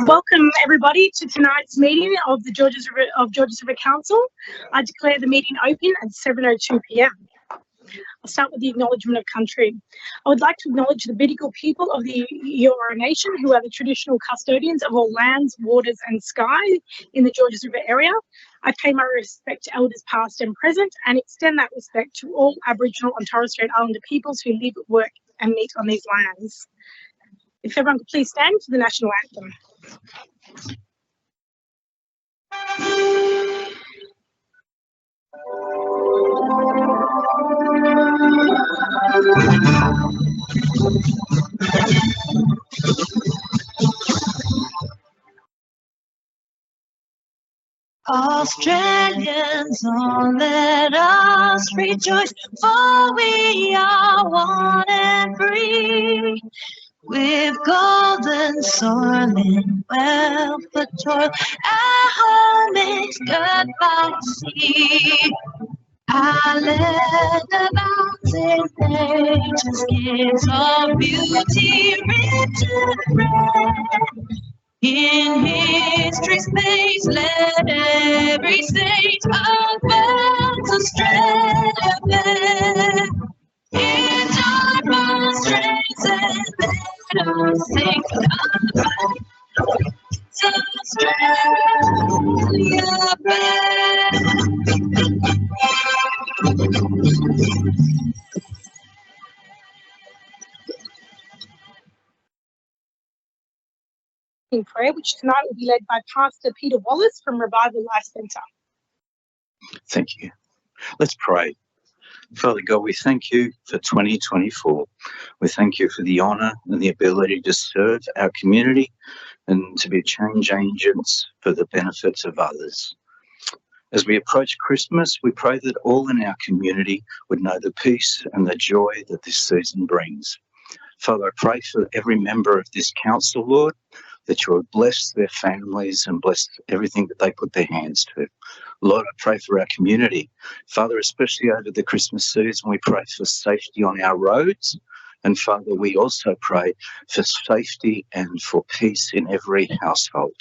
Welcome everybody to tonight's meeting of the Georges River Council. I declare the meeting open at 7:02 p.m. I'll start with the acknowledgement of country. I would like to acknowledge the Bidjigal people of the Eora Nation, who are the traditional custodians of all lands, waters and sky in the Georges River area. I pay my respect to elders past and present and extend that respect to all Aboriginal and Torres Strait Islander peoples who live, work and meet on these lands. If everyone could please stand for the national anthem. Australians, oh, let us rejoice, for we are one and free. With golden soil and wealth for toil, our home is good by the sea. Our land abounds in nature's gifts of beauty, rich and rare. In history's space, let every state of man's Australia bear. In our strengths and let us sing Australia bear. In prayer, which tonight will be led by Pastor Peter Wallace from Revival Life Centre. Thank you. Let's pray. Father God, we thank you for 2024. We thank you for the honour and the ability to serve our community and to be change agents for the benefits of others. As we approach Christmas, we pray that all in our community would know the peace and the joy that this season brings. Father, I pray for every member of this council, Lord, that you would bless their families and bless everything that they put their hands to. Lord, I pray for our community. Father, especially over the Christmas season, we pray for safety on our roads. And Father, we also pray for safety and for peace in every household.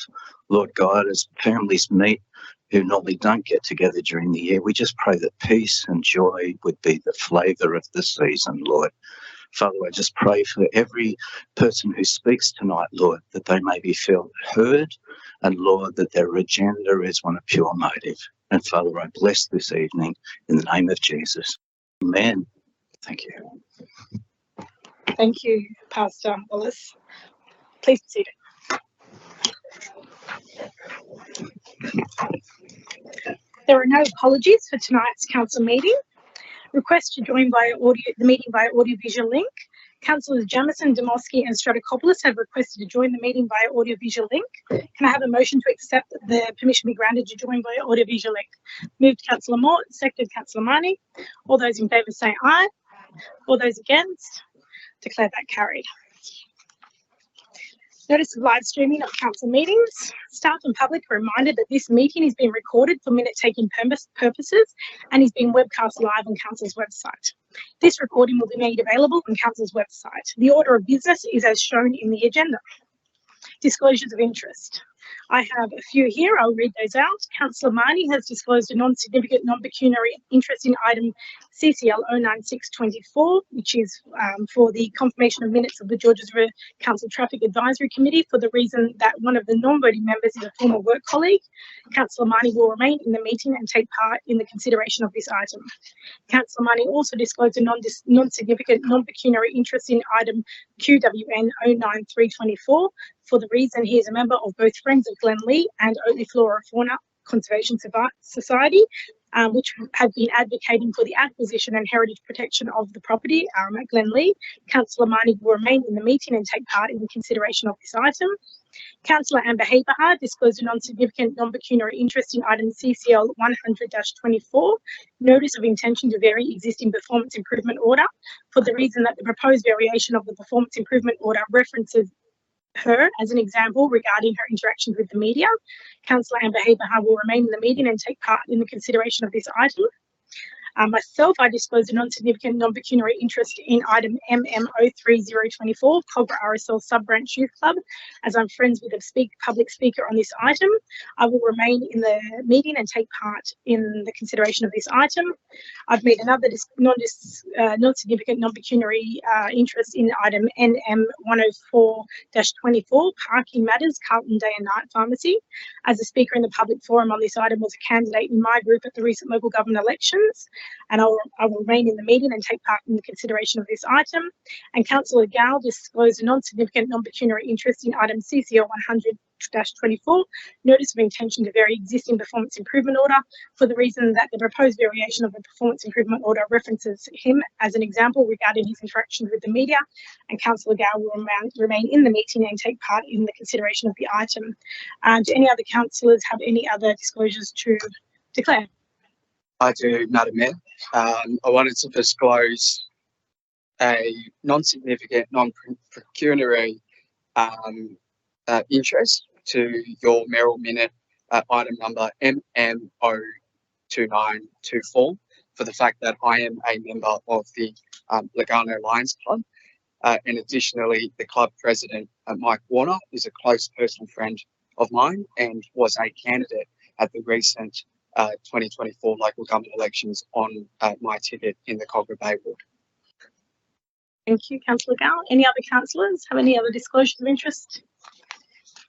Lord God, as families meet who normally don't get together during the year, we just pray that peace and joy would be the flavour of the season, Lord. Father, I just pray for every person who speaks tonight, Lord, that they may be felt heard, and Lord, that their agenda is one of pure motive. And Father, I bless this evening in the name of Jesus. Amen. Thank you. Thank you, Pastor Wallace. Please be seated. There are no apologies for tonight's council meeting. Request to join the meeting via audiovisual link. Councillors Jamieson, Dmowski and Stratokopoulos have requested to join the meeting via audiovisual link. Can I have a motion to accept that the permission be granted to join via audiovisual link? Moved Councillor Moore, seconded Councillor Marnie. All those in favour say aye. All those against? Declare that carried. Notice of live streaming of council meetings. Staff and public are reminded that this meeting is being recorded for minute-taking purposes and is being webcast live on Council's website. This recording will be made available on Council's website. The order of business is as shown in the agenda. Disclosures of interest. I have a few here. I'll read those out. Councillor Marnie has disclosed a non-significant non-pecuniary interest in item CCL 09624, which is for the confirmation of minutes of the Georges River Council Traffic Advisory Committee, for the reason that one of the non-voting members is a former work colleague. Councillor Marnie will remain in the meeting and take part in the consideration of this item. Councillor Marnie also disclosed a non-significant non-pecuniary interest in item QWN 09324, for the reason he is a member of both Friends of Glenlee and Oatley Flora Fauna Conservation Society, which have been advocating for the acquisition and heritage protection of the property at Glenlee. Councillor Marnie will remain in the meeting and take part in the consideration of this item. Councillor Amber Haberhard disclosed a non-significant non-pecuniary interest in item CCL 100-24, notice of intention to vary existing performance improvement order, for the reason that the proposed variation of the performance improvement order references her as an example regarding her interactions with the media. Councillor Amber Haberhard will remain in the meeting and take part in the consideration of this item. Myself, I disclosed a non-significant non-pecuniary interest in item MM03024, Cogra RSL Sub-Branch Youth Club. As I'm friends with a public speaker on this item, I will remain in the meeting and take part in the consideration of this item. I've made another non-significant non-pecuniary interest in item NM104-24, Parking Matters, Carlton Day and Night Pharmacy. As a speaker in the public forum on this item was a candidate in my group at the recent local government elections, and I will remain in the meeting and take part in the consideration of this item. And Councillor Gow disclosed a non-significant non-pecuniary interest in item CCL 100-24, notice of intention to vary existing performance improvement order, for the reason that the proposed variation of the performance improvement order references him as an example regarding his interactions with the media, and Councillor Gow will remain in the meeting and take part in the consideration of the item. Do any other councillors have any other disclosures to declare? I do, Madam Mayor. I wanted to disclose a non-significant, non-pecuniary interest to your mayoral minute item number MM02924 for the fact that I am a member of the Lugano Lions Club. And additionally, the club president, Mike Warner, is a close personal friend of mine and was a candidate at the recent 2024 local government elections on my ticket in the Cogra Bay ward. Thank you, Councillor Gow. Any other councillors have any other disclosures of interest?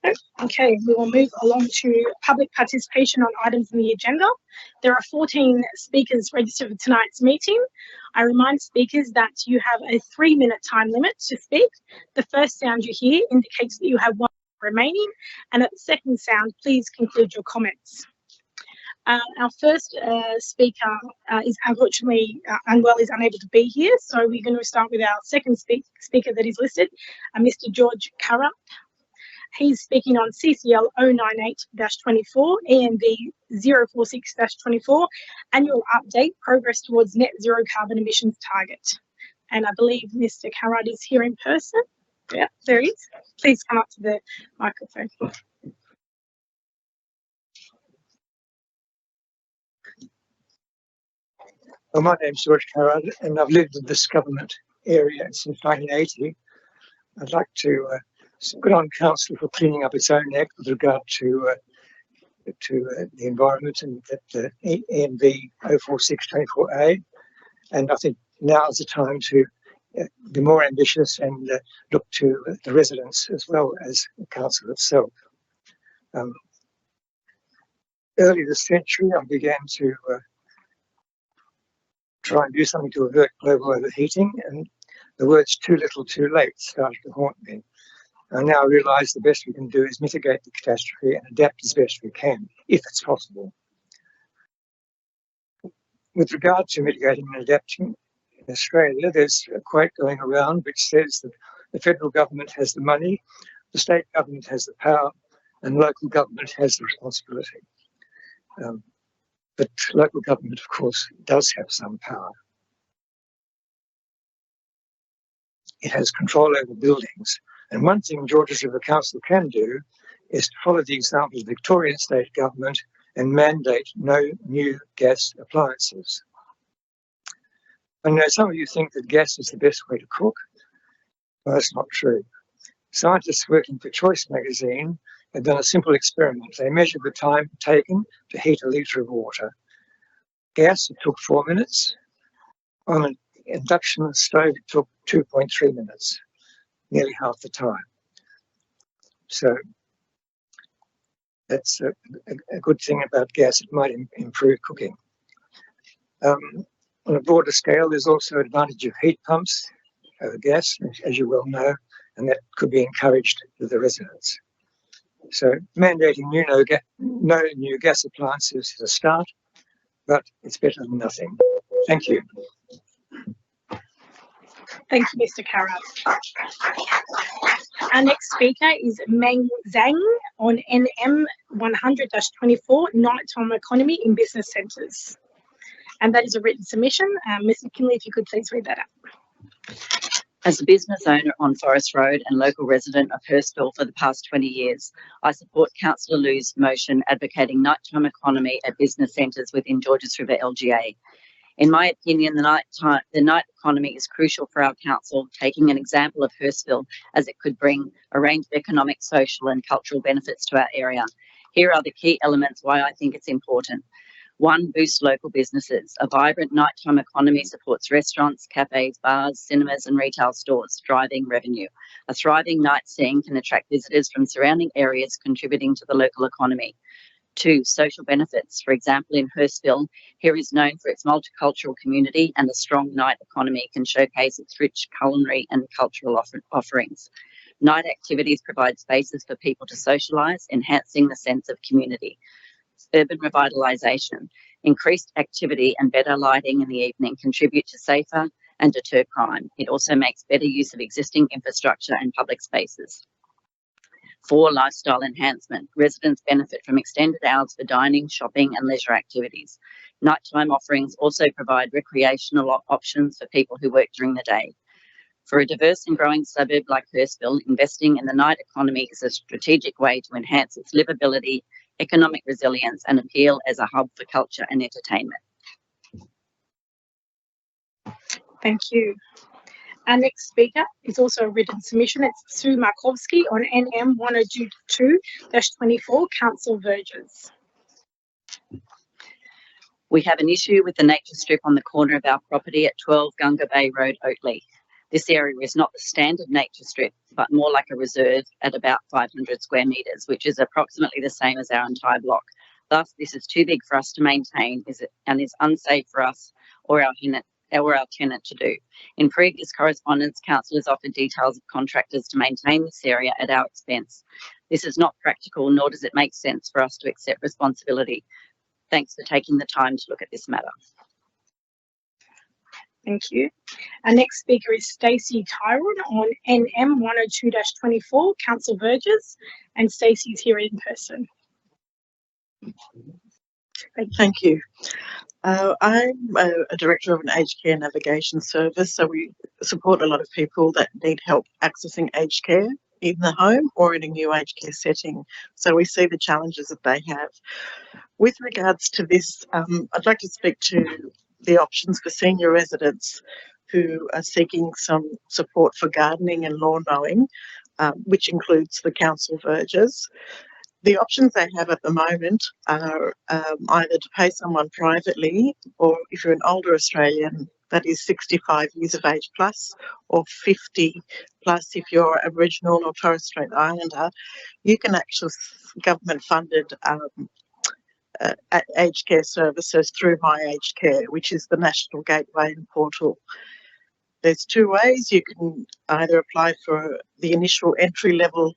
No? Okay, we will move along to public participation on items in the agenda. There are 14 speakers registered for tonight's meeting. I remind speakers that you have a 3-minute time limit to speak. The first sound you hear indicates that you have 1 minute remaining, and at the second sound, please conclude your comments. Our first speaker is unfortunately unwell, is unable to be here, so we're going to start with our second speaker that is listed, Mr. George Carrup. He's speaking on CCL 098-24, ENV 046-24, annual update, progress towards net zero carbon emissions target. And I believe Mr. Carrup is here in person. Yeah, there he is. Please come up to the microphone. Well, my name's George Carrup, and I've lived in this government area since 1980. I'd like to put on council for cleaning up its own act with regard to the environment and that ENV 046-24A. And I think now is the time to be more ambitious and look to the residents as well as the council itself. Early this century, I began to try and do something to avert global overheating, and the words too little too late started to haunt me. And now I realise the best we can do is mitigate the catastrophe and adapt as best we can, if it's possible. With regard to mitigating and adapting in Australia, there's a quote going around which says that the federal government has the money, the state government has the power, and local government has the responsibility. But local government, of course, does have some power. It has control over buildings. And one thing Georges River Council can do is to follow the example of the Victorian state government and mandate no new gas appliances. I know some of you think that gas is the best way to cook. Well, that's not true. Scientists working for Choice magazine have done a simple experiment. They measured the time taken to heat a litre of water. Gas, it took 4 minutes. On an induction stove, it took 2.3 minutes, nearly half the time. So that's a good thing about gas. It might improve cooking. On a broader scale, there's also an advantage of heat pumps over gas, as you well know, and that could be encouraged to the residents. So mandating no new gas appliances is a start, but it's better than nothing. Thank you. Thank you, Mr. Carrup. Our next speaker is Meng Zhang on NM 100-24, nighttime economy in business centres. And that is a written submission. Ms. McKinley, if you could please read that out. As a business owner on Forest Road and local resident of Hurstville for the past 20 years, I support Councillor Liu's motion advocating nighttime economy at business centres within Georges River LGA. In my opinion, the night economy is crucial for our council, taking an example of Hurstville, as it could bring a range of economic, social and cultural benefits to our area. Here are the key elements why I think it's important. 1, boost local businesses. A vibrant nighttime economy supports restaurants, cafes, bars, cinemas and retail stores, driving revenue. A thriving night scene can attract visitors from surrounding areas, contributing to the local economy. 2, social benefits. For example, in Hurstville, here is known for its multicultural community, and a strong night economy can showcase its rich culinary and cultural offerings. Night activities provide spaces for people to socialise, enhancing the sense of community. Urban revitalisation. Increased activity and better lighting in the evening contribute to safer and deter crime. It also makes better use of existing infrastructure and public spaces. 4, lifestyle enhancement. Residents benefit from extended hours for dining, shopping and leisure activities. Nighttime offerings also provide recreational options for people who work during the day. For a diverse and growing suburb like Hurstville, investing in the night economy is a strategic way to enhance its livability, economic resilience and appeal as a hub for culture and entertainment. Thank you. Our next speaker is also a written submission. It's Sue Markowski on NM 102-24, Council Verges. We have an issue with the nature strip on the corner of our property at 12 Gunga Bay Road, Oakley. This area is not the standard nature strip, but more like a reserve at about 500 square metres, which is approximately the same as our entire block. Thus, this is too big for us to maintain and is unsafe for us or our tenant to do. In previous correspondence, council has offered details of contractors to maintain this area at our expense. This is not practical, nor does it make sense for us to accept responsibility. Thanks for taking the time to look at this matter. Thank you. Our next speaker is Stacey Tyrone on NM 102-24, Council Verges, and Stacey's here in person. Thank you. I'm a director of an aged care navigation service, so we support a lot of people that need help accessing aged care in the home or in a new aged care setting. So we see the challenges that they have. With regards to this, I'd like to speak to the options for senior residents who are seeking some support for gardening and lawn mowing, which includes the council verges. The options they have at the moment are either to pay someone privately, or if you're an older Australian, that is 65 years of age plus, or 50 plus if you're Aboriginal or Torres Strait Islander, you can access government-funded aged care services through My Aged Care, which is the national gateway and portal. There's 2 ways. You can either apply for the initial entry level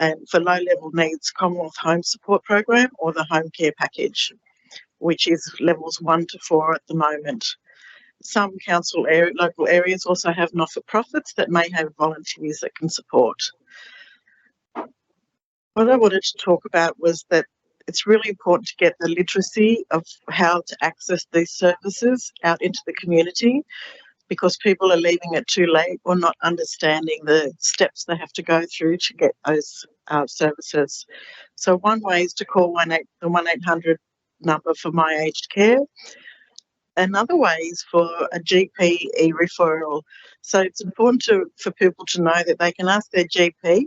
and for low level needs Commonwealth Home Support Program, or the Home Care Package, which is levels 1 to 4 at the moment. Some local areas also have not-for-profits that may have volunteers that can support. What I wanted to talk about was that it's really important to get the literacy of how to access these services out into the community, because people are leaving it too late or not understanding the steps they have to go through to get those services. So one way is to call the 1-800 number for My Aged Care. Another way is for a GP e-referral. So it's important for people to know that they can ask their GP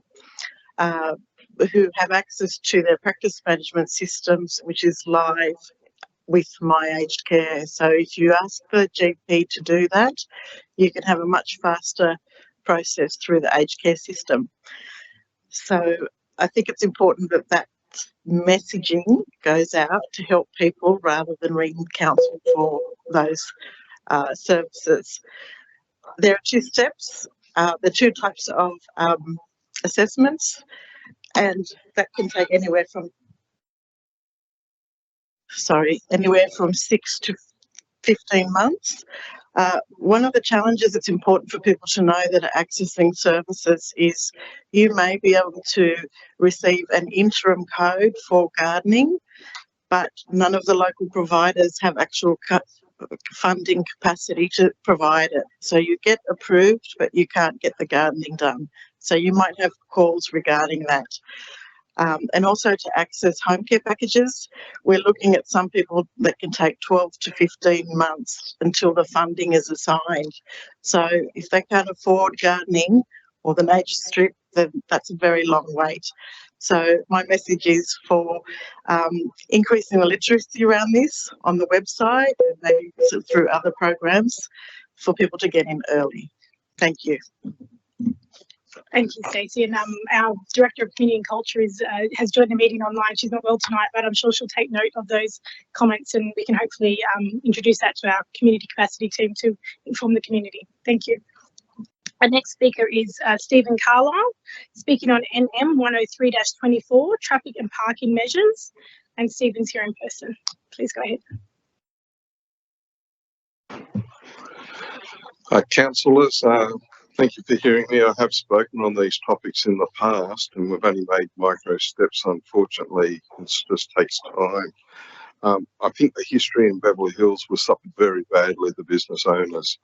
who have access to their practice management systems, which is live with My Aged Care. So if you ask the GP to do that, you can have a much faster process through the aged care system. So I think it's important that that messaging goes out to help people rather than ring council for those services. There are 2 steps, the 2 types of assessments, and that can take anywhere from 6 to 15 months. One of the challenges it's important for people to know that are accessing services is you may be able to receive an interim code for gardening, but none of the local providers have actual funding capacity to provide it. So you get approved, but you can't get the gardening done. So you might have calls regarding that. and also to access home care packages. We're looking at some people that can take 12 to 15 months until the funding is assigned. So if they can't afford gardening or the nature strip, then that's a very long wait. So my message is for increasing the literacy around this on the website and maybe through other programs for people to get in early. Thank you. Thank you, Stacey. And our Director of Community and Culture has joined the meeting online. She's not well tonight, but I'm sure she'll take note of those comments and we can hopefully introduce that to our community capacity team to inform the community. Thank you. Our next speaker is Stephen Carlisle, speaking on NM 103-24, traffic and parking measures. And Stephen's here in person. Please go ahead. Councillors, thank you for hearing me. I have spoken on these topics in the past and we've only made micro steps. Unfortunately, it just takes time. I think the history in Beverly Hills was suffered very badly, the business owners,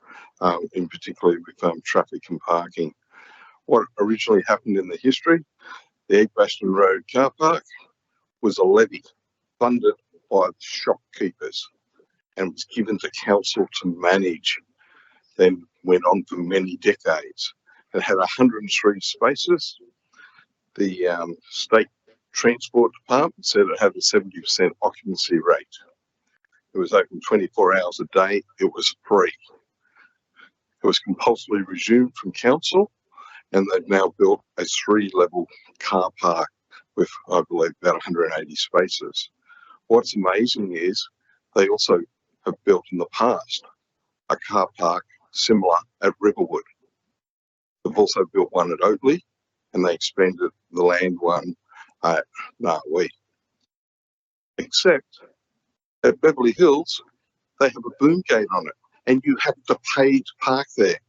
in particular with traffic and parking. What originally happened in the history, the Edgbaston Road car park was a levy funded by the shopkeepers and was given to council to manage, then went on for many decades. It had 103 spaces. The state Transport Department said it had a 70% occupancy rate. It was open 24 hours a day. It was free. It was compulsorily resumed from council and they've now built a 3-level car park with, I believe, about 180 spaces. What's amazing is they also have built in the past a car park similar at Riverwood. They've also built one at Oakley and they expanded the land one at Narwee. Except at Beverly Hills, they have a boom gate on it and you have to pay to park there.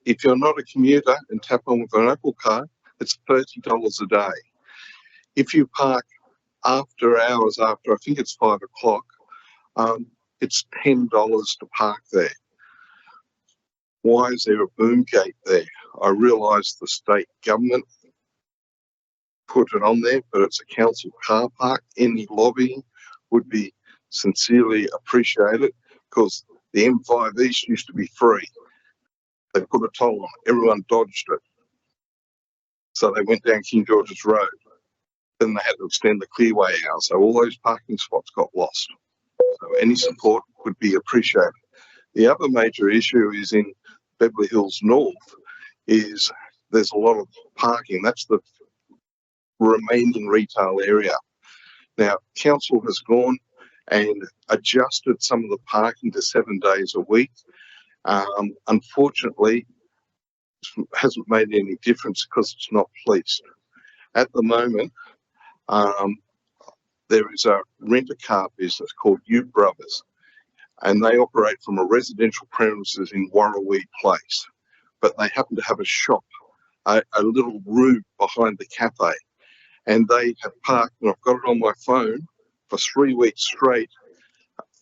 If you're not a commuter and tap on with an Apple card, it's $30 a day. If you park after hours, after I think it's 5 o'clock, it's $10 to park there. Why is there a boom gate there? I realise the state government put it on there, but it's a council car park. Any lobbying would be sincerely appreciated because the M5 East used to be free. They put a toll on it. Everyone dodged it. So they went down King George's Road. Then they had to extend the Clearway out. So all those parking spots got lost. So any support would be appreciated. The other major issue is in Beverly Hills North is there's a lot of parking. That's the remaining retail area. Now, council has gone and adjusted some of the parking to 7 days a week. Unfortunately, it hasn't made any difference because it's not policed. At the moment, there is a rent-a-car business called U Brothers, and they operate from a residential premises in Warrawee Place, but they happen to have a shop, a little room behind the cafe, and they have parked, and I've got it on my phone, for 3 weeks straight,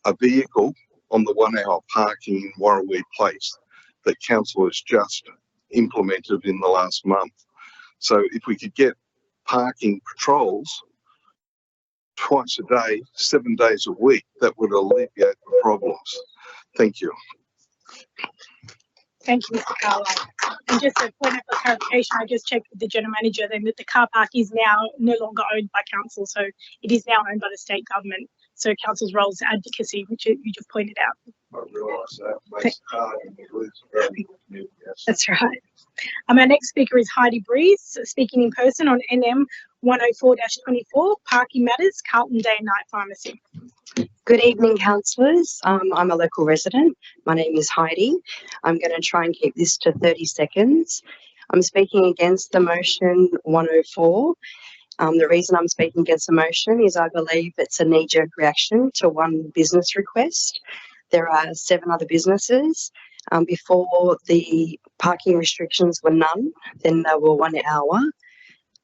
a vehicle on the 1 hour parking in Warrawee Place that council has just implemented in the last month. So if we could get parking patrols twice a day, 7 days a week, that would alleviate the problems. Thank you. Thank you, Mr. Carlisle. And just a point of clarification, I just checked with the general manager then that the car park is now no longer owned by council, so it is now owned by the state government. So council's role is advocacy, which you just pointed out. I realise that makes it hard and we lose very community. Yes. That's right. Our next speaker is Heidi Breeze, speaking in person on NM 104-24, Parking Matters, Carlton Day and Night Pharmacy. Good evening, councillors. I'm a local resident. My name is Heidi. I'm going to try and keep this to 30 seconds. I'm speaking against the motion 104. The reason I'm speaking against the motion is I believe it's a knee-jerk reaction to one business request. There are 7 other businesses. Before the parking restrictions were none, then they were 1 hour.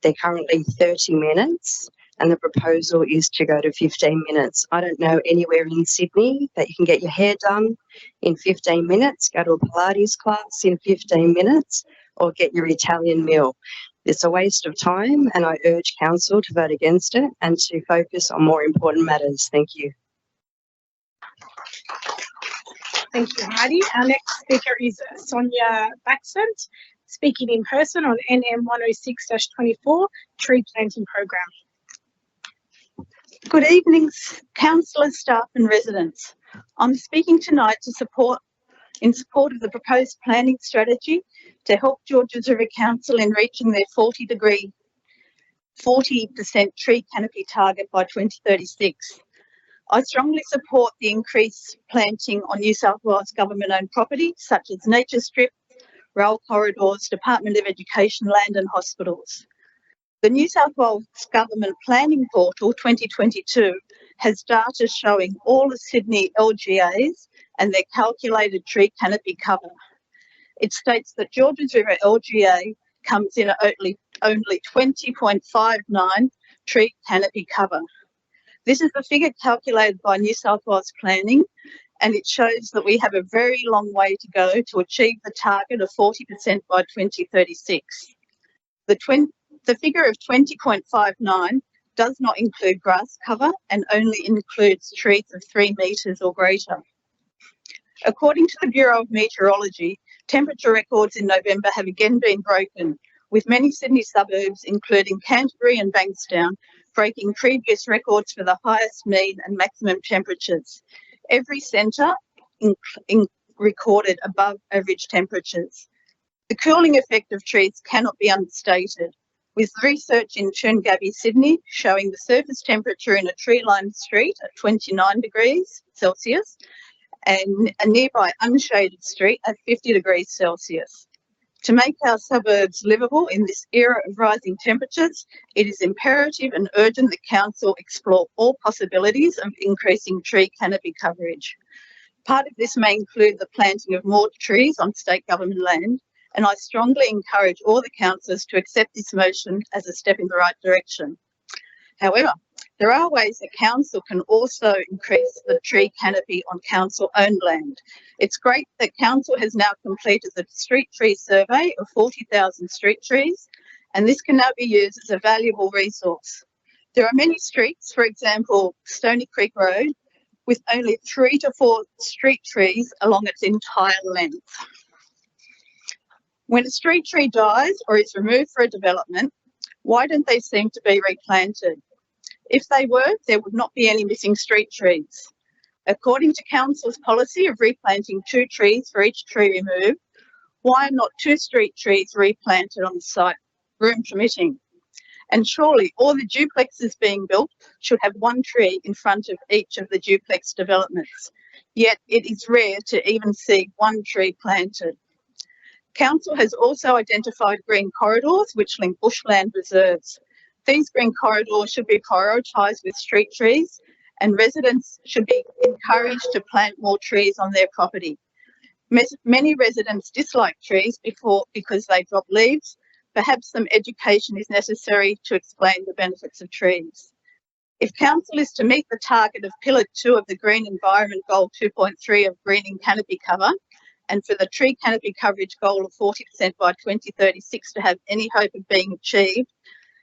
They're currently 30 minutes. And the proposal is to go to 15 minutes. I don't know anywhere in Sydney that you can get your hair done in 15 minutes, go to a Pilates class in 15 minutes, or get your Italian meal. It's a waste of time, and I urge council to vote against it and to focus on more important matters. Thank you. Thank you, Heidi. Our next speaker is Sonia Baxent, speaking in person on NM 106-24 Tree Planting Program. Good evening, councillors, staff and residents. I'm speaking tonight in support of the proposed planning strategy to help Georges River Council in reaching their 40% tree canopy target by 2036. I strongly support the increased planting on New South Wales government-owned property, such as nature strips, rail corridors, Department of Education land and hospitals. The New South Wales Government Planning Portal 2022 has data showing all the Sydney LGAs and their calculated tree canopy cover. It states that Georges River LGA comes in at only 20.59 tree canopy cover. This is the figure calculated by New South Wales Planning, and it shows that we have a very long way to go to achieve the target of 40% by 2036. The figure of 20.59 does not include grass cover and only includes trees of 3 metres or greater. According to the Bureau of Meteorology, temperature records in November have again been broken, with many Sydney suburbs, including Canterbury and Bankstown, breaking previous records for the highest mean and maximum temperatures. Every centre recorded above average temperatures. The cooling effect of trees cannot be understated, with research in Toongabbie, Sydney, showing the surface temperature in a tree-lined street at 29 degrees Celsius and a nearby unshaded street at 50 degrees Celsius. To make our suburbs livable in this era of rising temperatures, it is imperative and urgent that Council explore all possibilities of increasing tree canopy coverage. Part of this may include the planting of more trees on state government land, and I strongly encourage all the councillors to accept this motion as a step in the right direction. However, there are ways that council can also increase the tree canopy on council-owned land. It's great that council has now completed the street tree survey of 40,000 street trees, and this can now be used as a valuable resource. There are many streets, for example, Stony Creek Road, with only 3 to 4 street trees along its entire length. When a street tree dies or is removed for a development, why don't they seem to be replanted? If they were, there would not be any missing street trees. According to Council's policy of replanting 2 trees for each tree removed, why are not 2 street trees replanted on the site, room permitting? And surely all the duplexes being built should have 1 tree in front of each of the duplex developments. Yet it is rare to even see 1 tree planted. Council has also identified green corridors which link bushland reserves. These green corridors should be prioritised with street trees, and residents should be encouraged to plant more trees on their property. Many residents dislike trees because they drop leaves. Perhaps some education is necessary to explain the benefits of trees. If Council is to meet the target of Pillar 2 of the Green Environment Goal 2.3 of greening canopy cover, and for the tree canopy coverage goal of 40% by 2036 to have any hope of being achieved,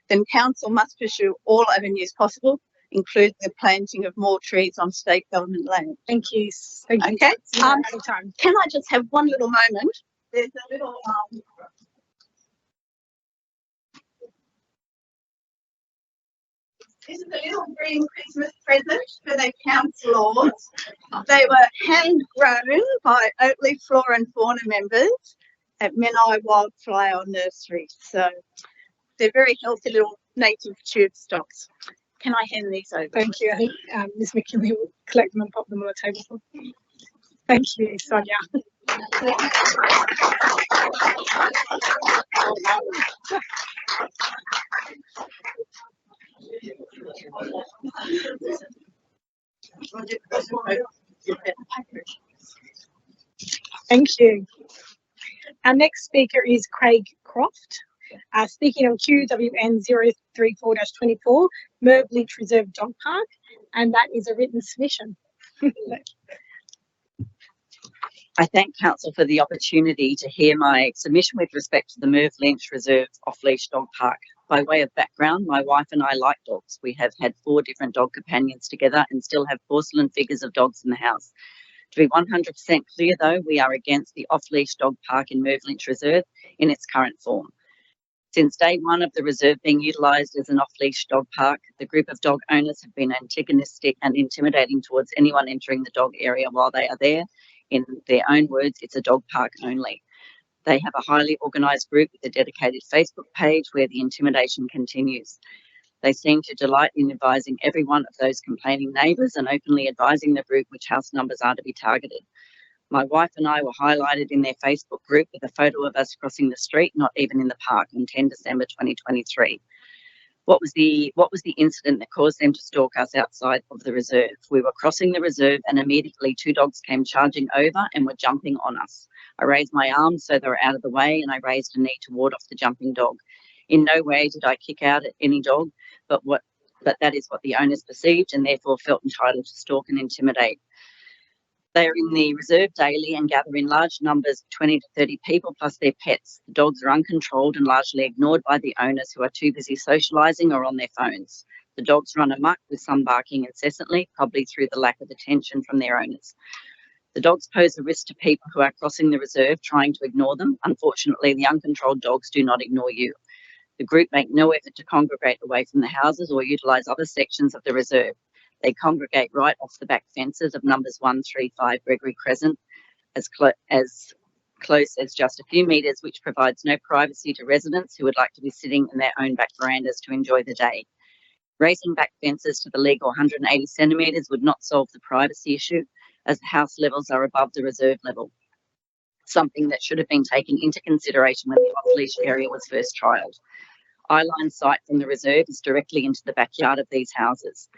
then Council must pursue all avenues possible, including the planting of more trees on state government land. Thank you. Thank you. Okay. Time. Can I just have one little moment? There's a little this is a little green Christmas present for the councillors. They were hand grown by Oatley Flora and Fauna members at Menai Wildflower Nursery. So they're very healthy little native tube stocks. Can I hand these over? Thank you. I think Ms McKinley will collect them and pop them on the table. Thank you, Sonia. Thank you. Our next speaker is Craig Croft, speaking on QWN 034-24, Merv Leach Reserve Dog Park, and that is a written submission. I thank Council for the opportunity to hear my submission with respect to the Merv Lynch Reserve off-leash dog park. By way of background, my wife and I like dogs. We have had 4 different dog companions together and still have porcelain figures of dogs in the house. To be 100% clear though, we are against the off-leash dog park in Merv Lynch Reserve in its current form. Since day one of the reserve being utilised as an off-leash dog park, the group of dog owners have been antagonistic and intimidating towards anyone entering the dog area while they are there. In their own words, it's a dog park only. They have a highly organised group with a dedicated Facebook page where the intimidation continues. They seem to delight in advising every one of those complaining neighbours and openly advising the group which house numbers are to be targeted. My wife and I were highlighted in their Facebook group with a photo of us crossing the street, not even in the park, on 10 December 2023. What was the incident that caused them to stalk us outside of the reserve? We were crossing the reserve and immediately 2 dogs came charging over and were jumping on us. I raised my arms so they were out of the way and I raised a knee to ward off the jumping dog. In no way did I kick out at any dog, but that is what the owners perceived and therefore felt entitled to stalk and intimidate. They are in the reserve daily and gather in large numbers of 20 to 30 people plus their pets. The dogs are uncontrolled and largely ignored by the owners who are too busy socialising or on their phones. The dogs run amok with some barking incessantly, probably through the lack of attention from their owners. The dogs pose a risk to people who are crossing the reserve trying to ignore them. Unfortunately, the uncontrolled dogs do not ignore you. The group make no effort to congregate away from the houses or utilise other sections of the reserve. They congregate right off the back fences of numbers 135 Gregory Crescent, as close as just a few metres, which provides no privacy to residents who would like to be sitting in their own back verandas to enjoy the day. Raising back fences to the legal 180 centimetres would not solve the privacy issue, as the house levels are above the reserve level, something that should have been taken into consideration when the off-leash area was first trialled. Eyeline sight from the reserve is directly into the backyard of these houses.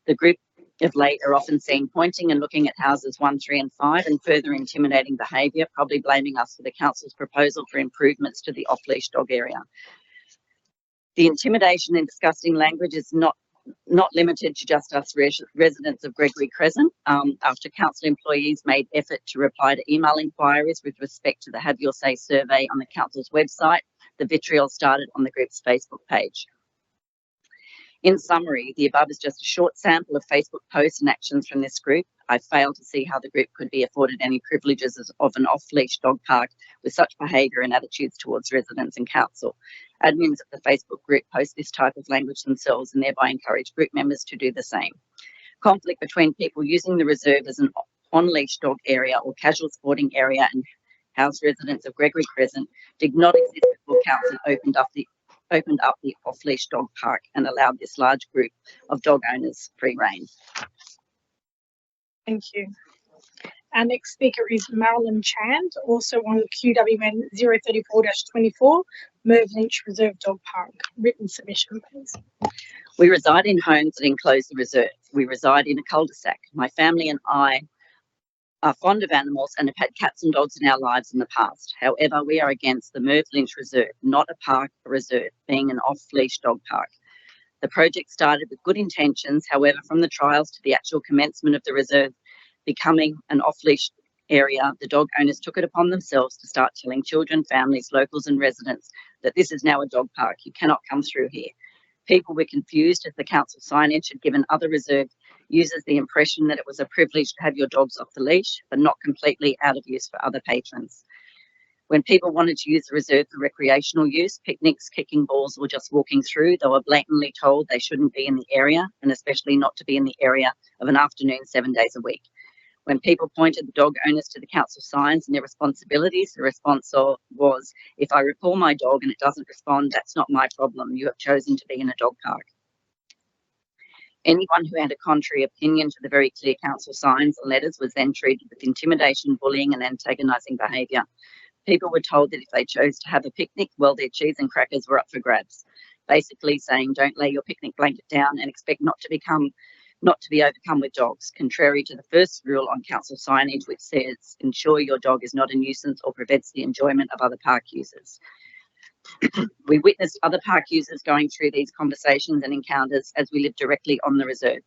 The group of late are often seen pointing and looking at houses 1, 3 and 5 and further intimidating behaviour, probably blaming us for the council's proposal for improvements to the off-leash dog area. The intimidation and disgusting language is not limited to just us residents of Gregory Crescent. After council employees made effort to reply to email inquiries with respect to the Have Your Say survey on the council's website, the vitriol started on the group's Facebook page. In summary, the above is just a short sample of Facebook posts and actions from this group. I fail to see how the group could be afforded any privileges of an off-leash dog park with such behaviour and attitudes towards residents and council. Admins of the Facebook group post this type of language themselves and thereby encourage group members to do the same. Conflict between people using the reserve as an on-leash dog area or casual sporting area and house residents of Gregory Crescent did not exist before council opened up the off-leash dog park and allowed this large group of dog owners free rein. Thank you. Our next speaker is Marilyn Chand, also on QWN 034-24, Merv Lynch Reserve Dog Park. Written submission, please. We reside in homes that enclose the reserve. We reside in a cul-de-sac. My family and I are fond of animals and have had cats and dogs in our lives in the past. However, we are against the Merv Lynch Reserve, not a park, a reserve, being an off-leash dog park. The project started with good intentions. However, from the trials to the actual commencement of the reserve becoming an off-leash area, the dog owners took it upon themselves to start telling children, families, locals and residents that this is now a dog park. You cannot come through here. People were confused as the council signage had given other reserve users the impression that it was a privilege to have your dogs off the leash, but not completely out of use for other patrons. When people wanted to use the reserve for recreational use, picnics, kicking balls, or just walking through, they were blatantly told they shouldn't be in the area, and especially not to be in the area of an afternoon 7 days a week. When people pointed the dog owners to the council signs and their responsibilities, the response was, if I recall my dog and it doesn't respond, that's not my problem. You have chosen to be in a dog park. Anyone who had a contrary opinion to the very clear council signs and letters was then treated with intimidation, bullying and antagonising behaviour. People were told that if they chose to have a picnic, well, their cheese and crackers were up for grabs. Basically saying, don't lay your picnic blanket down and expect not to be overcome with dogs, contrary to the first rule on council signage, which says, ensure your dog is not a nuisance or prevents the enjoyment of other park users. We witnessed other park users going through these conversations and encounters as we lived directly on the reserve.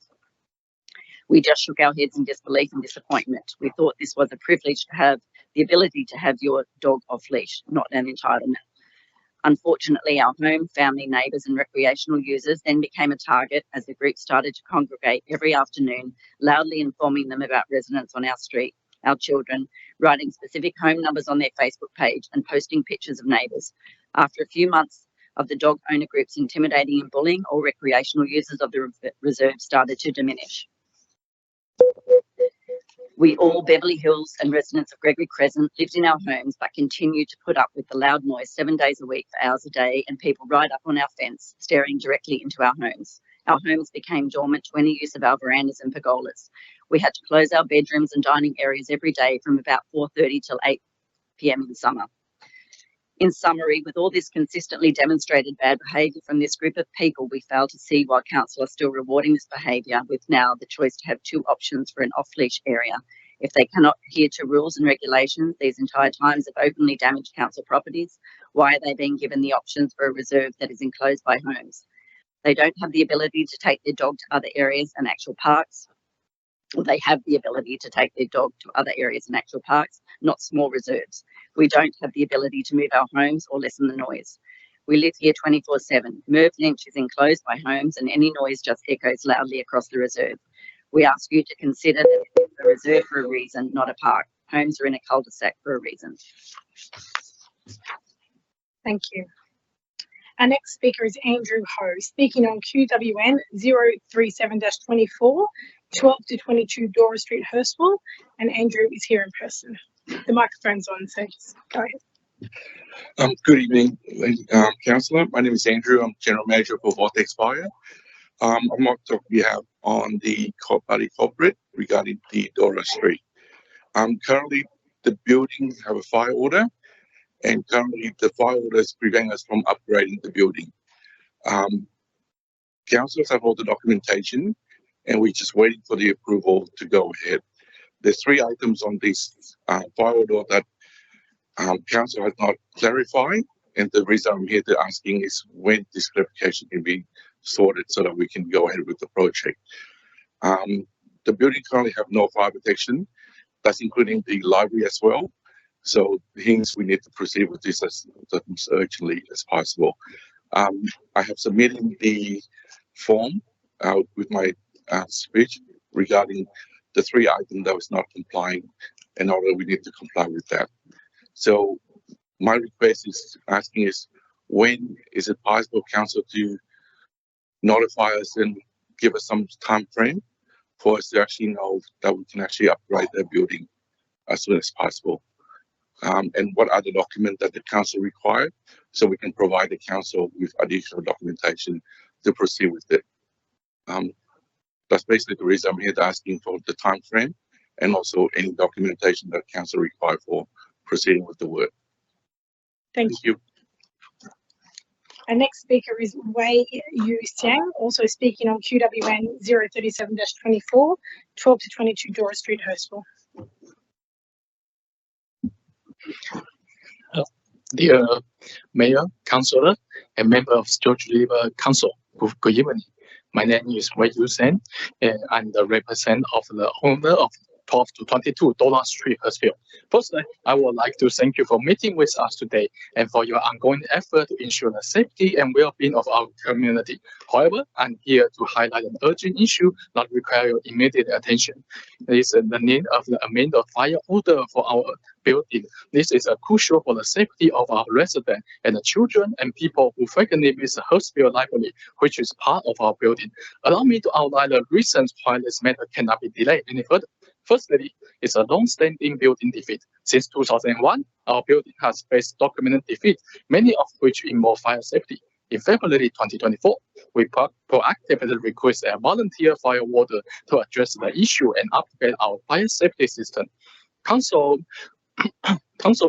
We just shook our heads in disbelief and disappointment. We thought this was a privilege to have the ability to have your dog off leash, not an entitlement. Unfortunately, our home, family, neighbours and recreational users then became a target as the group started to congregate every afternoon, loudly informing them about residents on our street, our children, writing specific home numbers on their Facebook page and posting pictures of neighbours. After a few months of the dog owner groups intimidating and bullying, all recreational users of the reserve started to diminish. We all, Beverly Hills and residents of Gregory Crescent, lived in our homes but continued to put up with the loud noise 7 days a week for hours a day and people right up on our fence, staring directly into our homes. Our homes became dormant to any use of our verandas and pergolas. We had to close our bedrooms and dining areas every day from about 4:30 till 8 p.m. in summer. In summary, with all this consistently demonstrated bad behaviour from this group of people, we fail to see why council are still rewarding this behaviour, with now the choice to have two options for an off-leash area. If they cannot adhere to rules and regulations these entire times have openly damaged council properties, why are they being given the options for a reserve that is enclosed by homes? They don't have the ability to take their dog to other areas and actual parks. Or they have the ability to take their dog to other areas and actual parks, not small reserves. We don't have the ability to move our homes or lessen the noise. We live here 24/7. Merv Lynch is enclosed by homes and any noise just echoes loudly across the reserve. We ask you to consider that it is a reserve for a reason, not a park. Homes are in a cul-de-sac for a reason. Thank you. Our next speaker is Andrew Ho, speaking on QWN 037-24, 12 to 22 Dora Street, Hurstville, and Andrew is here in person. The microphone's on, so just go ahead. Good evening, Councillor. My name is Andrew. I'm General Manager for Vortex Fire. I'm not talking behalf on the party corporate regarding the Dora Street. Currently, the building have a fire order, and currently the fire order is preventing us from upgrading the building. Councillors have all the documentation, and we're just waiting for the approval to go ahead. There's 3 items on this fire order that council has not clarified, and the reason I'm here to asking is when this clarification can be sorted so that we can go ahead with the project. The building currently have no fire protection. That's including the library as well. So hence we need to proceed with this as urgently as possible. I have submitted the form with my speech regarding the 3 items that was not complying, and although we need to comply with that. So my request is asking is, when is it possible council to notify us and give us some time frame for us to actually know that we can actually upgrade the building as soon as possible? And what are the documents that the council require, so we can provide the council with additional documentation to proceed with it. That's basically the reason I'm here to asking for the time frame and also any documentation that council require for proceeding with the work. Thank you. Our next speaker is Wei Yu Xiang, also speaking on QWN 037-24, 12 to 22 Dora Street, Hurstville. Dear Mayor, Councillor, and member of George River Council, good evening. My name is Wei Yu Xiang, and I'm the representative of the owner of 12 to 22 Dora Street, Hurstville. Firstly, I would like to thank you for meeting with us today and for your ongoing effort to ensure the safety and well-being of our community. However, I'm here to highlight an urgent issue that requires your immediate attention. This is the need of the amended fire order for our building. This is crucial for the safety of our residents and the children and people who frequently visit Hurstville Library, which is part of our building. Allow me to outline the reasons why this matter cannot be delayed any further. Firstly, it's a long-standing building defect. Since 2001, our building has faced documented defects, many of which involve fire safety. In February 2024, we proactively requested a volunteer fire warden to address the issue and upgrade our fire safety system. Council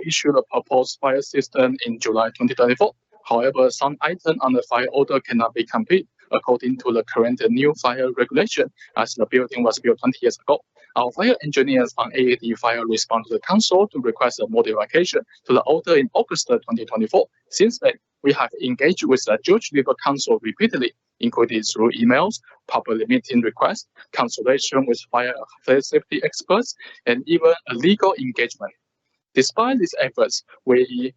issued a proposed fire system in July 2024. However, some items on the fire order cannot be completed according to the current new fire regulation, as the building was built 20 years ago. Our fire engineers on AAD Fire responded to the council to request a modification to the order in August 2024. Since then, we have engaged with the George River Council repeatedly, including through emails, public meeting requests, consultation with fire safety experts, and even a legal engagement. Despite these efforts, we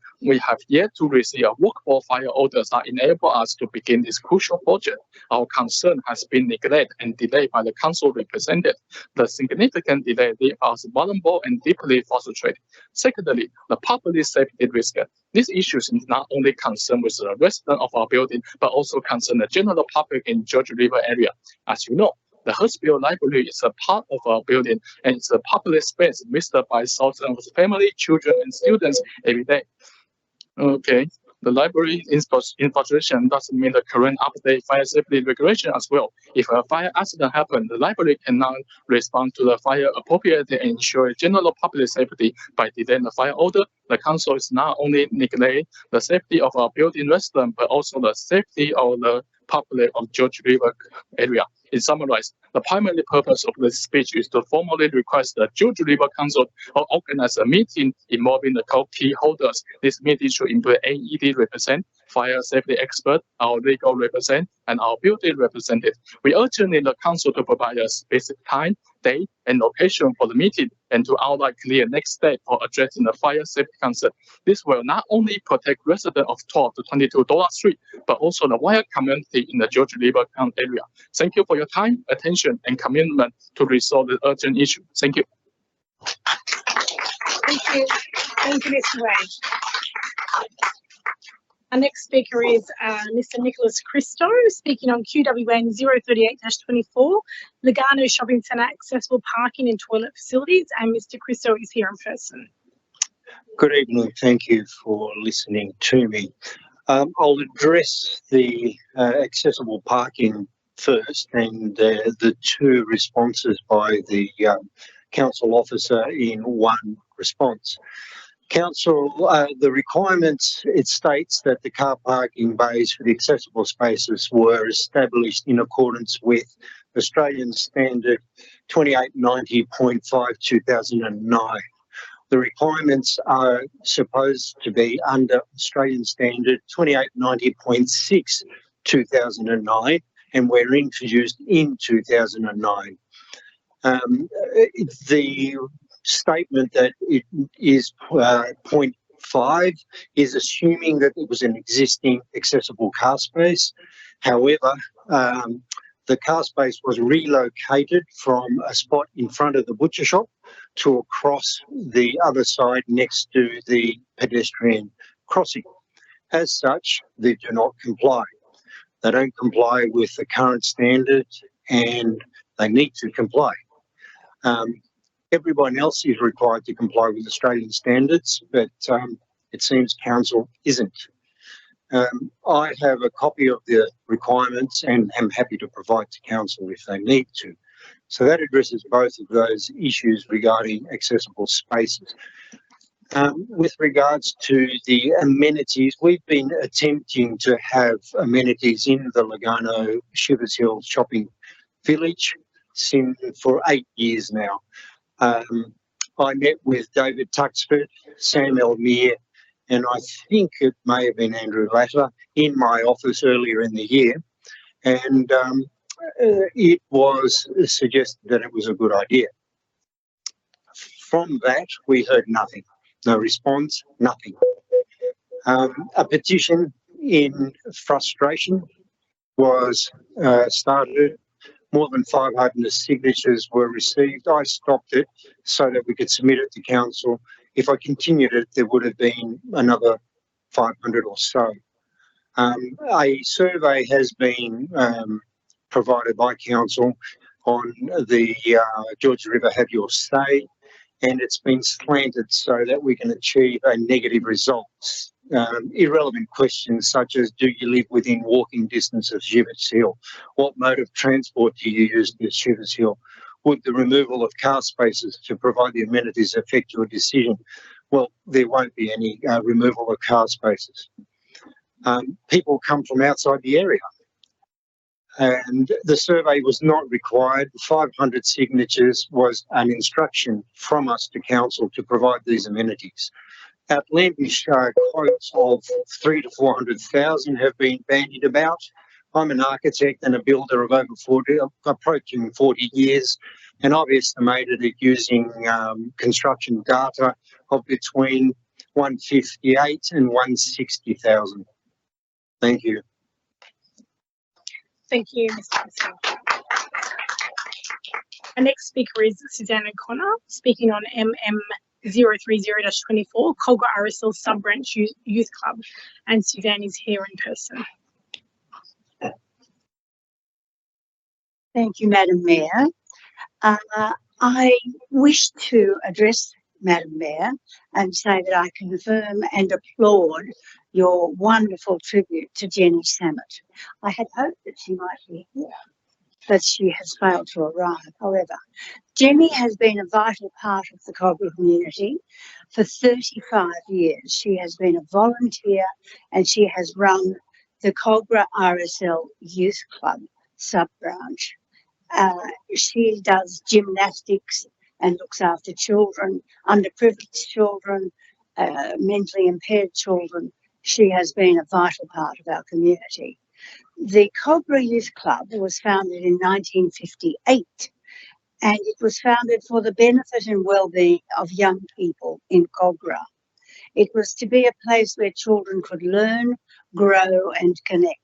have yet to receive a workable fire orders that enable us to begin this crucial project. Our concern has been neglected and delayed by the council represented. The significant delay leaves us vulnerable and deeply frustrated. Secondly, the public safety risk. This issue is not only concerned with the residents of our building, but also concern the general public in George River area. As you know, the Hurstville Library is a part of our building, and it's a public space visited by thousands of families, children, and students every day. Okay, the library infiltration doesn't mean the current update fire safety regulation as well. If a fire accident happens, the library cannot respond to the fire appropriately and ensure general public safety by delaying the fire order. The council is not only neglecting the safety of our building residents, but also the safety of the public of George River area. In summarize, the primary purpose of this speech is to formally request the George River Council to organize a meeting involving the key holders. This meeting should include AED representative, fire safety expert, our legal representative, and our building representative. We urgently the council to provide a specific time, date, and location for the meeting, and to outline clear next step for addressing the fire safety concern. This will not only protect residents of 12 to 22 Dollar Street, but also the wider community in the George River area. Thank you for your time, attention, and commitment to resolve the urgent issue. Thank you. Thank you. Thank you, Mr. Wade. Our next speaker is Mr. Nicholas Christo, speaking on QWN 038-24, Lugano Shopping Centre accessible parking and toilet facilities, and Mr. Christo is here in person. Good evening. Thank you for listening to me. I'll address the accessible parking first and the two responses by the council officer in one response. Council, the requirements, it states that the car parking bays for the accessible spaces were established in accordance with Australian Standard 2890.5 2009. The requirements are supposed to be under Australian Standard 2890.6 2009 and were introduced in 2009. The statement that it is 0.5 is assuming that it was an existing accessible car space. However, the car space was relocated from a spot in front of the butcher shop to across the other side next to the pedestrian crossing. As such, they do not comply. They don't comply with the current standards and they need to comply. Everyone else is required to comply with Australian standards, but it seems council isn't. I have a copy of the requirements and am happy to provide to council if they need to. So that addresses both of those issues regarding accessible spaces. With regards to the amenities, we've been attempting to have amenities in the Lugano Shivers Hill shopping village for 8 years now. I met with David Tuxford, Sam Elmere, and I think it may have been Andrew Latter in my office earlier in the year. And it was suggested that it was a good idea. From that, we heard nothing. No response, nothing. A petition in frustration was started. More than 500 signatures were received. I stopped it so that we could submit it to council. If I continued it, there would have been another 500 or so. A survey has been provided by council on the George River Have Your Say, and it's been slanted so that we can achieve a negative result. Irrelevant questions such as, do you live within walking distance of Shivers Hill? What mode of transport do you use to Shivers Hill? Would the removal of car spaces to provide the amenities affect your decision? Well, there won't be any removal of car spaces. People come from outside the area. And the survey was not required. 500 signatures was an instruction from us to council to provide these amenities. Outlandish quotes of 300,000 to 400,000 have been bandied about. I'm an architect and a builder of approaching 40 years, and I've estimated it using construction data of between 158 and 160,000. Thank you. Thank you, Mr. Russell. Our next speaker is Suzanne O'Connor, speaking on MM030-24, Colgra RSL Sub-Branch Youth Club, and Suzanne is here in person. Thank you, Madam Mayor. I wish to address Madam Mayor and say that I confirm and applaud your wonderful tribute to Jenny Samet. I had hoped that she might be here, but she has failed to arrive. However, Jenny has been a vital part of the Colgra community for 35 years. She has been a volunteer and she has run the Colgra RSL Youth Club sub-branch. She does gymnastics and looks after children, underprivileged children, mentally impaired children. She has been a vital part of our community. The Colgra Youth Club was founded in 1958, and it was founded for the benefit and well-being of young people in Colgra. It was to be a place where children could learn, grow and connect.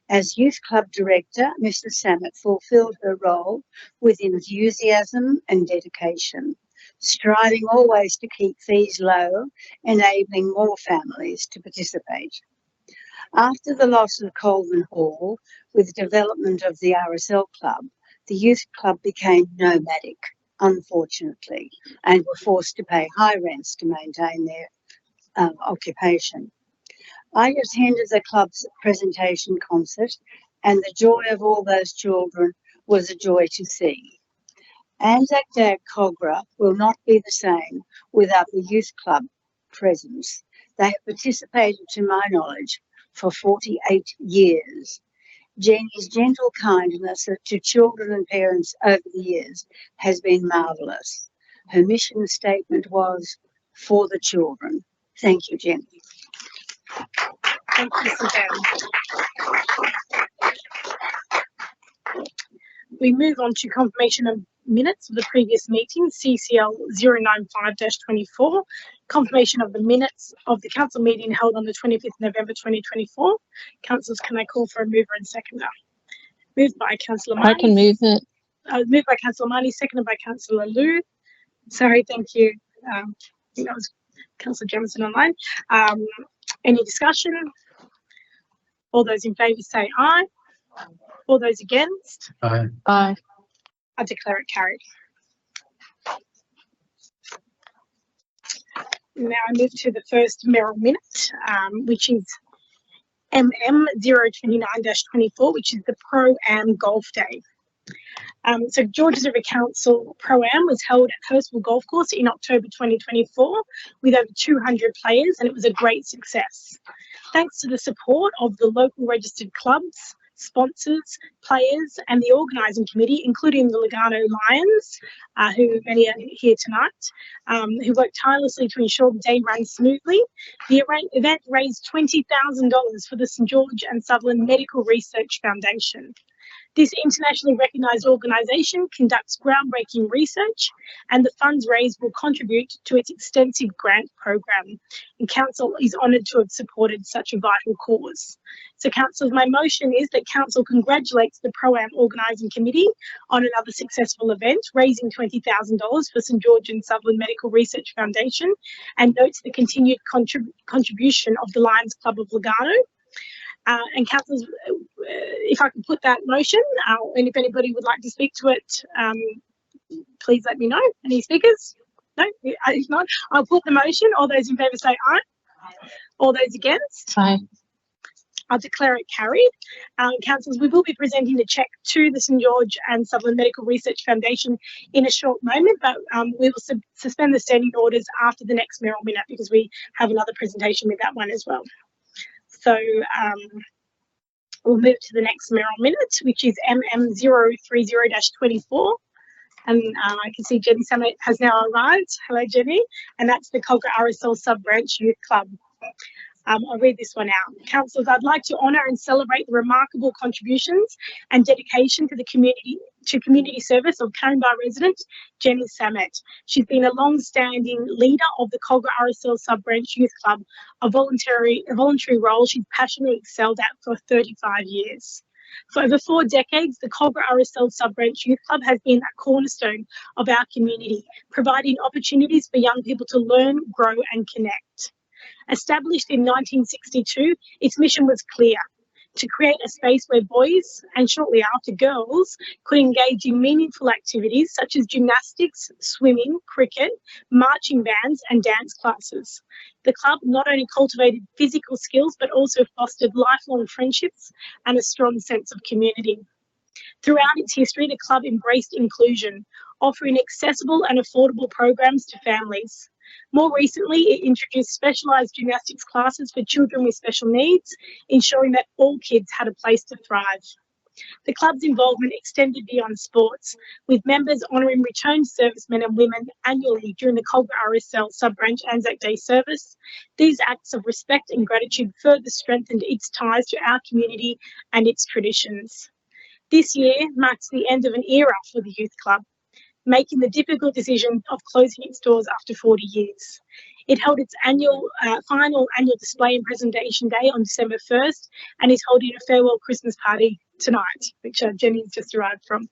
As Youth Club Director, Mrs. Samet fulfilled her role with enthusiasm and dedication, striving always to keep fees low, enabling more families to participate. After the loss of Colvin Hall, with the development of the RSL Club, the Youth Club became nomadic, unfortunately, and were forced to pay high rents to maintain their occupation. I attended the club's presentation concert, and the joy of all those children was a joy to see. Anzac Day at Colgra will not be the same without the Youth Club presence. They have participated, to my knowledge, for 48 years. Jenny's gentle kindness to children and parents over the years has been marvellous. Her mission statement was, "For the children." Thank you, Jenny. Thank you, Suzanne. We move on to confirmation of minutes of the previous meeting, CCL 095-24, confirmation of the minutes of the council meeting held on the 25th November 2024. Councillors, can I call for a mover and seconder? Moved by Councillor Marnie. I can move it. Moved by Councillor Marnie, seconded by Councillor Liu. Sorry, thank you. I think that was Councillor Jamison online. Any discussion? All those in favour say aye. All those against? Aye. Aye. I declare it carried. Now I move to the first Merrill minute, which is MM029-24, which is the Pro-Am Golf Day. So Georges River Council Pro-Am was held at Hurstville Golf Course in October 2024 with over 200 players, and it was a great success. Thanks to the support of the local registered clubs, sponsors, players and the organising committee, including the Lugano Lions, who many are here tonight, who worked tirelessly to ensure the day ran smoothly. The event raised $20,000 for the St George and Sutherland Medical Research Foundation. This internationally recognised organisation conducts groundbreaking research, and the funds raised will contribute to its extensive grant program. And Council is honoured to have supported such a vital cause. So, Councillors, my motion is that Council congratulates the Pro-Am Organising Committee on another successful event, raising $20,000 for St George and Sutherland Medical Research Foundation, and notes the continued contribution of the Lions Club of Lugano. And councillors, if I can put that motion, and if anybody would like to speak to it, please let me know. Any speakers? No? If not, I'll put the motion. All those in favour say aye. All those against? Aye. I'll declare it carried. Councillors, we will be presenting a cheque to the St George and Sutherland Medical Research Foundation in a short moment, but we will suspend the standing orders after the next Merrill minute because we have another presentation with that one as well. So we'll move to the next Merrill minute, which is MM030-24. And I can see Jenny Samet has now arrived. Hello, Jenny. And that's the Colgra RSL Sub-Branch Youth Club. I'll read this one out. Councillors, I'd like to honour and celebrate the remarkable contributions and dedication to the to community service of Caringbah resident Jenny Samet. She's been a long-standing leader of the Colga RSL Sub-Branch Youth Club, a voluntary role she's passionately excelled at for 35 years. For over 4 decades, the Colga RSL Sub-Branch Youth Club has been that cornerstone of our community, providing opportunities for young people to learn, grow and connect. Established in 1962, its mission was clear: to create a space where boys, and shortly after girls, could engage in meaningful activities such as gymnastics, swimming, cricket, marching bands and dance classes. The club not only cultivated physical skills but also fostered lifelong friendships and a strong sense of community. Throughout its history, the club embraced inclusion, offering accessible and affordable programs to families. More recently, it introduced specialised gymnastics classes for children with special needs, ensuring that all kids had a place to thrive. The club's involvement extended beyond sports, with members honouring returned servicemen and women annually during the Colga RSL Sub-Branch Anzac Day service. These acts of respect and gratitude further strengthened its ties to our community and its traditions. This year marks the end of an era for the Youth Club, making the difficult decision of closing its doors after 40 years. It held its final annual display and presentation day on December 1st and is holding a farewell Christmas party tonight, which Jenny's just arrived from.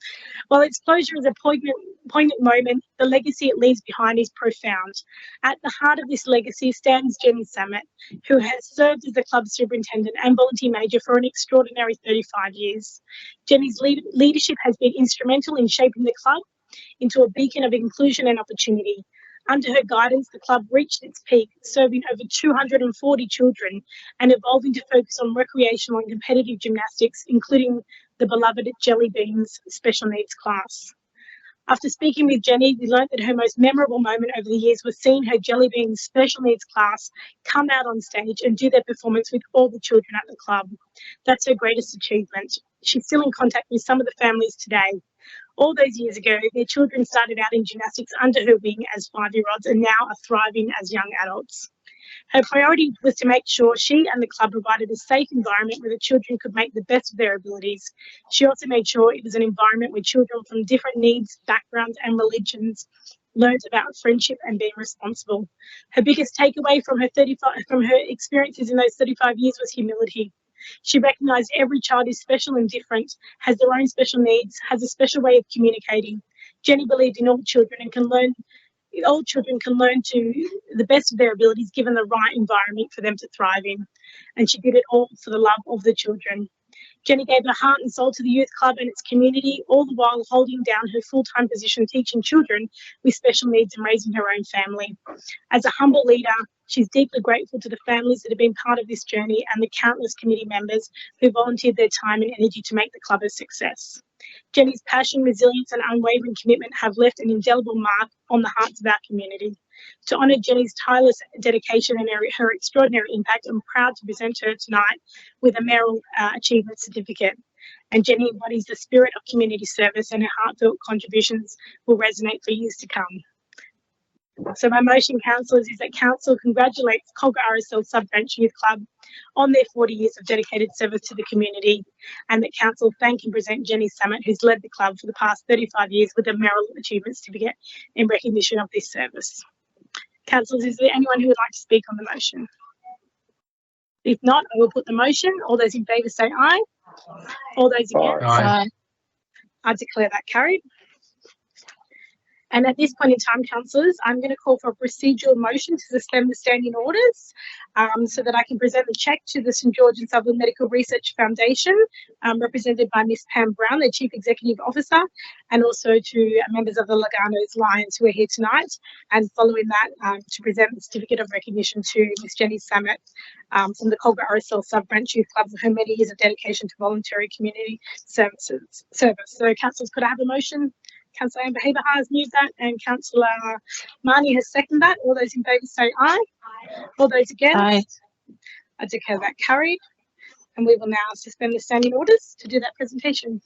While its closure is a poignant moment, the legacy it leaves behind is profound. At the heart of this legacy stands Jenny Samet, who has served as the club superintendent and volunteer manager for an extraordinary 35 years. Jenny's leadership has been instrumental in shaping the club into a beacon of inclusion and opportunity. Under her guidance, the club reached its peak, serving over 240 children and evolving to focus on recreational and competitive gymnastics, including the beloved Jelly Beans special needs class. After speaking with Jenny, we learned that her most memorable moment over the years was seeing her Jelly Beans special needs class come out on stage and do their performance with all the children at the club. That's her greatest achievement. She's still in contact with some of the families today. All those years ago, their children started out in gymnastics under her wing as 5-year-olds and now are thriving as young adults. Her priority was to make sure she and the club provided a safe environment where the children could make the best of their abilities. She also made sure it was an environment where children from different needs, backgrounds and religions learned about friendship and being responsible. Her biggest takeaway from her experiences in those 35 years was humility. She recognised every child is special and different, has their own special needs, has a special way of communicating. Jenny believed in all children can learn to the best of their abilities given the right environment for them to thrive in. And she did it all for the love of the children. Jenny gave her heart and soul to the youth club and its community, all the while holding down her full-time position teaching children with special needs and raising her own family. As a humble leader, she's deeply grateful to the families that have been part of this journey and the countless committee members who volunteered their time and energy to make the club a success. Jenny's passion, resilience and unwavering commitment have left an indelible mark on the hearts of our community. To honour Jenny's tireless dedication and her extraordinary impact, I'm proud to present her tonight with a Mayoral Achievement Certificate. And Jenny embodies the spirit of community service and her heartfelt contributions will resonate for years to come. So my motion, councillors, is that council congratulates Colga RSL Sub-Branch Youth Club on their 40 years of dedicated service to the community, and that council thank and present Jenny Samet, who's led the club for the past 35 years, with a Mayoral Achievement Certificate in recognition of this service. Councillors, is there anyone who would like to speak on the motion? If not, I will put the motion. All those in favour say aye. All those against? Aye. I declare that carried. And at this point in time, councillors, I'm going to call for a procedural motion to suspend the standing orders so that I can present the cheque to the St George and Sutherland Medical Research Foundation, represented by Ms Pam Brown, their Chief Executive Officer, and also to members of the Lugano's Lions who are here tonight. And following that, to present the certificate of recognition to Ms Jenny Samet from the Colga RSL Sub-Branch Youth Club for her many years of dedication to voluntary community service. So, councillors, could I have a motion? Councillor Amber Haber has moved that and Councillor Marnie has seconded that. All those in favour say aye. All those against? Aye. I declare that carried. And we will now suspend the standing orders to do that presentation.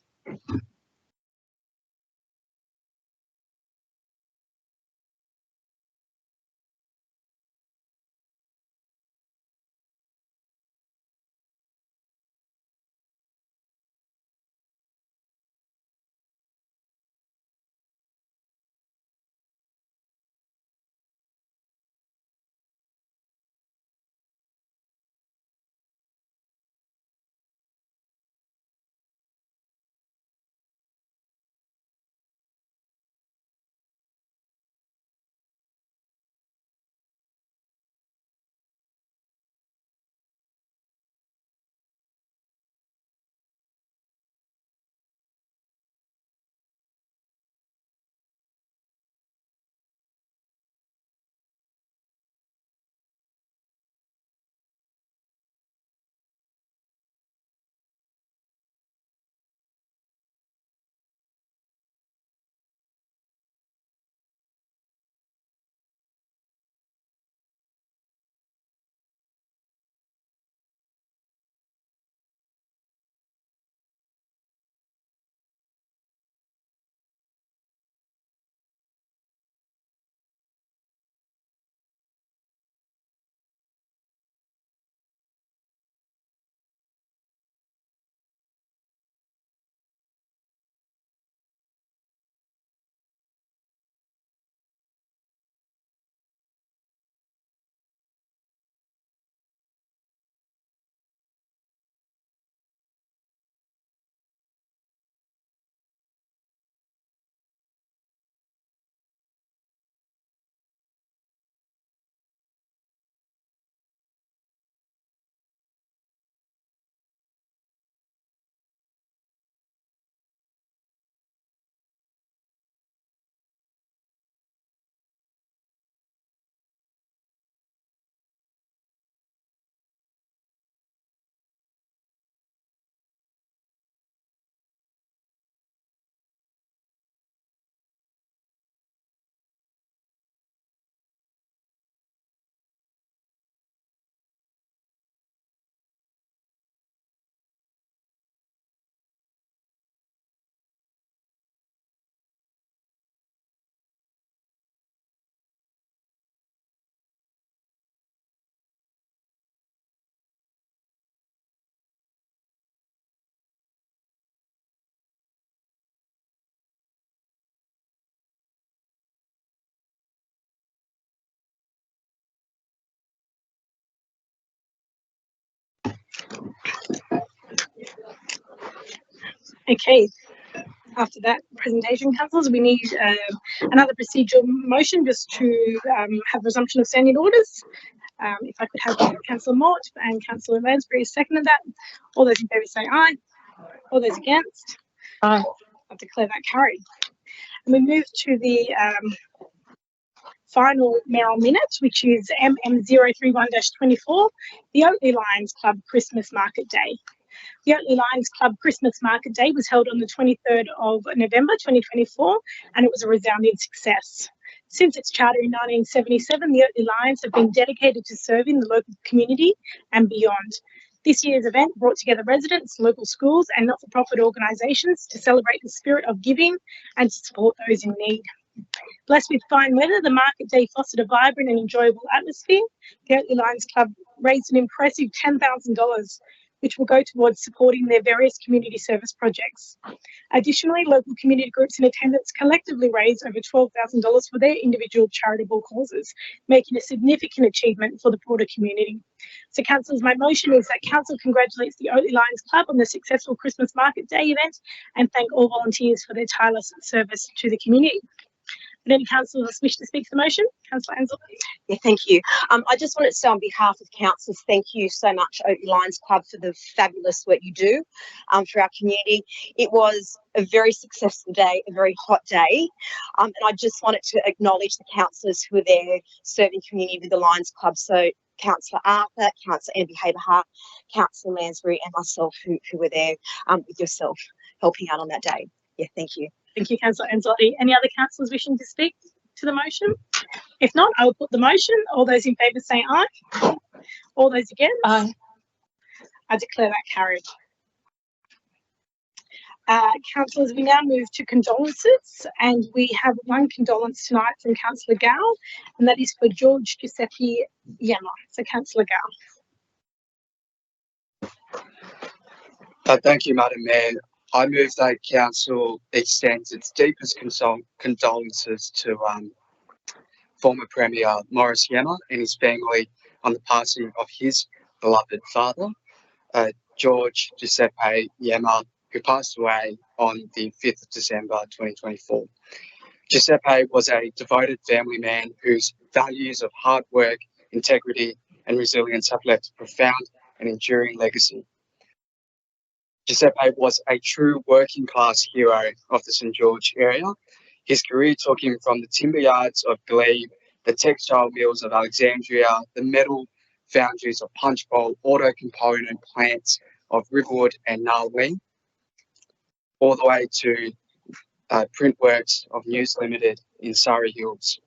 Okay, after that presentation, councillors, we need another procedural motion just to have resumption of standing orders. If I could have Councillor Mort and Councillor Lansbury second that. All those in favour say aye. All those against? Aye. I declare that carried. And we move to the final mayoral minute, which is MM031-24, the Oatley Lions Club Christmas Market Day. The Oatley Lions Club Christmas Market Day was held on the 23rd of November 2024, and it was a resounding success. Since its charter in 1977, the Oatley Lions have been dedicated to serving the local community and beyond. This year's event brought together residents, local schools and not-for-profit organisations to celebrate the spirit of giving and to support those in need. Blessed with fine weather, the market day fostered a vibrant and enjoyable atmosphere. The Oatley Lions Club raised an impressive $10,000, which will go towards supporting their various community service projects. Additionally, local community groups in attendance collectively raised over $12,000 for their individual charitable causes, making a significant achievement for the broader community. So, councillors, my motion is that council congratulates the Oatley Lions Club on the successful Christmas Market Day event and thank all volunteers for their tireless service to the community. Would any councillors wish to speak to the motion? Councillor Ansell. Yeah, thank you. I just wanted to say on behalf of councillors, thank you so much, Oatley Lions Club, for the fabulous work you do for our community. It was a very successful day, a very hot day, and I just wanted to acknowledge the councillors who are there serving community with the Lions Club. So Councillor Arthur, Councillor Amber Haberhart, Councillor Lansbury and myself who were there with yourself helping out on that day. Yeah, thank you. Thank you, Councillor Anzotti. Any other councillors wishing to speak to the motion? If not, I will put the motion. All those in favour say aye. All those against? Aye. I declare that carried. Councillors, we now move to condolences, and we have one condolence tonight from Councillor Gow, and that is for George Giuseppe Yemma. So, Councillor Gow. Thank you, Madam Mayor. I move that council extends its deepest condolences to former Premier Morris Yemma and his family on the passing of his beloved father, George Giuseppe Yemma, who passed away on the 5th of December 2024. Giuseppe was a devoted family man whose values of hard work, integrity and resilience have left a profound and enduring legacy. Giuseppe was a true working class hero of the St George area. His career took him from the timber yards of Glebe, the textile mills of Alexandria, the metal foundries of Punchbowl, auto component plants of Riverwood and Narwee, all the way to print works of News Limited in Surrey Hills.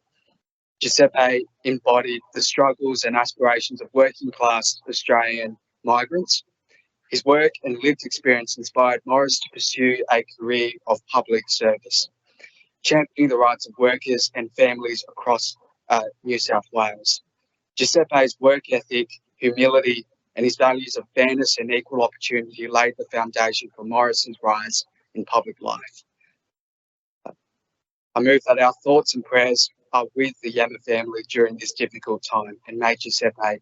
Giuseppe embodied the struggles and aspirations of working class Australian migrants. His work and lived experience inspired Morris to pursue a career of public service, championing the rights of workers and families across New South Wales. Giuseppe's work ethic, humility, and his values of fairness and equal opportunity laid the foundation for Morrison's rise in public life. I move that our thoughts and prayers are with the Yemma family during this difficult time, and may Giuseppe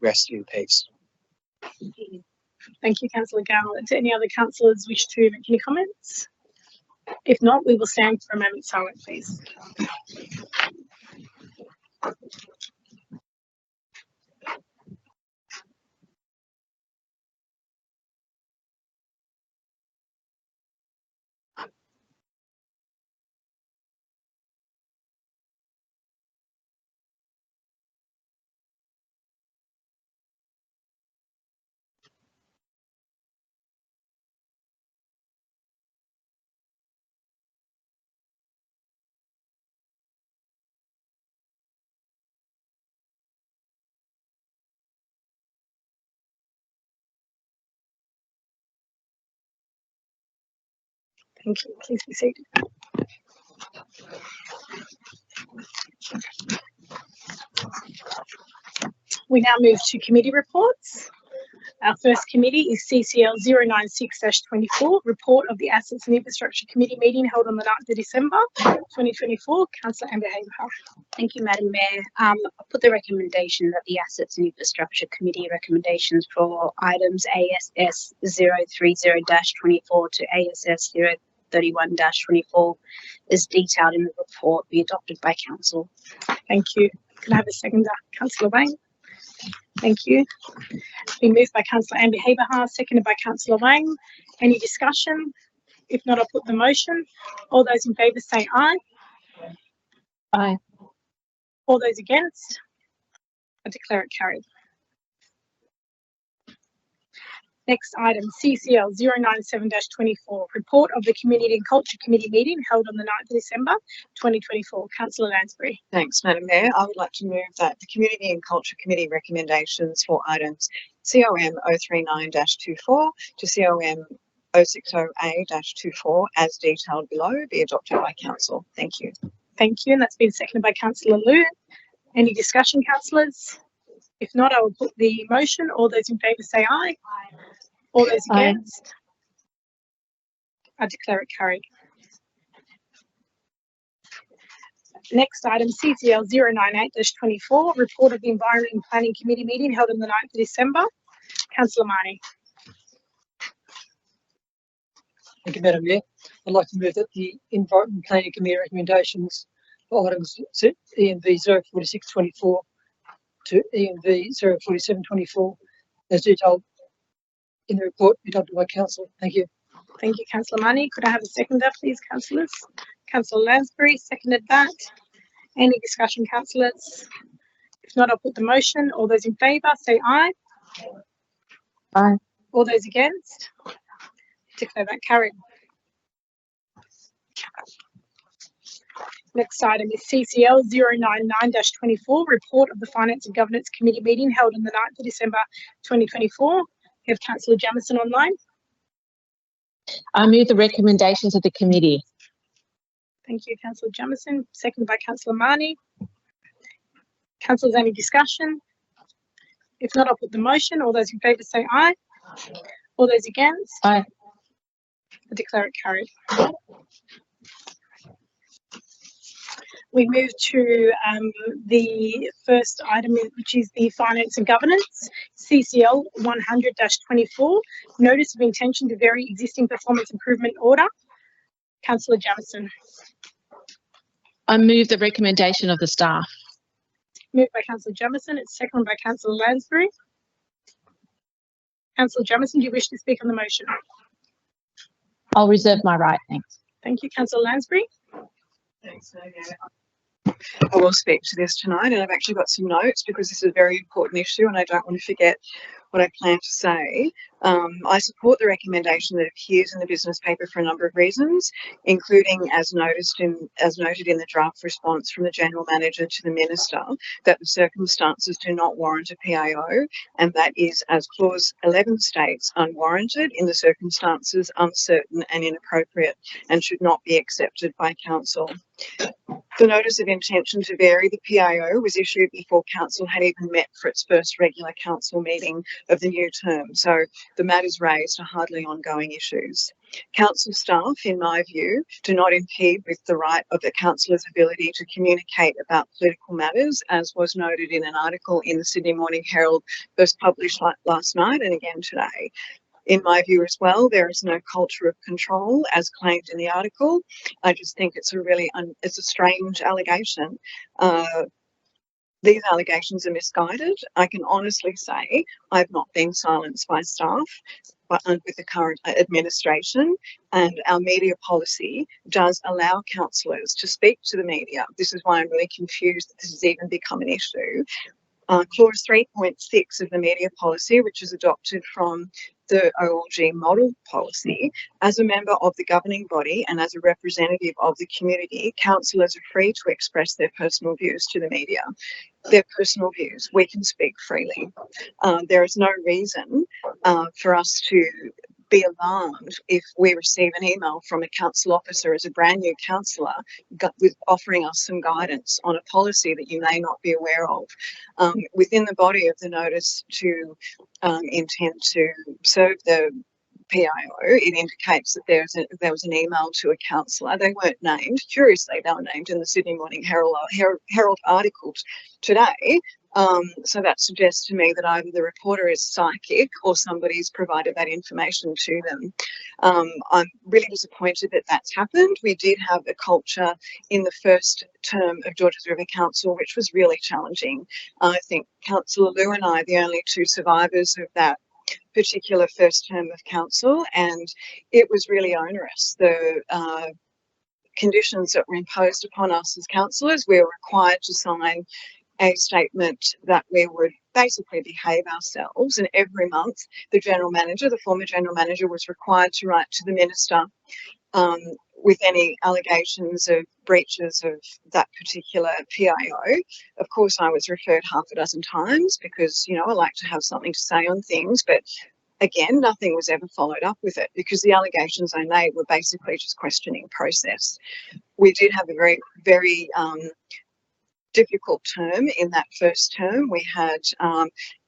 rest in peace. Thank you, Councillor Gow. Do any other councillors wish to make any comments? If not, we will stand for a moment silent, please. Thank you. Please be seated. We now move to committee reports. Our first committee is CCL 096-24, report of the Assets and Infrastructure Committee meeting held on the 9th of December 2024. Councillor Amber Haber. Thank you, Madam Mayor. I put the recommendation that the Assets and Infrastructure Committee recommendations for items ASS 030-24 to ASS 031-24 as detailed in the report be adopted by Council. Thank you. Can I have a seconder? Councillor Wayne. Thank you. Been moved by Councillor Amber Haber, seconded by Councillor Wayne. Any discussion? If not, I'll put the motion. All those in favour say aye. Aye. All those against? I declare it carried. Next item, CCL 097-24, report of the Community and Culture Committee meeting held on the 9th of December 2024. Councillor Lansbury. Thanks, Madam Mayor. I would like to move that the Community and Culture Committee recommendations for items COM 039-24 to COM 060A-24 as detailed below be adopted by Council. Thank you. Thank you, and that's been seconded by Councillor Liu. Any discussion, councillors? If not, I will put the motion. All those in favour say aye. All those against? I declare it carried. Next item, CCL 098-24, report of the Environment and Planning Committee meeting held on the 9th of December. Councillor Marnie. Thank you, Madam Mayor. I'd like to move that the Environment and Planning Committee recommendations for items ENV 046-24 to ENV 047-24 as detailed in the report be adopted by Council. Thank you. Thank you, Councillor Marnie. Could I have a seconder, please, councillors? Councillor Lansbury seconded that. Any discussion, councillors? If not, I'll put the motion. All those in favour say aye. Aye. All those against? Declare that carried. Next item is CCL 099-24, report of the Finance and Governance Committee meeting held on the 9th of December 2024. We have Councillor Jamieson online. I move the recommendations of the committee. Thank you, Councillor Jamieson. Seconded by Councillor Marnie. Councillors, any discussion? If not, I'll put the motion. All those in favour say aye. All those against? Aye. I declare it carried. We move to the first item, which is the Finance and Governance, CCL 100-24, Notice of Intention to Vary Existing Performance Improvement Order. Councillor Jamieson. I move the recommendation of the staff. Moved by Councillor Jamieson. It's seconded by Councillor Lansbury. Councillor Jamieson, do you wish to speak on the motion? I'll reserve my right, thanks. Thank you, Councillor Lansbury. Thanks, I will speak to this tonight, and I've actually got some notes because this is a very important issue and I don't want to forget what I plan to say. I support the recommendation that appears in the business paper for a number of reasons, including as noted in the draft response from the General Manager to the Minister, that the circumstances do not warrant a PAO, and that is, as Clause 11 states, unwarranted in the circumstances, uncertain and inappropriate, and should not be accepted by Council. The Notice of Intention to Vary the PAO was issued before Council had even met for its first regular Council meeting of the new term, so the matters raised are hardly ongoing issues. Council staff, in my view, do not impede with the right of the councillor's ability to communicate about political matters, as was noted in an article in the Sydney Morning Herald first published last night and again today. In my view as well, there is no culture of control as claimed in the article. I just think it's a really it's a strange allegation. These allegations are misguided. I can honestly say I've not been silenced by staff with the current administration, and our media policy does allow councillors to speak to the media. This is why I'm really confused that this has even become an issue. Clause 3.6 of the media policy, which is adopted from the OLG model policy, as a member of the governing body and as a representative of the community, councillors are free to express their personal views to the media. Their personal views, we can speak freely. There is no reason for us to be alarmed if we receive an email from a council officer as a brand new councillor with offering us some guidance on a policy that you may not be aware of. Within the body of the notice to intend to serve the PIO. It indicates that there was an email to a councillor. They weren't named. Curiously, they were named in the Sydney Morning Herald article today. So that suggests to me that either the reporter is psychic or somebody's provided that information to them. I'm really disappointed that that's happened. We did have a culture in the first term of Georges River Council which was really challenging. I think Councillor Liu and I are the only two survivors of that particular first term of council, and it was really onerous. The conditions that were imposed upon us as councillors, we were required to sign a statement that we would basically behave ourselves, and every month the general manager, the former general manager, was required to write to the minister with any allegations of breaches of that particular PIO. Of course, I was referred half a dozen times because, you know, I like to have something to say on things, but again, nothing was ever followed up with it because the allegations I made were basically just questioning process. We did have a very, very difficult term in that first term. We had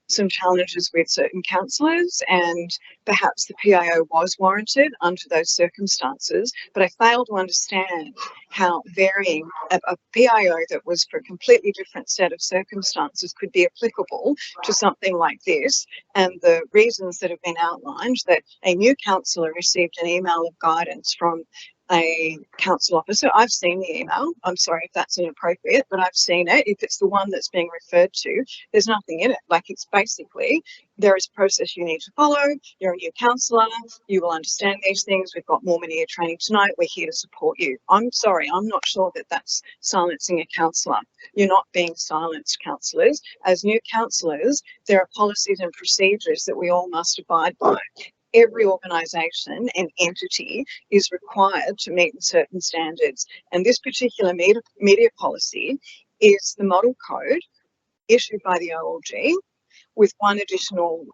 some challenges with certain councillors, and perhaps the PIO was warranted under those circumstances, but I failed to understand how varying a PIO that was for a completely different set of circumstances could be applicable to something like this, and the reasons that have been outlined, that a new councillor received an email of guidance from a council officer. I've seen the email. I'm sorry if that's inappropriate, but I've seen it. If it's the one that's being referred to, there's nothing in it. Like, it's basically, there is a process you need to follow. You're a new councillor. You will understand these things. We've got more media training tonight. We're here to support you. I'm sorry. I'm not sure that that's silencing a councillor. You're not being silenced, councillors. As new councillors, there are policies and procedures that we all must abide by. Every organisation and entity is required to meet certain standards. And this particular media policy is the model code issued by the OLG with one additional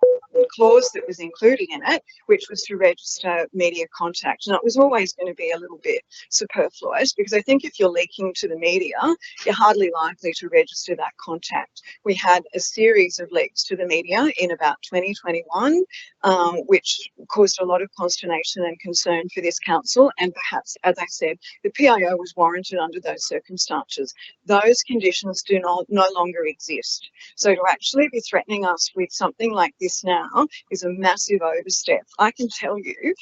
clause that was included in it, which was to register media contact. And it was always going to be a little bit superfluous because I think if you're leaking to the media, you're hardly likely to register that contact. We had a series of leaks to the media in about 2021, which caused a lot of consternation and concern for this council. And perhaps, as I said, the PIO was warranted under those circumstances. Those conditions do no longer exist. So to actually be threatening us with something like this now is a massive overstep. I can tell you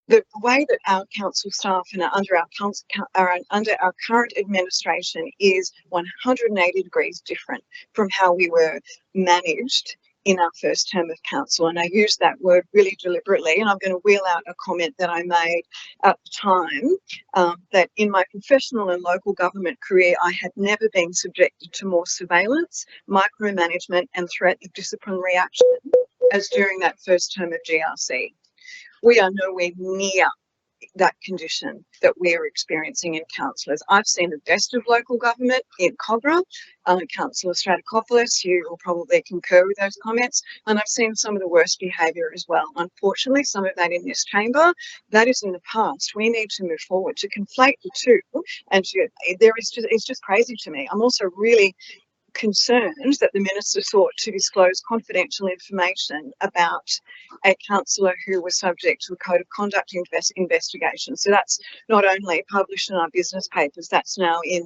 the way that our council staff and under our current administration is 180 degrees different from how we were managed in our first term of council. And I use that word really deliberately, and I'm going to wheel out a comment that I made at the time, that in my professional and local government career, I had never been subjected to more surveillance, micromanagement and threat of disciplinary action as during that first term of GRC. We are nowhere near that condition that we're experiencing in councillors. I've seen the best of local government in Kogarah, Councillor Stratikopoulos, you will probably concur with those comments, and I've seen some of the worst behaviour as well. Unfortunately, some of that in this chamber, that is in the past. We need to move forward. To conflate the two, and it's just crazy to me. I'm also really concerned that the minister sought to disclose confidential information about a councillor who was subject to a code of conduct investigation. So that's not only published in our business papers, that's now in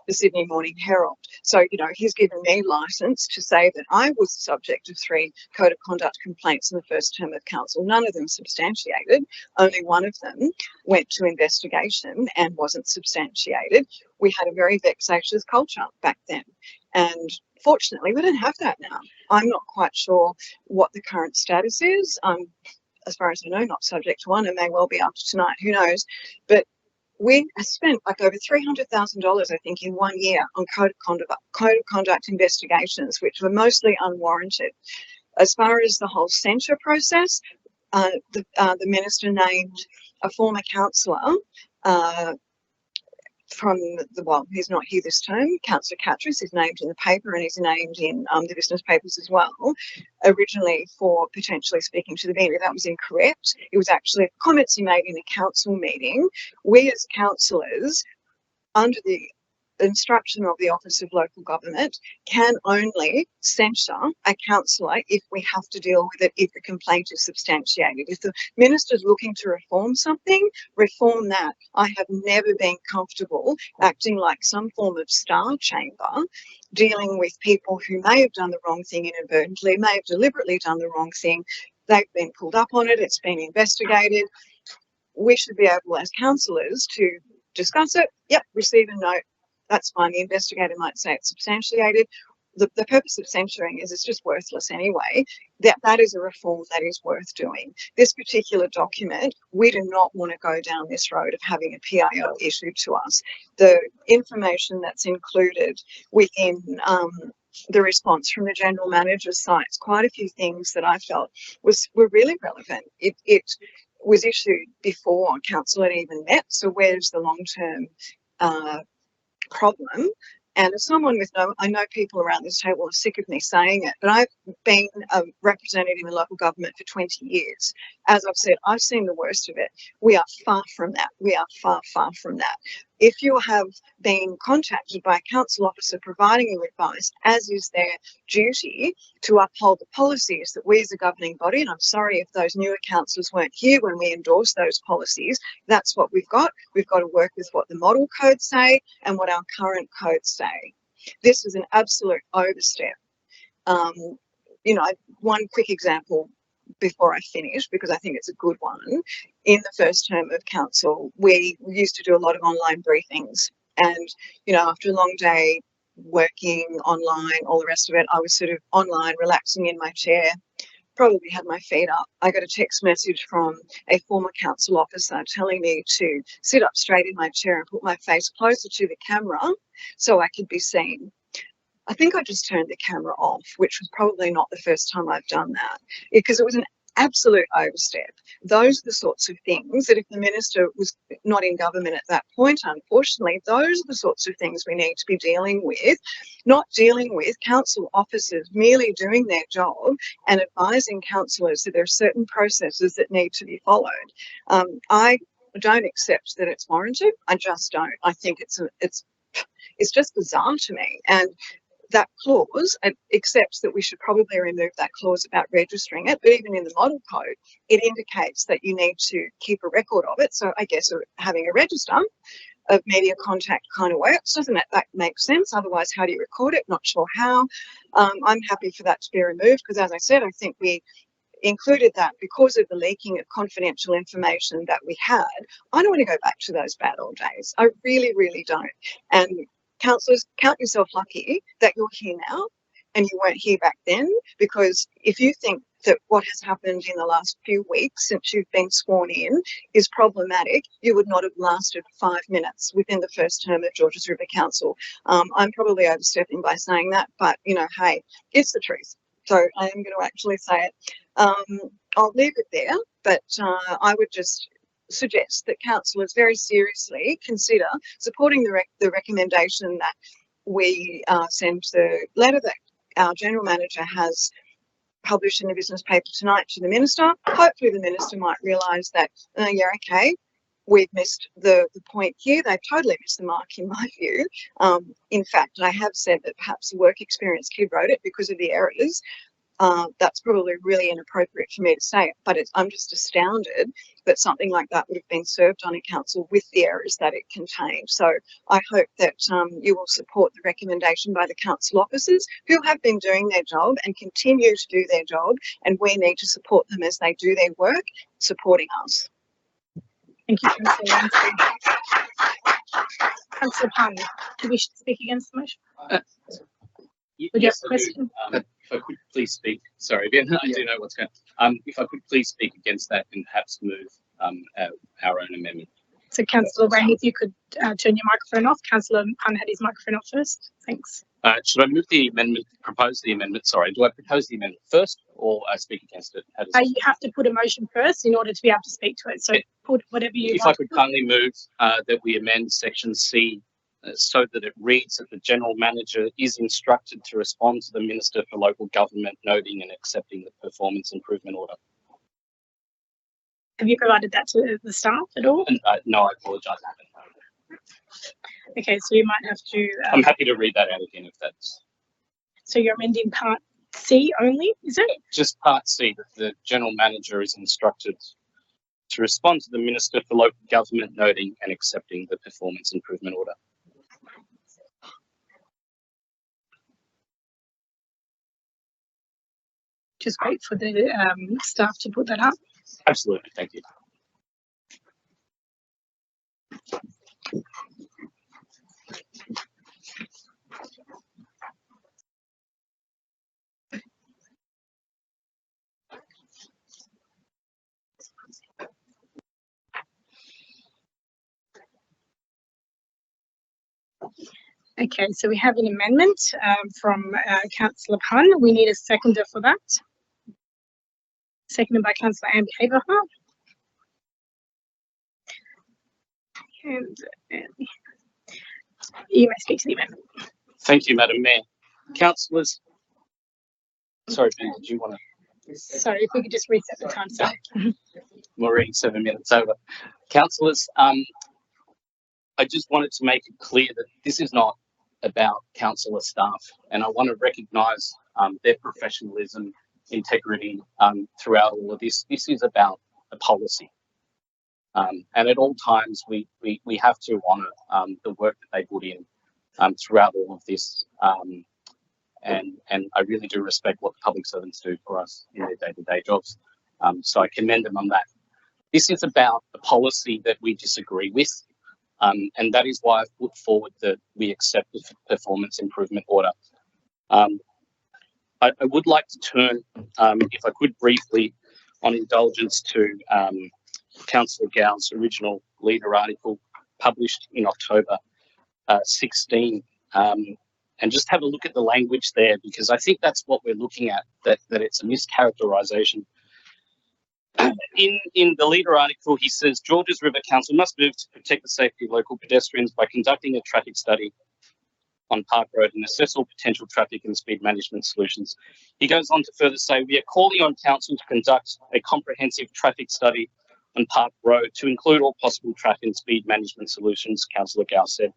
the Sydney Morning Herald. So, you know, he's given me licence to say that I was the subject of 3 code of conduct complaints in the first term of council. None of them substantiated. Only one of them went to investigation and wasn't substantiated. We had a very vexatious culture back then. And fortunately, we don't have that now. I'm not quite sure what the current status is. As far as I know, not subject to one, and may well be after tonight, who knows. But we spent like over $300,000, I think, in 1 year on code of conduct investigations, which were mostly unwarranted. As far as the whole censure process, the minister named a former councillor from well, he's not here this term, Councillor Catras is named in the paper and he's named in the business papers as well, originally for potentially speaking to the media. That was incorrect. It was actually comments he made in a council meeting. We as councillors, under the instruction of the Office of Local Government can only censure a councillor if we have to deal with it, if the complaint is substantiated. If the minister's looking to reform something, reform that. I have never been comfortable acting like some form of star chamber, dealing with people who may have done the wrong thing inadvertently, may have deliberately done the wrong thing. They've been pulled up on it, it's been investigated. We should be able as councillors to discuss it. Yep, receive a note. That's fine. The investigator might say it's substantiated. The purpose of censuring is it's just worthless anyway. That is a reform that is worth doing. This particular document, we do not want to go down this road of having a PIO issued to us. The information that's included within the response from the General Manager cites quite a few things that I felt were really relevant. It was issued before council had even met, so where's the long-term problem? And as someone with I know people around this table are sick of me saying it, but I've been a representative in local government for 20 years. As I've said, I've seen the worst of it. We are far from that. We are far, far from that. If you have been contacted by a council officer providing you advice, as is their duty to uphold the policies that we as a governing body, and I'm sorry if those newer councillors weren't here when we endorsed those policies, that's what we've got. We've got to work with what the model codes say and what our current codes say. This is an absolute overstep. You know, one quick example before I finish, because I think it's a good one. In the first term of council, we used to do a lot of online briefings, and you know, after a long day working online, all the rest of it, I was sort of online relaxing in my chair, probably had my feet up. I got a text message from a former council officer telling me to sit up straight in my chair and put my face closer to the camera so I could be seen. I think I just turned the camera off, which was probably not the first time I've done that, because it was an absolute overstep. Those are the sorts of things that if the minister was not in government at that point, unfortunately, those are the sorts of things we need to be dealing with, not dealing with council officers merely doing their job and advising councillors that there are certain processes that need to be followed. I don't accept that it's warranted. I just don't. I think it's just bizarre to me. And that clause accepts that we should probably remove that clause about registering it, but even in the model code, it indicates that you need to keep a record of it. So I guess having a register of media contact kind of works. Doesn't that make sense? Otherwise, how do you record it? Not sure how. I'm happy for that to be removed because, as I said, I think we included that because of the leaking of confidential information that we had. I don't want to go back to those bad old days. I really, really don't. And councillors, count yourself lucky that you're here now and you weren't here back then, because if you think that what has happened in the last few weeks since you've been sworn in is problematic, you would not have lasted 5 minutes within the first term of Georges River Council. I'm probably overstepping by saying that, but you know, hey, it's the truth. So I am going to actually say it. I'll leave it there, but I would just suggest that councillors very seriously consider supporting the recommendation that we send the letter that our General Manager has published in the business paper tonight to the Minister. Hopefully the Minister might realise that, yeah, okay, we've missed the point here. They've totally missed the mark in my view. In fact, I have said that perhaps the work experience kid wrote it because of the errors. That's probably really inappropriate for me to say, but I'm just astounded that something like that would have been served on a council with the errors that it contained. So I hope that you will support the recommendation by the council officers who have been doing their job and continue to do their job, and we need to support them as they do their work, supporting us. Thank you, Councillor Ramsey. Councillor Pun, do you wish to speak against the motion? Would you have a question? If I could please speak, sorry, again, I do know what's going on. If I could please speak against that and perhaps move our own amendment. So, Councillor Raine, if you could turn your microphone off. Councillor Pun had his microphone off first. Thanks. Should I move the amendment, propose the amendment? Sorry, do I propose the amendment first or speak against it? You have to put a motion first in order to be able to speak to it. So, put whatever you if want. I could kindly move that we amend section C so that it reads that the General Manager is instructed to respond to the Minister for Local Government, noting and accepting the performance improvement order. Have you provided that to the staff at all? And, no, I apologise. Okay, so you might have to. I'm happy to read that out again if that's. So you're amending part C only, is it? Just part C, that the general manager is instructed to respond to the Minister for Local Government noting and accepting the performance improvement order. Just wait for the staff to put that up. Absolutely, thank you. Okay, so we have an amendment from Councillor Pun. We need a seconder for that. Seconded by Councillor Amber Haberhart. And you may speak to the amendment. Thank you, Madam Mayor. Councillors, sorry, Ben, did you want to? Sorry, if we could just reset the time. Sorry. We're already 7 minutes over. Councillors, I just wanted to make it clear that this is not about councillor staff, and I want to recognise their professionalism, integrity throughout all of this. This is about a policy, and at all times we have to honour the work that they put in throughout all of this, and I really do respect what the public servants do for us in their day-to-day jobs. So I commend them on that. This is about a policy that we disagree with. And that is why I've put forward that we accept the performance improvement order. I would like to turn, if I could briefly, on indulgence to Councillor Gow's original leader article published in October 16, and just have a look at the language there, because I think that's what we're looking at, that it's a mischaracterisation. In the leader article, he says Georges River Council must move to protect the safety of local pedestrians by conducting a traffic study on Park Road and assess all potential traffic and speed management solutions. He goes on to further say, we are calling on council to conduct a comprehensive traffic study on Park Road to include all possible traffic and speed management solutions, Councillor Gow said.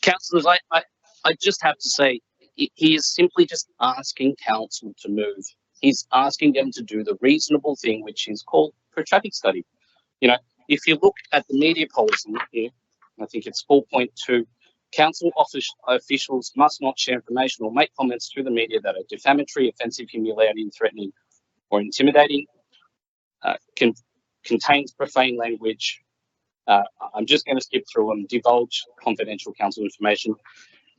Councillors, I just have to say, he is simply just asking council to move. He's asking them to do the reasonable thing, which is called for a traffic study. You know, if you look at the media policy here, I think it's 4.2, council officials must not share information or make comments through the media that are defamatory, offensive, humiliating, threatening, or intimidating, contains profane language. I'm just going to skip through and divulge confidential council information.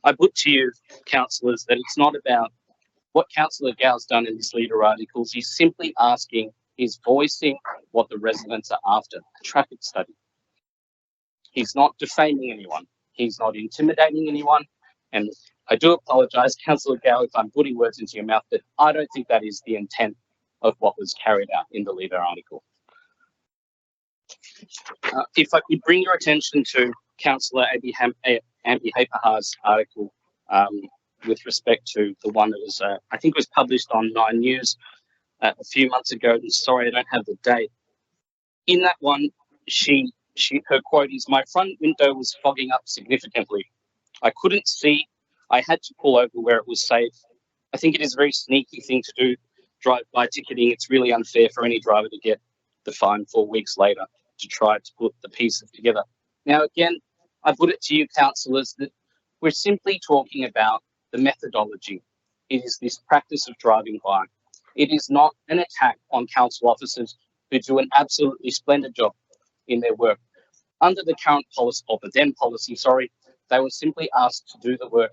I put to you, councillors, that it's not about what Councillor Gow's done in this leader articles. He's simply asking, he's voicing what the residents are after, a traffic study. He's not defaming anyone. He's not intimidating anyone. And I do apologise, Councillor Gow, if I'm putting words into your mouth, but I don't think that is the intent of what was carried out in the leader article. If I could bring your attention to Councillor Amber Haberhart's article, with respect to the one that was, I think was published on 9 News a few months ago. And sorry, I don't have the date. In that one, her quote is, "My front window was fogging up significantly. I couldn't see. I had to pull over where it was safe. I think it is a very sneaky thing to do, drive-by ticketing. It's really unfair for any driver to get the fine 4 weeks later to try to put the pieces together." Now, again, I put it to you, councillors, that we're simply talking about the methodology. It is this practice of driving by. It is not an attack on council officers who do an absolutely splendid job in their work. Under the current policy, or the then policy, sorry, they were simply asked to do the work,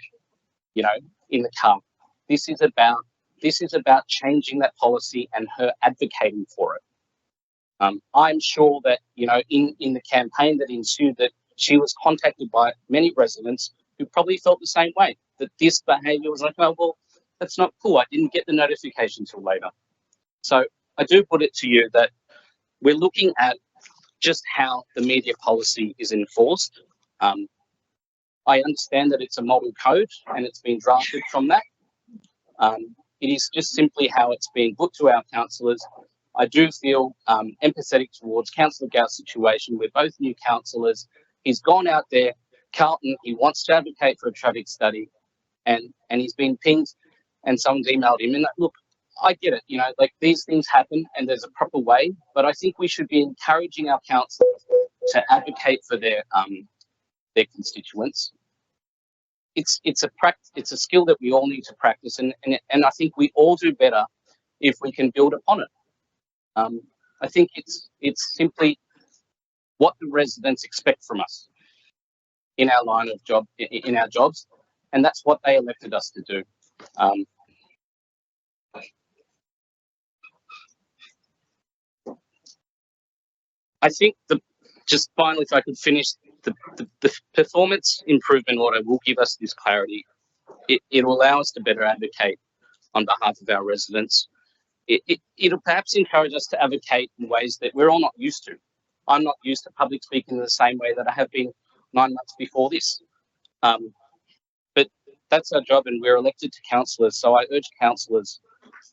you know, in the car. This is about changing that policy and her advocating for it. I'm sure that, you know, in the campaign that ensued, that she was contacted by many residents who probably felt the same way, that this behaviour was like, oh, well, that's not cool. I didn't get the notification till later. So I do put it to you that we're looking at just how the media policy is enforced. I understand that it's a model code and it's been drafted from that. It is just simply how it's being put to our councillors. I do feel empathetic towards Councillor Gow's situation. We're both new councillors. He's gone out there Carlton, he wants to advocate for a traffic study, and he's been pinged, and someone's emailed him. And look, I get it, you know, like these things happen, and there's a proper way. But I think we should be encouraging our councillors to advocate for their constituents. It's a skill that we all need to practice, and I think we all do better if we can build upon it. I think it's simply what the residents expect from us in our line of job, in our jobs, and that's what they elected us to do. I think just finally, if I could finish, the performance improvement order will give us this clarity. It will allow us to better advocate on behalf of our residents. It'll perhaps encourage us to advocate in ways that we're all not used to. I'm not used to public speaking in the same way that I have been 9 months before this. But that's our job, and we're elected to councillors. So I urge councillors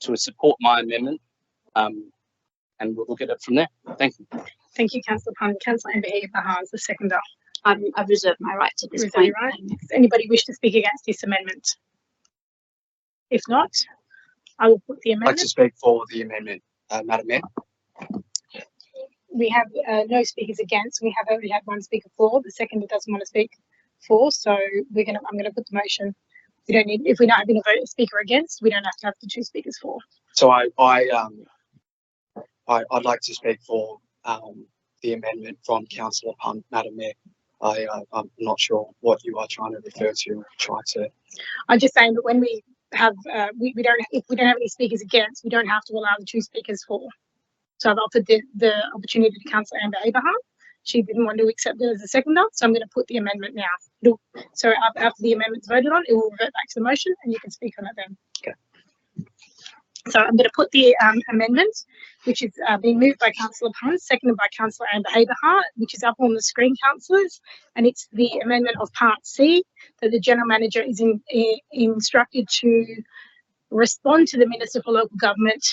to support my amendment, and we'll look at it from there. Thank you. Thank you, Councillor Pun. Councillor Amber Abraham is the seconder. I've reserved my right to this Reserve point. your right. Does anybody wish to speak against this amendment? If not, I will put the I'd like amendment. to speak for the amendment, Madam Mayor. We have no speakers against. We have only had one speaker for. The seconder doesn't want to speak for, so I'm gonna put the motion. We don't need, if we're not having a speaker against, we don't have to have the 2 speakers for. So I'd like to speak for the amendment from Councillor Pun, Madam Mayor. I'm not sure what you are trying to refer to. I'm just saying that when we have, if we don't have any speakers against, we don't have to allow the 2 speakers for. So I've offered the opportunity to Councillor Amber Abraham. She didn't want to accept it as a seconder, so I'm going to put the amendment now. So after the amendment's voted on, it will revert back to the motion, and you can speak on it then. Okay. So I'm going to put the amendment, which is being moved by Councillor Pun, seconded by Councillor Amber Abraham, which is up on the screen, councillors, and it's the amendment of Part C, that the General Manager is instructed to respond to the Minister for Local Government,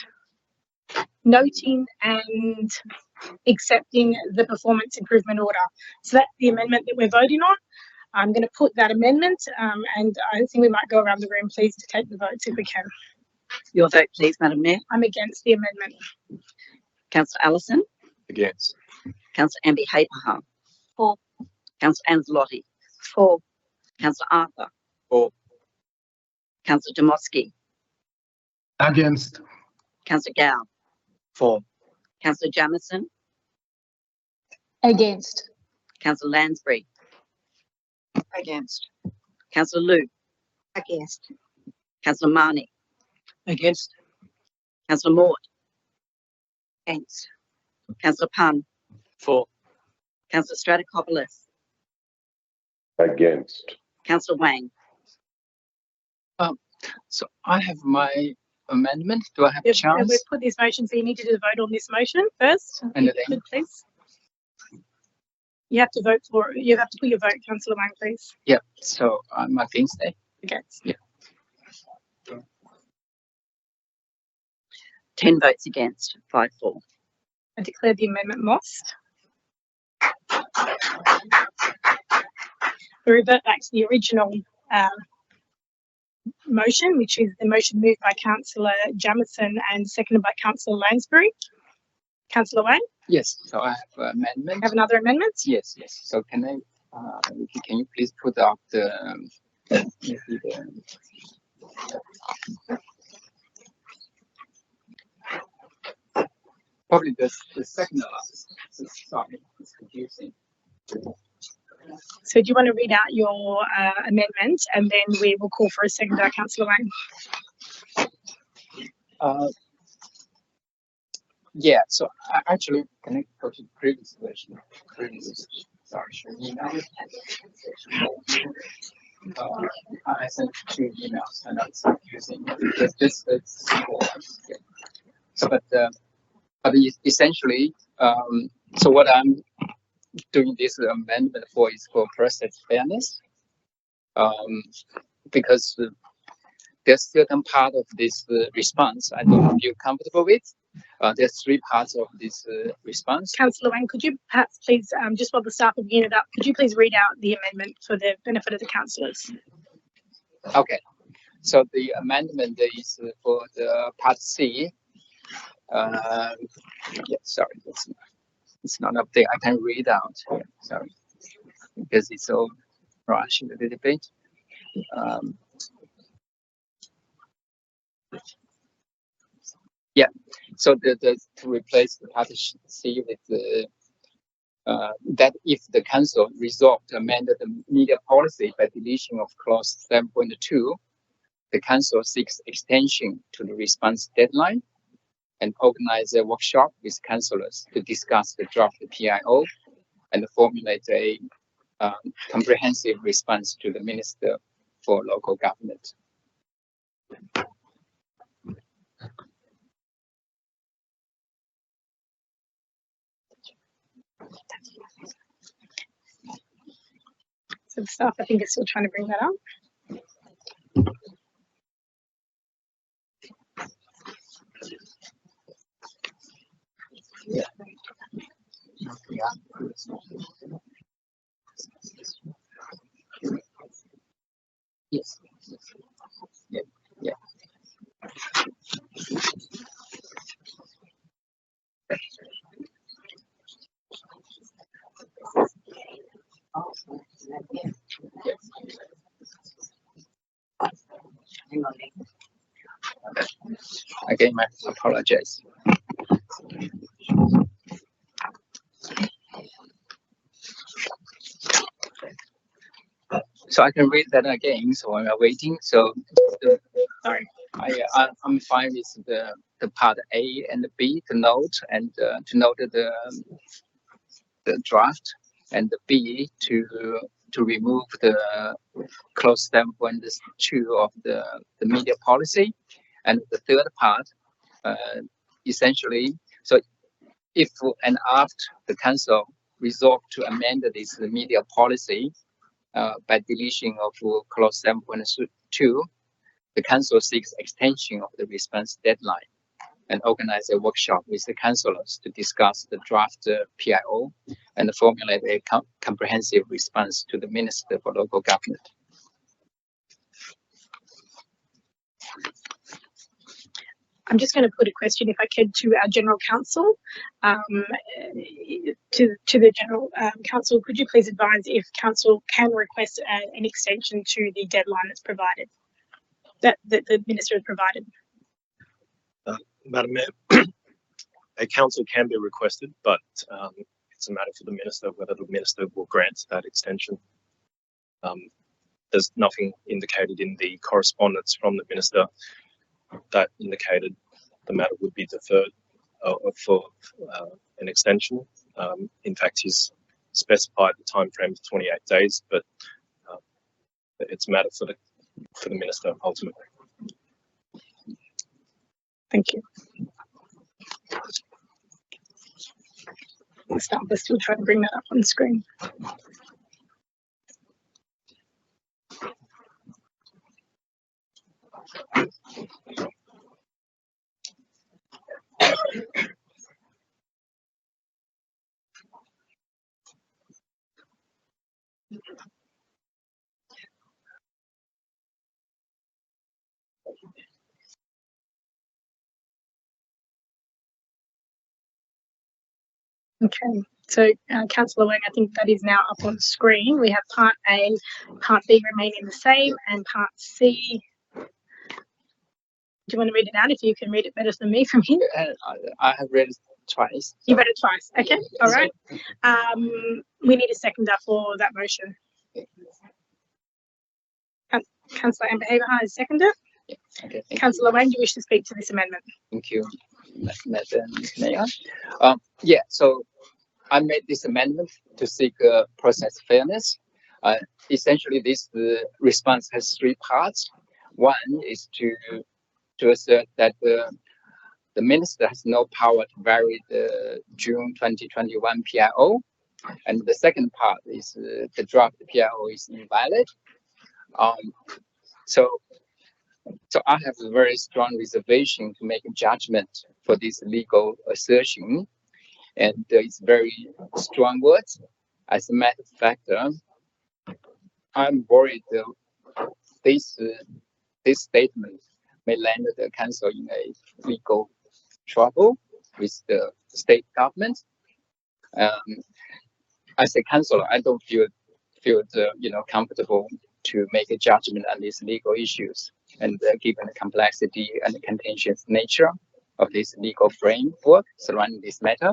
noting and accepting the performance improvement order. So that's the amendment that we're voting on. I'm going to put that amendment, and I think we might go around the room, please, to take the votes if we can. Your vote, please, Madam Mayor. I'm against the amendment. Councillor Allison. Against. Councillor Amber Abraham. For. Councillor Anzalotti. For. Councillor Arthur. For. Councillor Demoski. Against. Councillor Gow. For. Councillor Jamieson. Against. Councillor Lansbury. Against. Councillor Liu. Against. Councillor Marnie. Against. Councillor Mort. Against. Councillor Pun. For. Councillor Stratokopoulos. Against. Councillor Wang. So I have my amendment. Do I have a chance? We've put this motion, so you need to do the vote on this motion first. And If you could, please. You have to vote for. You have to put your vote, Councillor Wang, please. Yeah. So I'm against it. Against. Yeah. 10 votes against, 5-4. I declare the amendment lost. We revert back to the original motion, which is the motion moved by Councillor Jamieson and seconded by Councillor Lansbury. Councillor Wang? Yes. So I have amendment. Have another amendment? Yes. Yes. So can you please put up the probably the second last. Sorry, it's confusing. So do you want to read out your amendment, and then we will call for a seconder, Councillor Wang? Yeah. So actually, can I go to the previous version? Sorry. I sent 2 emails, and that's confusing because this is. So, but essentially, so what I'm doing this amendment for is for process fairness, because there's certain part of this response I don't feel comfortable with. There's three parts of this response. Councillor Wang, could you perhaps please, just while the staff have unit up, could you please read out the amendment for the benefit of the councillors? Okay, so the amendment is for the part C. Yeah, sorry, it's not up there. I can read out. Yeah, sorry, because it's all rushed a little bit. Yeah, so to replace the part C with the that if the council resolved to amend the media policy by deletion of clause 7.2, the council seeks extension to the response deadline and organize a workshop with councillors to discuss the draft PIO and formulate a comprehensive response to the Minister for Local Government. So the staff, I think, is still trying to bring that up. Yeah. Yes. Yeah. Yeah. Again, I apologize. So I can read that again. So I'm waiting. So sorry, I'm fine with the part A and B to note and to note the draft, and the B to remove the clause 7.2 of the media policy, and the third part essentially, so if and after the council resolve to amend this media policy by deletion of clause 7.2, the council seeks extension of the response deadline and organize a workshop with the councillors to discuss the draft PIO and formulate a comprehensive response to the Minister for Local Government. I'm just going to put a question, if I could, to our General Counsel. To the General Counsel, could you please advise if Council can request an extension to the deadline that's provided, that the Minister has provided? Madam Mayor, a council can be requested, but it's a matter for the Minister whether the Minister will grant that extension. There's nothing indicated in the correspondence from the Minister that indicated the matter would be deferred for an extension. In fact, he's specified the time frame of 28 days, but it's a matter for the Minister ultimately. Thank you. The staff are still trying to bring that up on the screen. Okay, so Councillor Wang, I think that is now up on screen. We have part A, part B remaining the same, and part C. Do you want to read it out? If you can read it better than me from here. I have read it twice. You read it twice. Okay, all right. We need a seconder for that motion. Councillor Amber Abraham is seconder. Okay. Councillor Wang, do you wish to speak to this amendment? Thank you, Madam Mayor. Yeah, so I made this amendment to seek process fairness. Essentially, this response has three parts. One is to assert that the Minister has no power to vary the June 2021 PIO, and the second part is the draft PIO is invalid. So So I have a very strong reservation to make a judgment for this legal assertion, and it's very strong words. As a matter of fact, I'm worried this statement may land the council in a legal trouble with the state government. As a councillor, I don't feel comfortable to make a judgment on these legal issues, and given the complexity and the contentious nature of this legal framework surrounding this matter.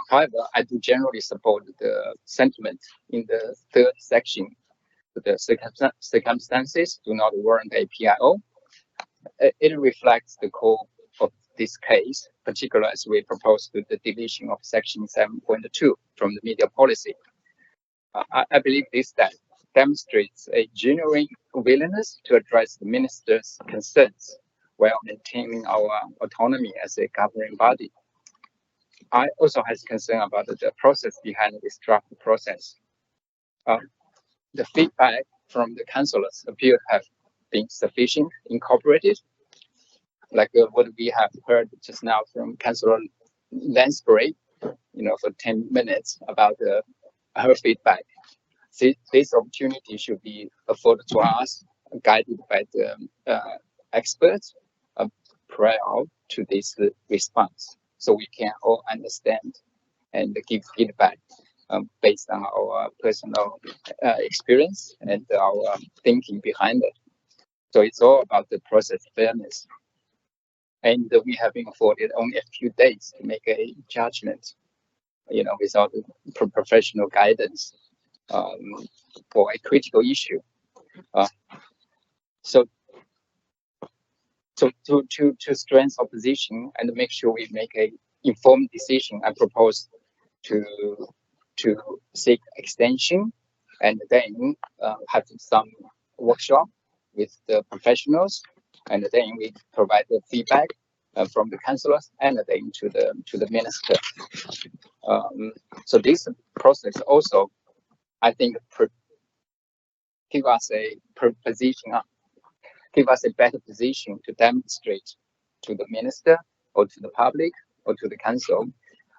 However, I do generally support the sentiment in the third section. The circumstances do not warrant a PIO. It reflects the core of this case, particularly as we propose the deletion of section 7.2 from the media policy. I believe this demonstrates a genuine willingness to address the minister's concerns while maintaining our autonomy as a governing body. I also have concern about the process behind this draft process. The feedback from the councillors appear to have been sufficient, incorporated, like what we have heard just now from Councillor Lansbury, for 10 minutes about her feedback. This opportunity should be afforded to us, guided by the experts prior to this response, so we can all understand and give feedback based on our personal experience and our thinking behind it. So it's all about the process fairness. And we have been afforded only a few days to make a judgment, without professional guidance for a critical issue. So to strengthen our position and make sure we make a informed decision, I propose to seek extension and then have some workshop with the professionals, and then we provide the feedback from the councillors and then to the minister. So this process also, I think, give us a better position to demonstrate to the minister or to the public or to the council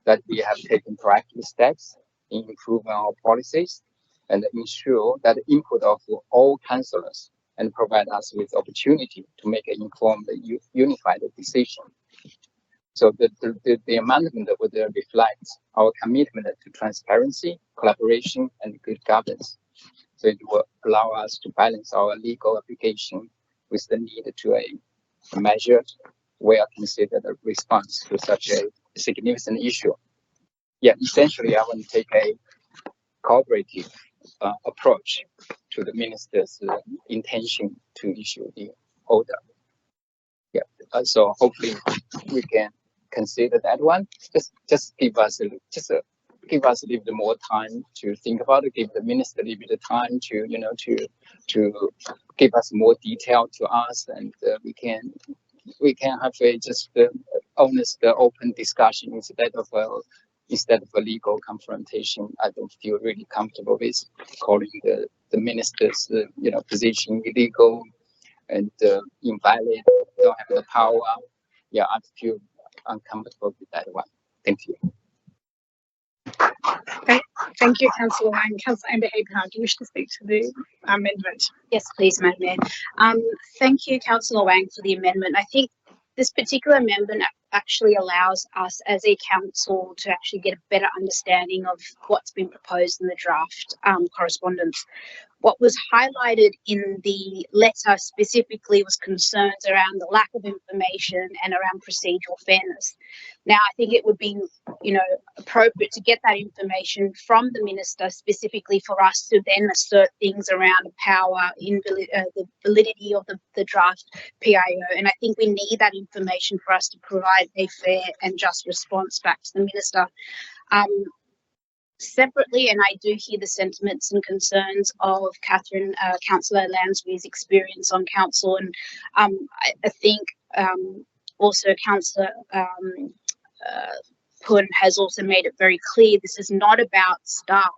that we have taken proactive steps in improving our policies and ensure that the input of all councillors and provide us with opportunity to make an informed, unified decision. So the amendment would reflect our commitment to transparency, collaboration, and good governance. So it will allow us to balance our legal application with the need to a measured, well-considered response to such a significant issue. Yeah, essentially, I want to take a cooperative approach to the minister's intention to issue the order. Yeah, so hopefully we can consider that one. Just give us a little bit more time to think about it. Give the minister a little bit of time to to give us more detail to us, and we can have a just honest, open discussion instead of a legal confrontation. I don't feel really comfortable with calling the minister's position illegal and invalid, don't have the power. Yeah, I feel uncomfortable with that one. Thank you. Thank you, Councillor Wang. Councillor Amber Abraham, do you wish to speak to the amendment? Yes, please, Madam Mayor. Thank you, Councillor Wang, for the amendment. I think this particular amendment actually allows us as a council to actually get a better understanding of what's been proposed in the draft correspondence. What was highlighted in the letter specifically was concerns around the lack of information and around procedural fairness. Now, I think it would be, appropriate to get that information from the minister specifically for us to then assert things around power, the validity of the draft PIO. And I think we need that information for us to provide a fair and just response back to the minister. Separately, and I do hear the sentiments and concerns of Councillor Lansbury's experience on council, and I think also Councillor Pun has also made it very clear this is not about staff.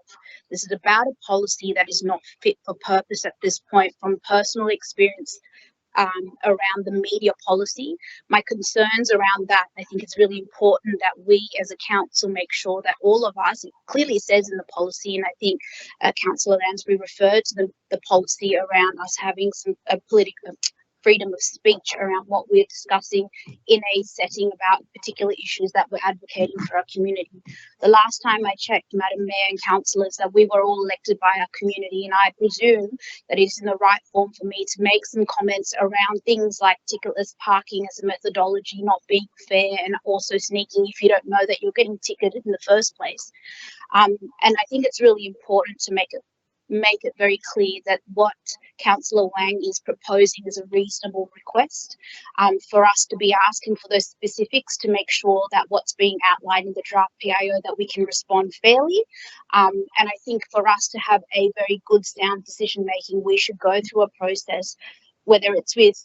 This is about a policy that is not fit for purpose at this point. From personal experience, around the media policy. My concerns around that, I think it's really important that we as a council make sure that all of us, it clearly says in the policy, and I think Councillor Lansbury referred to the policy around us having some political freedom of speech around what we're discussing in a setting about particular issues that we're advocating for our community. The last time I checked, Madam Mayor and councillors, that we were all elected by our community, and I presume that it's in the right form for me to make some comments around things like ticketless parking as a methodology not being fair, and also sneaking if you don't know that you're getting ticketed in the first place. And I think it's really important to make it very clear that what Councillor Wang is proposing is a reasonable request for us to be asking for those specifics to make sure that what's being outlined in the draft PIO that we can respond fairly. And I think for us to have a very good sound decision making, we should go through a process, whether it's with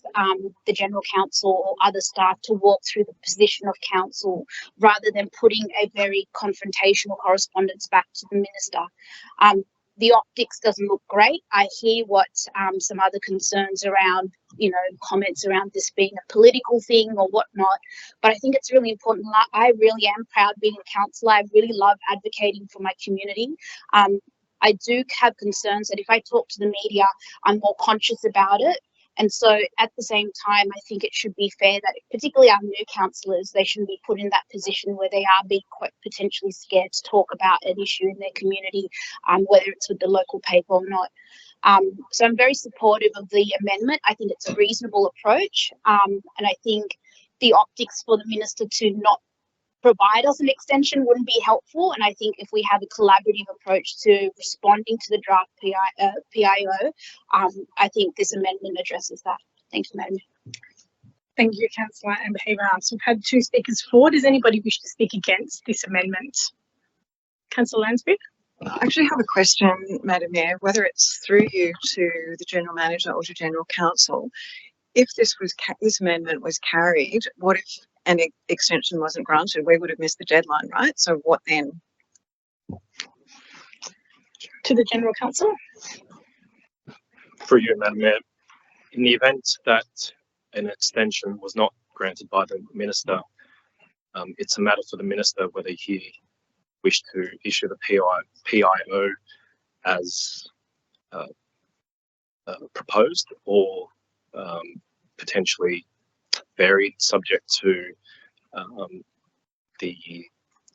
the General Counsel or other staff, to walk through the position of council rather than putting a very confrontational correspondence back to the Minister. The optics doesn't look great. I hear what some other concerns around, comments around this being a political thing or whatnot, but I think it's really important. I really am proud being a councillor. I really love advocating for my community. I do have concerns that if I talk to the media, I'm more conscious about it. And so at the same time, I think it should be fair that particularly our new councillors, they shouldn't be put in that position where they are being quite potentially scared to talk about an issue in their community, whether it's with the local paper or not. So I'm very supportive of the amendment. I think it's a reasonable approach. And I think the optics for the Minister to not provide us an extension wouldn't be helpful. And I think if we have a collaborative approach to responding to the draft PIO, I think this amendment addresses that. Thank you, Madam. Thank you, Councillor Amber Haber-Arms. We've had 2 speakers for. Does anybody wish to speak against this amendment? Councillor Lansbury? I actually have a question, Madam Mayor, whether it's through you to the General Manager or to General Counsel. If this amendment was carried, what if an extension wasn't granted? We would have missed the deadline, right? So what then? To the General Counsel. For you, Madam Mayor, in the event that an extension was not granted by the Minister, it's a matter for the Minister whether he wished to issue the PIO as proposed or potentially varied, subject to the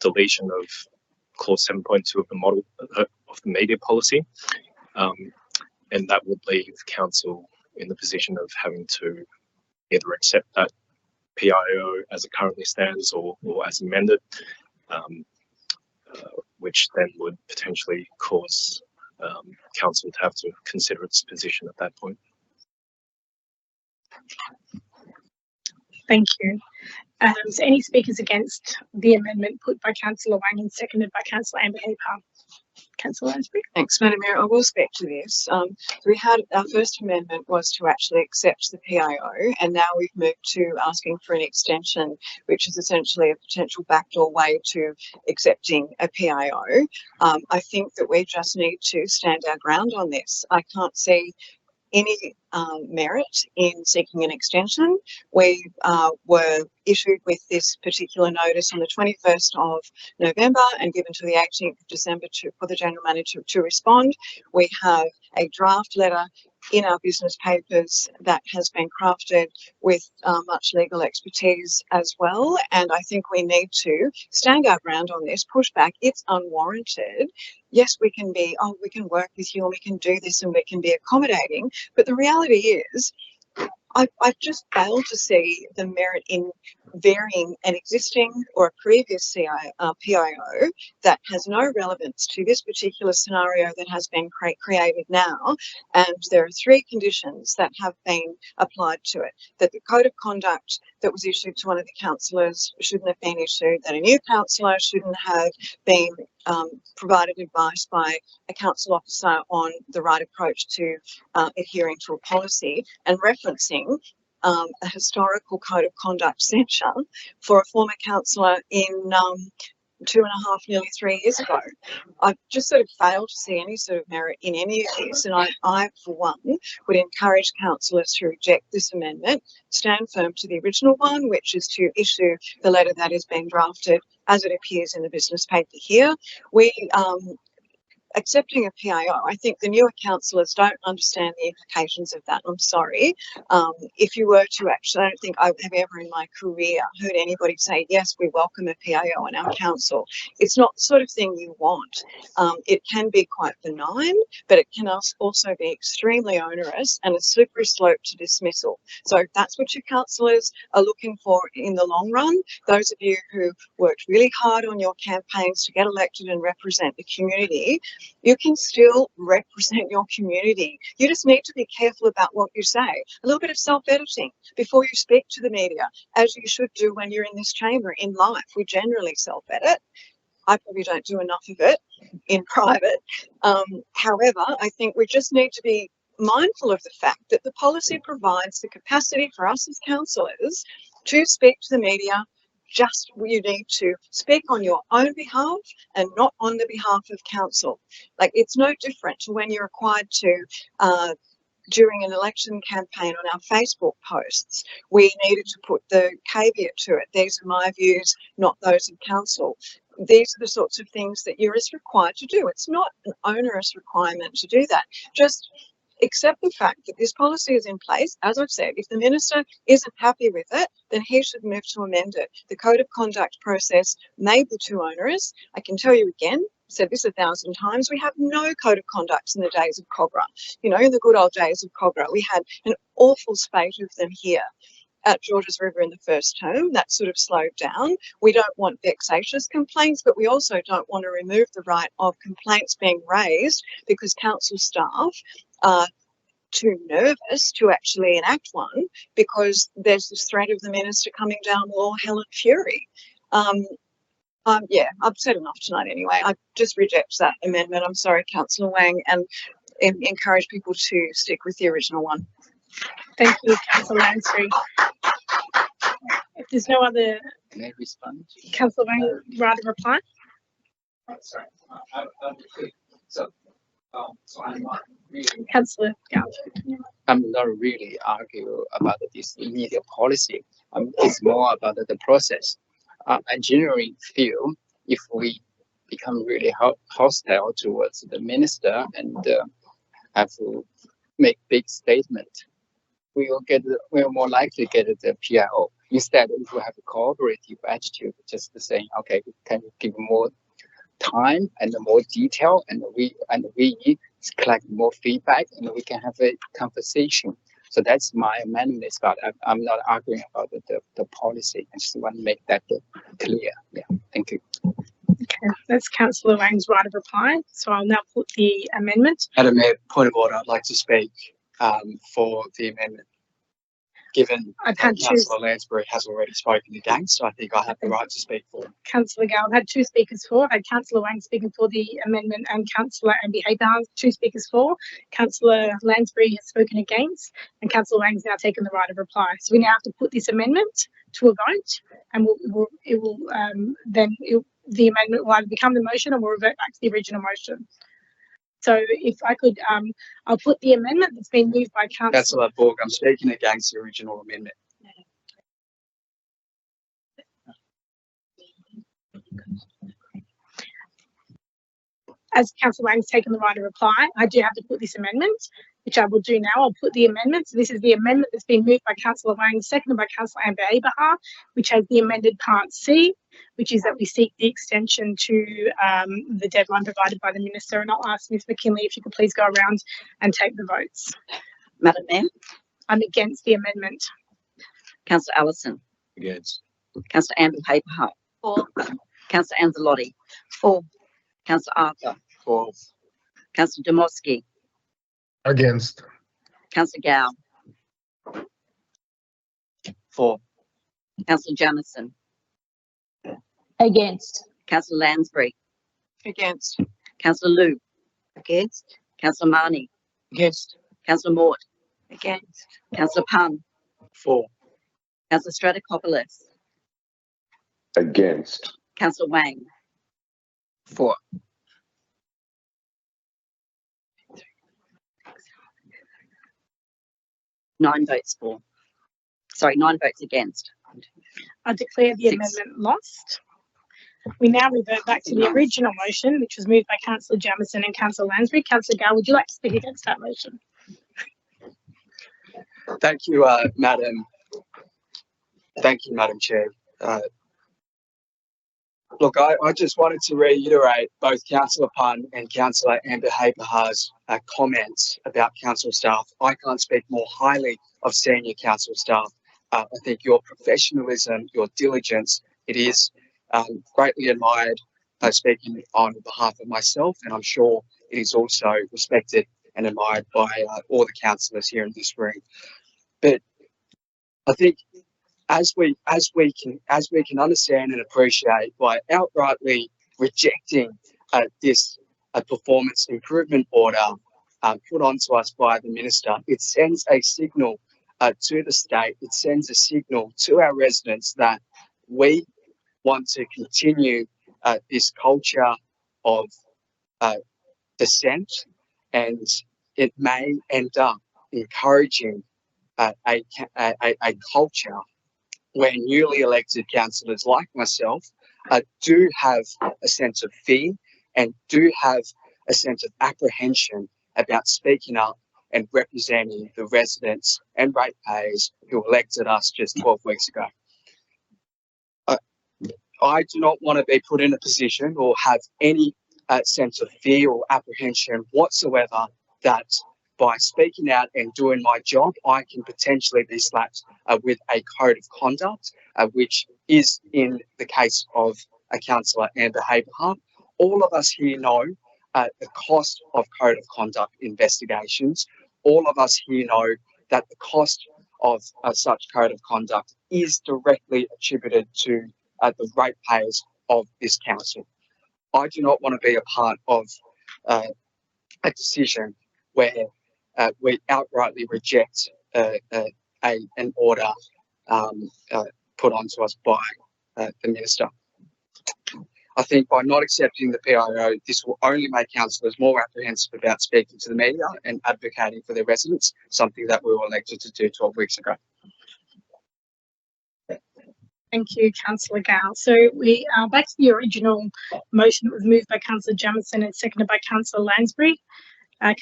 deletion of clause 7.2 of the model of the media policy, and that would leave council in the position of having to either accept that PIO as it currently stands or as amended, which then would potentially cause council to have to consider its position at that point. Thank you. So any speakers against the amendment put by Councillor Wang and seconded by Councillor Amber Haber? Councillor Lansbury? Thanks, Madam Mayor. I will speak to this. We had our first amendment was to actually accept the PIO, and now we've moved to asking for an extension, which is essentially a potential backdoor way to accepting a PIO. I think that we just need to stand our ground on this. I can't see any merit in seeking an extension. We were issued with this particular notice on the 21st of November and given to the 18th of December for the General Manager to respond. We have a draft letter in our business papers that has been crafted with much legal expertise as well, and I think we need to stand our ground on this, push back. It's unwarranted. Yes, we can work with you and we can do this and we can be accommodating, but the reality is I've just failed to see the merit in varying an existing or a previous PIO that has no relevance to this particular scenario that has been created now. And there are 3 conditions that have been applied to it: that the code of conduct that was issued to one of the councillors shouldn't have been issued, that a new councillor shouldn't have been provided advice by a council officer on the right approach to adhering to a policy, and referencing a historical code of conduct censure for a former councillor in 2.5, nearly 3 years ago. I just sort of failed to see any sort of merit in any of this, and I for one, would encourage councillors to reject this amendment, stand firm to the original one, which is to issue the letter that is being drafted as it appears in the business paper here. We accepting a PIO, I think the newer councillors don't understand the implications of that. I'm sorry. If you were to actually, I don't think I have ever in my career heard anybody say, yes, we welcome a PIO in our council. It's not the sort of thing you want. It can be quite benign, but it can also be extremely onerous and a slippery slope to dismissal. So if that's what your councillors are looking for in the long run, those of you who worked really hard on your campaigns to get elected and represent the community, you can still represent your community. You just need to be careful about what you say. A little bit of self-editing before you speak to the media, as you should do when you're in this chamber. In life, we generally self-edit. I probably don't do enough of it in private. However, I think we just need to be mindful of the fact that the policy provides the capacity for us as councillors to speak to the media. Just you need to speak on your own behalf and not on the behalf of council. Like, it's no different to when you're required to, during an election campaign on our Facebook posts, we needed to put the caveat to it. These are my views, not those of council. These are the sorts of things that you're required to do. It's not an onerous requirement to do that. Just accept the fact that this policy is in place. As I've said, if the minister isn't happy with it, then he should move to amend it. The code of conduct process may be too onerous. I can tell you again, I've said this 1,000 times, we have no code of conduct in the days of COGRA. You know, in the good old days of COGRA, we had an awful spate of them here at Georges River in the first term. That sort of slowed down. We don't want vexatious complaints, but we also don't want to remove the right of complaints being raised because council staff are too nervous to actually enact one because there's this threat of the minister coming down with all hell and fury. Yeah, I've said enough tonight anyway. I just reject that amendment. I'm sorry, Councillor Wang, and encourage people to stick with the original one. Thank you, Councillor Lansbury. If there's no other, Can I respond? Councillor Wang, right of reply. Sorry. Councillor Gao. I'm not really argue about this immediate policy. It's more about the process. I generally feel if we become really hostile towards the minister and have to make big statement, we're more likely get the PIO. Instead, if we have a cooperative attitude, just saying, okay, can you give more time and more detail, and we collect more feedback, and we can have a conversation. So that's my amendment. But I'm not arguing about the policy. I just want to make that clear. Yeah, thank you. Okay, that's Councillor Wang's right of reply. So I'll now put the amendment. Madam Mayor, point of order, I'd like to speak for the amendment. Given Councillor Lansbury has already spoken against, I think I have the right to speak for. Councillor Gale, I've had two speakers for. I've had Councillor Wang speaking for the amendment and Councillor Amby Haber, two speakers for. Councillor Lansbury has spoken against, and Councillor Wang's now taken the right of reply. So we now have to put this amendment to a vote, and the amendment will either become the motion or we'll revert back to the original motion. So if I could, I'll put the amendment that's been moved by Councillor Borg, I'm speaking against the original amendment. As Councillor Wang's taken the right of reply, I do have to put this amendment, which I will do now. I'll put the amendment. So this is the amendment that's been moved by Councillor Wang, seconded by Councillor Amber Abraham, which has the amended part C, which is that we seek the extension to the deadline provided by the minister. And I'll ask Ms McKinley if you could please go around and take the votes. Madam Mayor. I'm against the amendment. Councillor Allison. Against. Councillor Amber Paperhut. For. Councillor Anzalotti. For. Councillor Arthur. For. Councillor Demoski. Against. Councillor Gow. For. Councillor Jamison. Against. Councillor Lansbury. Against. Councillor Liu. Against. Councillor Marnie. Against. Councillor Mort. Against. Councillor Pun. For. Councillor Stratokopoulos. Against. Councillor Wang. For. 9 votes for. Sorry, 9 votes against. I declare the 6. amendment lost. We now revert back to the original motion, which was moved by Councillor Jamieson and Councillor Lansbury. Councillor Gale, would you like to speak against that motion? Thank you, Madam. Thank you, Madam Chair. Look, I just wanted to reiterate both Councillor Punn and Councillor Amber Haberhaar's comments about council staff. I can't speak more highly of senior council staff. I think your professionalism, your diligence, it is greatly admired, speaking on behalf of myself, and I'm sure it is also respected and admired by all the councillors here in this room. But I think as we can understand and appreciate, by outrightly rejecting this performance improvement order put onto us by the minister, it sends a signal to the state. It sends a signal to our residents that we want to continue this culture of dissent, and it may end up encouraging a culture where newly elected councillors like myself do have a sense of fear and do have a sense of apprehension about speaking up and representing the residents and ratepayers who elected us just 12 weeks ago. I do not want to be put in a position or have any sense of fear or apprehension whatsoever that by speaking out and doing my job, I can potentially be slapped with a code of conduct, which is in the case of Councillor Amber Haberhaar. All of us here know the cost of code of conduct investigations. All of us here know that the cost of such code of conduct is directly attributed to the ratepayers of this council. I do not want to be a part of a decision where we outrightly reject an order put onto us by the minister. I think by not accepting the PIO, this will only make councillors more apprehensive about speaking to the media and advocating for their residents, something that we were elected to do 12 weeks ago. Thank you, Councillor Gale. So we are back to the original motion that was moved by Councillor Jamieson and seconded by Councillor Lansbury.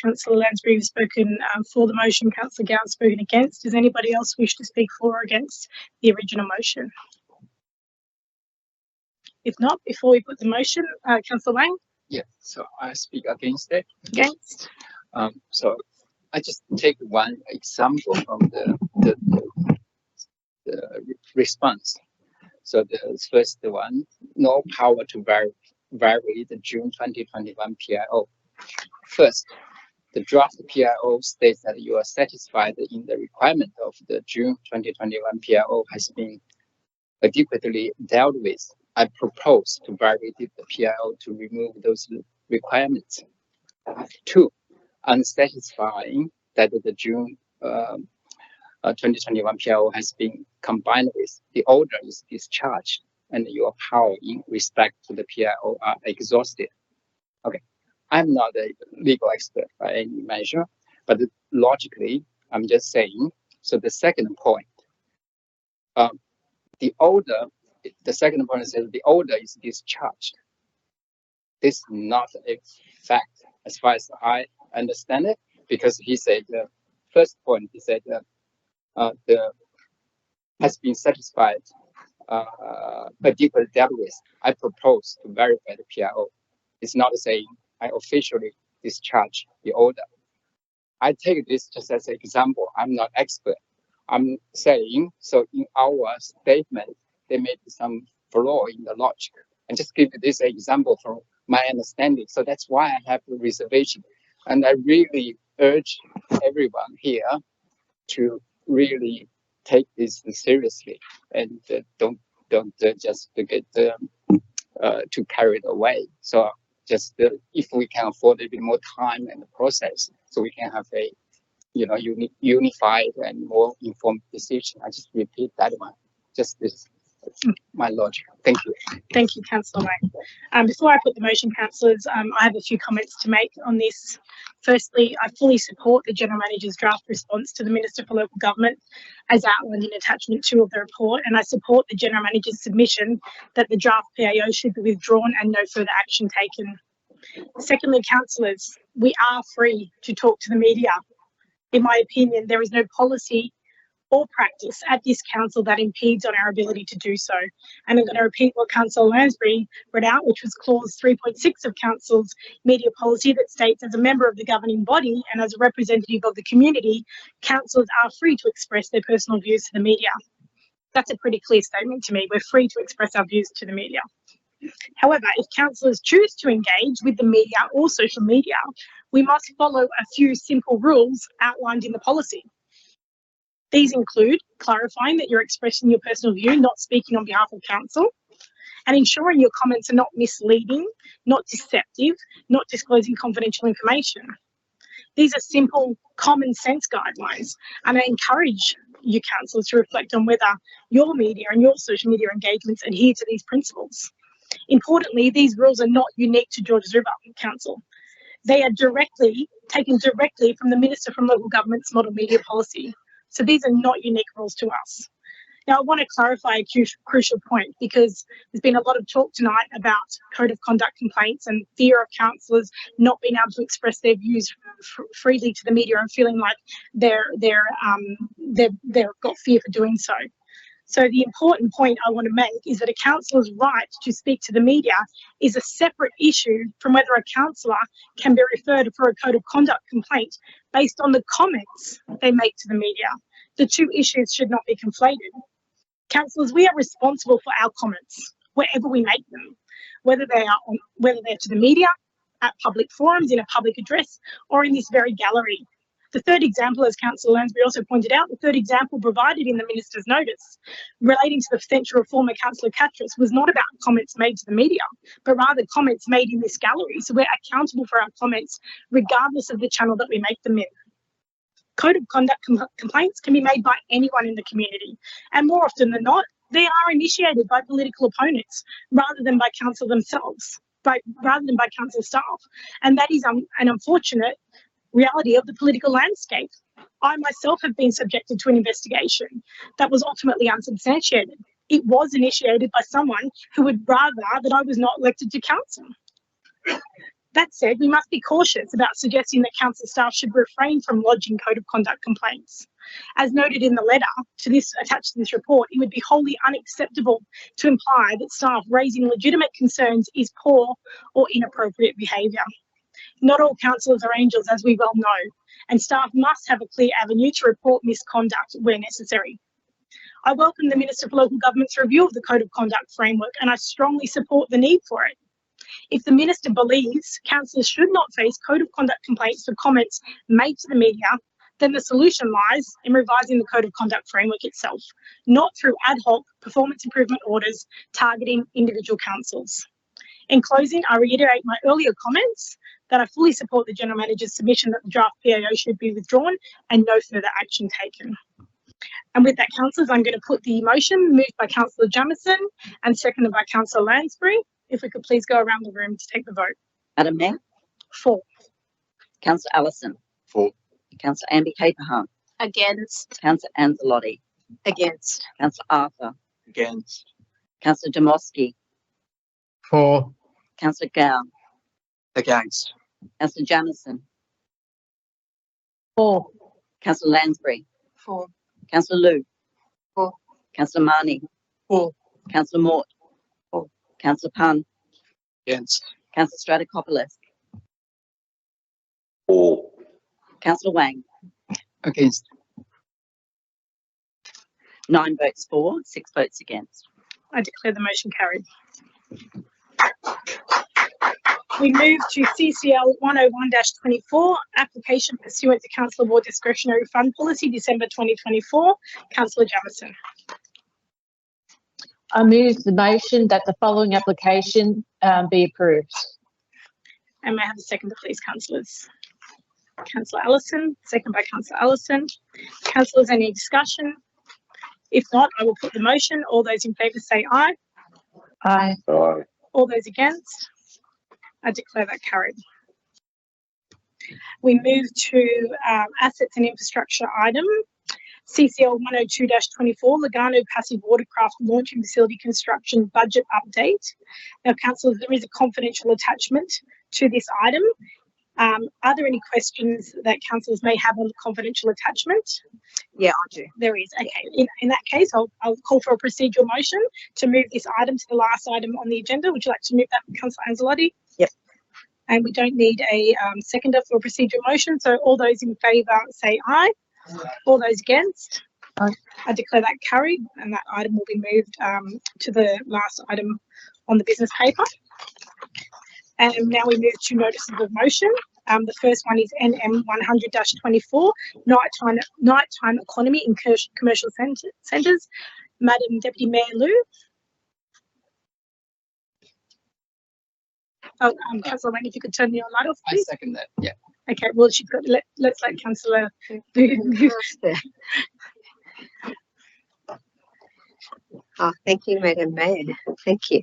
Councillor Lansbury has spoken for the motion. Councillor Gale has spoken against. Does anybody else wish to speak for or against the original motion? If not, before we put the motion, Councillor Wang? Yeah, so I speak against it. Against? So I just take one example from the response. So the first one, no power to vary the June 2021 PIO. First, the draft PIO states that you are satisfied in the requirement of the June 2021 PIO has been adequately dealt with. I propose to vary the PIO to remove those requirements. 2, unsatisfying that the June 2021 PIO has been combined with the order is discharged and your power in respect to the PIO are exhausted. Okay, I'm not a legal expert by any measure, but logically, I'm just saying. So the second point, the second point is that the order is discharged. This is not a fact as far as I understand it, because he said the first point, he said the has been satisfied adequately dealt with. I propose to verify the PIO. It's not saying I officially discharge the order. I take this just as an example. I'm not expert. I'm saying, so in our statement, there may be some flaw in the logic. And just give this example from my understanding. So that's why I have a reservation. And I really urge everyone here to really take this seriously and don't just get too carried away. So just if we can afford a bit more time and the process, so we can have a unified and more informed decision. I just repeat that one. Just this. my logic. Thank you. Thank you, Councillor Wang. Before I put the motion, councillors, I have a few comments to make on this. Firstly, I fully support the General Manager's draft response to the Minister for Local Government as outlined in attachment 2 of the report, and I support the General Manager's submission that the draft PAO should be withdrawn and no further action taken. Secondly, councillors, we are free to talk to the media. In my opinion, there is no policy or practice at this council that impedes on our ability to do so. And I'm going to repeat what Councillor Lansbury read out, which was clause 3.6 of council's media policy that states, as a member of the governing body and as a representative of the community, councillors are free to express their personal views to the media. That's a pretty clear statement to me. We're free to express our views to the media. However, if councillors choose to engage with the media or social media, we must follow a few simple rules outlined in the policy. These include clarifying that you're expressing your personal view, not speaking on behalf of council, and ensuring your comments are not misleading, not deceptive, not disclosing confidential information. These are simple, common sense guidelines, and I encourage you councillors to reflect on whether your media and your social media engagements adhere to these principles. Importantly, these rules are not unique to Georges River Council. They are taken directly from the Minister from Local Government's model media policy. So these are not unique rules to us. Now, I want to clarify a crucial point because there's been a lot of talk tonight about code of conduct complaints and fear of councillors not being able to express their views freely to the media and feeling like they've got fear for doing so. So the important point I want to make is that a councillor's right to speak to the media is a separate issue from whether a councillor can be referred for a code of conduct complaint based on the comments they make to the media. The two issues should not be conflated. Councillors, we are responsible for our comments wherever we make them, whether they're to the media, at public forums, in a public address, or in this very gallery. The third example, as Councillor Lansbury also pointed out, the third example provided in the Minister's notice relating to the potential reform of Councillor Katras was not about comments made to the media, but rather comments made in this gallery. So we're accountable for our comments regardless of the channel that we make them in. Code of conduct complaints can be made by anyone in the community, and more often than not, they are initiated by political opponents rather than by council themselves, rather than by council staff. And that is an unfortunate reality of the political landscape. I myself have been subjected to an investigation that was ultimately unsubstantiated. It was initiated by someone who would rather that I was not elected to council. That said, we must be cautious about suggesting that council staff should refrain from lodging code of conduct complaints. As noted in the letter attached to this report, it would be wholly unacceptable to imply that staff raising legitimate concerns is poor or inappropriate behaviour. Not all councillors are angels, as we well know, and staff must have a clear avenue to report misconduct where necessary. I welcome the Minister for Local Government's review of the Code of Conduct framework, and I strongly support the need for it. If the Minister believes councillors should not face Code of Conduct complaints for comments made to the media, then the solution lies in revising the Code of Conduct framework itself, not through ad hoc performance improvement orders targeting individual councils. In closing, I reiterate my earlier comments that I fully support the General Manager's submission that the draft PAO should be withdrawn and no further action taken. And with that, councillors, I'm going to put the motion moved by Councillor Jamieson and seconded by Councillor Lansbury. If we could please go around the room to take the vote. Madam Mayor? For. Councillor Allison? For. Councillor Amby Caperham? Against. Councillor Anzalotti? Against. Councillor Arthur? Against. Councillor Demoski? For. Councillor Gow? Against. Councillor Jamieson? For. Councillor Lansbury? For. Councillor Liu? For. Councillor Marnie? For. Councillor Mort? For. Councillor Punn? Against. Councillor Stratokopoulos? For. Councillor Wang? Against. 9 votes for, 6 votes against. I declare the motion carried. We move to CCL 101-24, application pursuant to Council Ward Discretionary Fund Policy, December 2024. Councillor Jamieson. I move the motion that the following application be approved. And may I have a seconder, please, councillors? Councillor Allison, second by Councillor Allison. Councillors, any discussion? If not, I will put the motion. All those in favour say aye. Aye. Aye. All those against? I declare that carried. We move to assets and infrastructure item. CCL 102-24, Lugano Passive Watercraft Launching Facility Construction Budget Update. Now, councillors, there is a confidential attachment to this item. Are there any questions that councillors may have on the confidential attachment? Yeah, I do. There is. Okay. In that case, I'll call for a procedural motion to move this item to the last item on the agenda. Would you like to move that, Councillor Anzalotti? Yep. And we don't need a seconder for a procedural motion. So all those in favour say aye. All those against? Aye. I declare that carried, and that item will be moved to the last item on the business paper. And now we move to notices of motion. The first one is NM 100-24, nighttime economy in commercial centres. Madam Deputy Mayor Liu. Oh, Councillor Wayne, if you could turn your light off, please. I second that. Yeah. Okay. Well, she's got. Let's let Councillor Oh, thank you, Madam Mayor. Thank you.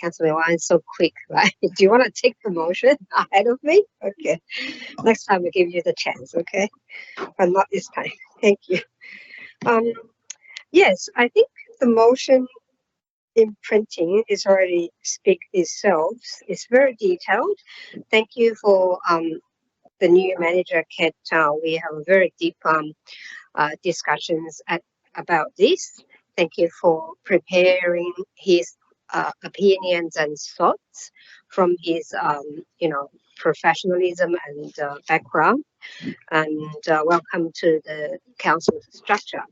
Councillor Wine, so quick, right? Do you want to take the motion ahead of me? Okay. Next time we give you the chance, okay? But not this time. Thank you. Yes, I think the motion in printing is already speak itself. It's very detailed. Thank you for the new manager, Kat. We have a very deep discussions about this. Thank you for preparing his opinions and thoughts from his, professionalism and background. And welcome to the council structure.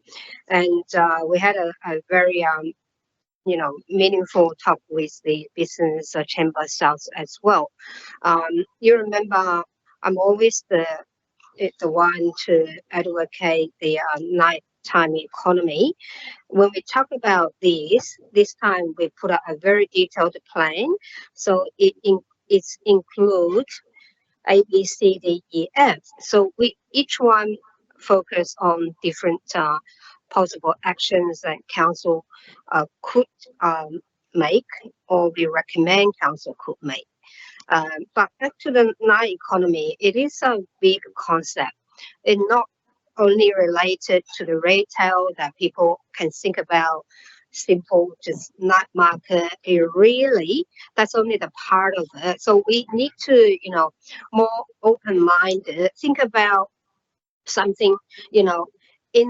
And we had a very, meaningful talk with the business chamber south as well. You remember, I'm always the one to advocate the nighttime economy. When we talk about this time we put out a very detailed plan. So it includes A, B, C, D, E, F. So we each one focus on different possible actions that council could make, or we recommend council could make. But back to the night economy, it is a big concept. It's not only related to the retail that people can think about, simple just night market. It really, that's only the part of it. So we need to, more open-minded, think about something, in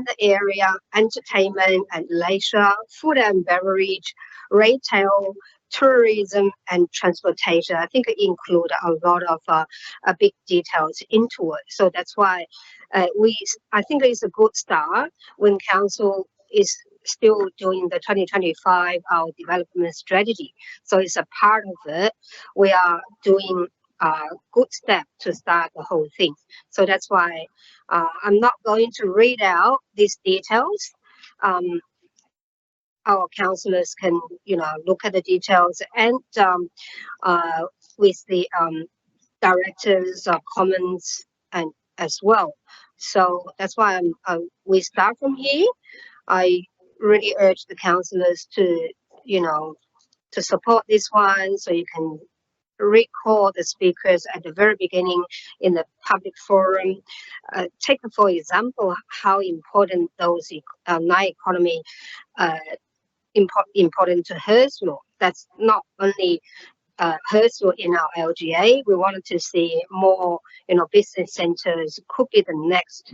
the area, entertainment and leisure, food and beverage, retail, tourism and transportation. I think it include a lot of big details into it. So that's why I think it's a good start when council is still doing the 2025 our development strategy. So it's a part of it. We are doing a good step to start the whole thing. So that's why I'm not going to read out these details. Our councillors can, look at the details, and with the directors' comments and as well. So that's why we start from here. I really urge the councillors to, to support this one, so you can recall the speakers at the very beginning in the public forum. Take, for example, how important those night economy important to Hurstville. That's not only Hurstville in our LGA. We wanted to see more, business centres could be the next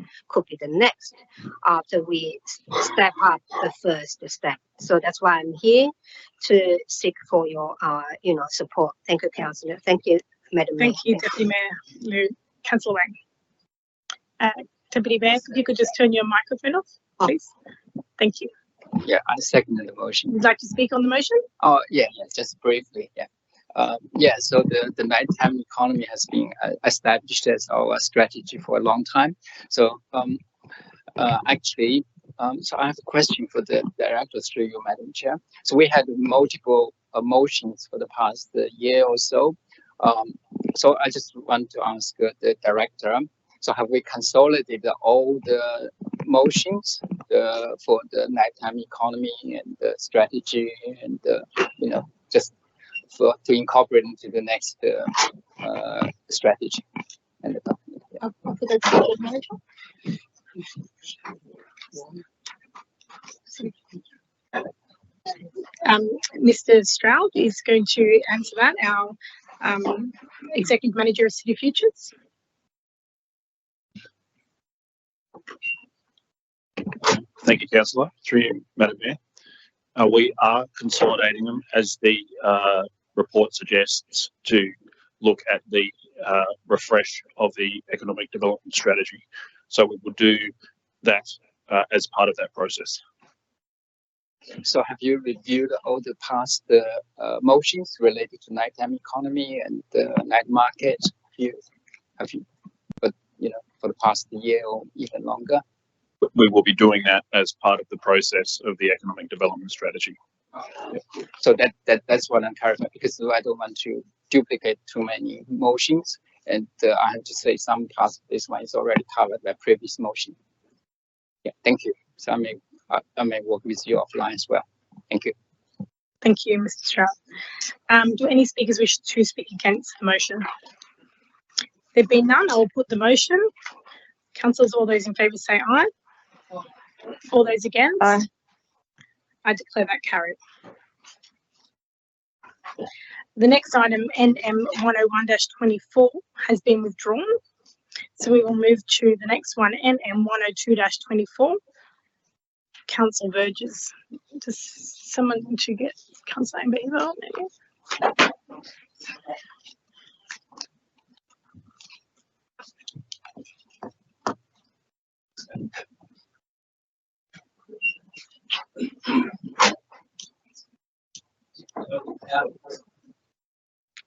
after we step up the first step. So that's why I'm here to seek for your, support. Thank you, Councillor. Thank you, Madam Mayor. Thank you, Deputy Mayor Liu. Councillor Wang. Deputy Mayor, if you could just turn your microphone off, please. Thank you. Yeah, I second the motion. Would you like to speak on the motion? Oh, yeah, just briefly, yeah. So the nighttime economy has been established as our strategy for a long time. So actually, so I have a question for the directors through you, Madam Chair. So we had multiple motions for the past year or so. So I just want to ask the director, so have we consolidated all the motions for the nighttime economy and the strategy and just to incorporate into the next strategy and the document. Yeah. I'll put that to the manager. Mr. Stroud is going to answer that, our Executive Manager of City Futures. Thank you, Councillor. Through you, Madam Mayor. We are consolidating them as the report suggests to look at the refresh of the economic development strategy. So we will do that as part of that process. So have you reviewed all the past motions related to nighttime economy and the night market? Have you, but for the past year or even longer? We will be doing that as part of the process of the economic development strategy. So that's what I'm clarifying, because I don't want to duplicate too many motions, and I have to say some parts of this one is already covered by previous motion. Yeah, thank you. So I may work with you offline as well. Thank you. Thank you, Mr. Stroud. Do any speakers wish to speak against the motion? There being none, I will put the motion. Councillors, all those in favour say aye. All those against? Aye. I declare that carried. The next item, NM 101-24, has been withdrawn. So we will move to the next one, NM 102-24. Council Verges. Does someone want to get Councillor Amber maybe?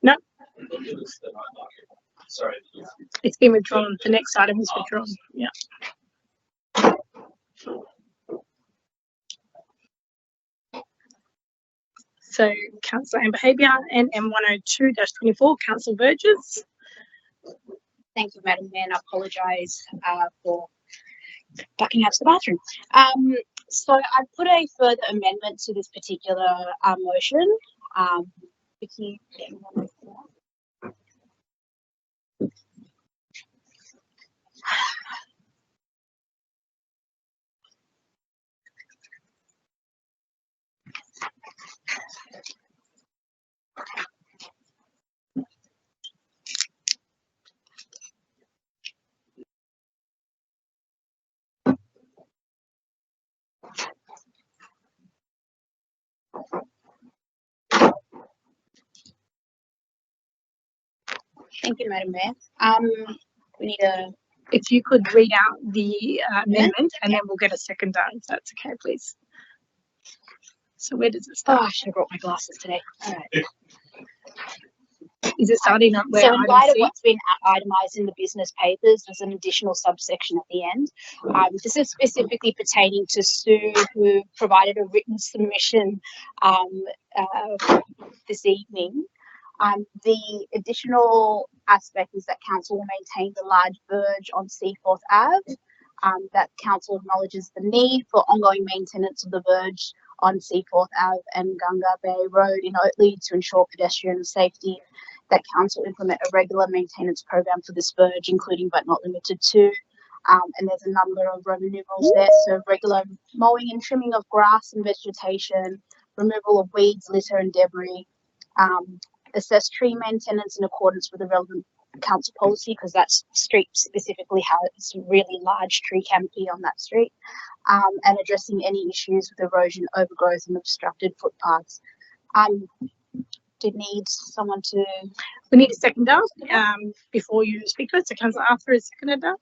No. Sorry. It's been withdrawn. The next item is withdrawn. Yeah. So Councillor Amber Habia, NM 102-24, Council Verges. Thank you, Madam Mayor, and I apologise for ducking out to the bathroom. So I put a further amendment to this particular motion. If you Thank you, Madam Mayor. We need a. If you could read out the amendment, and then we'll get a second down, if that's okay, please. So where does it start? Oh, I should have brought my glasses today. All right. Is it starting up where? So in light of what's been itemised in the business papers, there's an additional subsection at the end. This is specifically pertaining to Sue, who provided a written submission this evening. The additional aspect is that council will maintain the large verge on Seaforth Ave. That council acknowledges the need for ongoing maintenance of the verge on Seaforth Ave and Gunga Bay Road in Oatley to ensure pedestrian safety. That council implement a regular maintenance program for this verge, including but not limited to. And there's a number of removals there, so regular mowing and trimming of grass and vegetation, removal of weeds, litter and debris, assess tree maintenance in accordance with the relevant council policy, because that street specifically has a really large tree canopy on that street, and addressing any issues with erosion, overgrowth and obstructed footpaths. Did need someone to. We need a seconder before you speak to it. So Councillor Arthur is seconded that.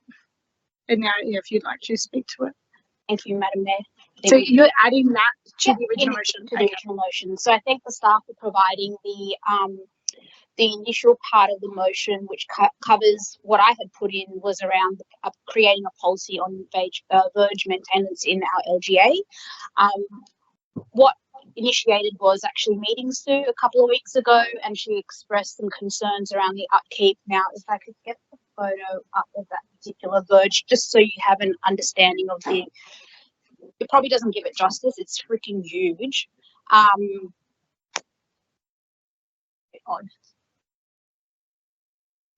And now, if you'd like to speak to it. Thank you, Madam Mayor. So you're adding that to the original motion. To the original motion. So I think the staff are providing the initial part of the motion, which covers what I had put in, was around creating a policy on verge maintenance in our LGA. What initiated was actually meeting Sue a couple of weeks ago, and she expressed some concerns around the upkeep. Now, if I could get the photo up of that particular verge, just so you have an understanding of the it probably doesn't give it justice. It's freaking huge. Odd.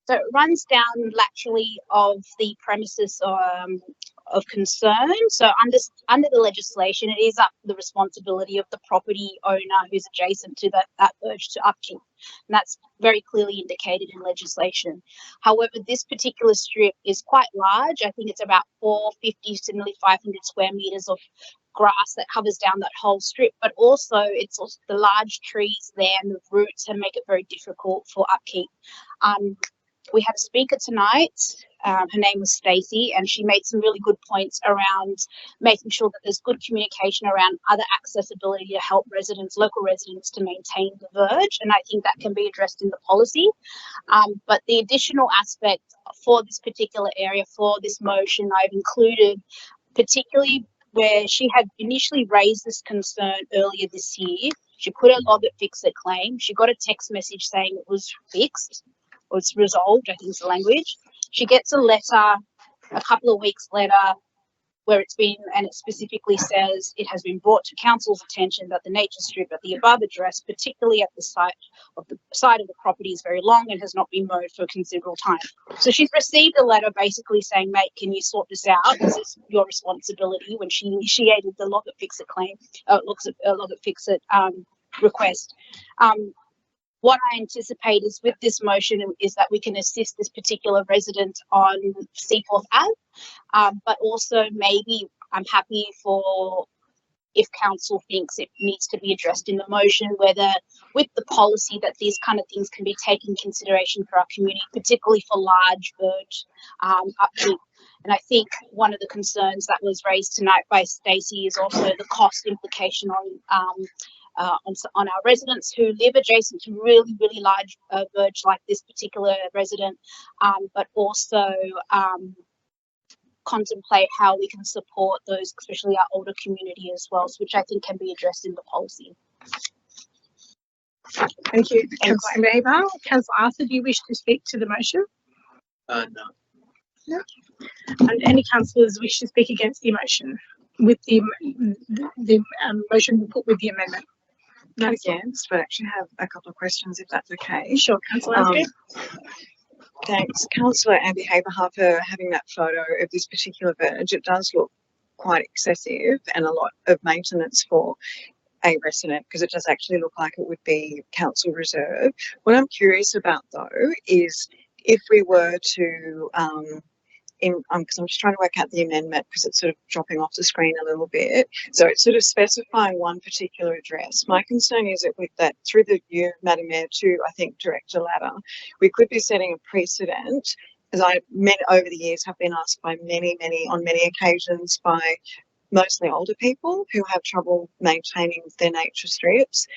So it runs down laterally of the premises of concern. So under the legislation, it is up the responsibility of the property owner who's adjacent to that verge to upkeep. And that's very clearly indicated in legislation. However, this particular strip is quite large. I think it's about 450 to nearly 500 square meters of grass that covers down that whole strip, but also it's also the large trees there and the roots and make it very difficult for upkeep. We had a speaker tonight. Her name was Stacey, and she made some really good points around making sure that there's good communication around other accessibility to help residents, local residents, to maintain the verge. And I think that can be addressed in the policy. But the additional aspect for this particular area, for this motion, I've included particularly where she had initially raised this concern earlier this year. She put a log at Fix-It claim. She got a text message saying it was fixed. Or it's resolved, I think is the language. She gets a letter a couple of weeks later where it's been, and it specifically says it has been brought to council's attention that the nature strip at the above address, particularly at the site of the property, is very long and has not been mowed for a considerable time. So she's received a letter basically saying, mate, can you sort this out? This is your responsibility, when she initiated the log at Fix-It claim, log at Fix-It request. What I anticipate is with this motion is that we can assist this particular resident on Seaforth Ave, but also maybe I'm happy for, if council thinks it needs to be addressed in the motion, whether with the policy that these kind of things can be taken into consideration for our community, particularly for large verge upkeep. And I think one of the concerns that was raised tonight by Stacey is also the cost implication on our residents who live adjacent to really, really large verge like this particular resident, but also contemplate how we can support those, especially our older community as well, which I think can be addressed in the policy. Thank you, Councillor Weber. Councillor Arthur, do you wish to speak to the motion? No. No. And any councillors wish to speak against the motion with the motion put with the amendment? Not against, but actually have a couple of questions, if that's okay. Sure, Councillor Askew. Thanks. Councillor Amber Haberhar for having that photo of this particular verge. It does look quite excessive and a lot of maintenance for a resident, because it does actually look like it would be council reserve. What I'm curious about though is if we were to because I'm just trying to work out the amendment because it's sort of dropping off the screen a little bit. So it's sort of specifying one particular address. My concern is that with that, through you, Madam Mayor, to I think Director Latta, we could be setting a precedent, as over the years have been asked by on many occasions by mostly older people who have trouble maintaining their nature strips.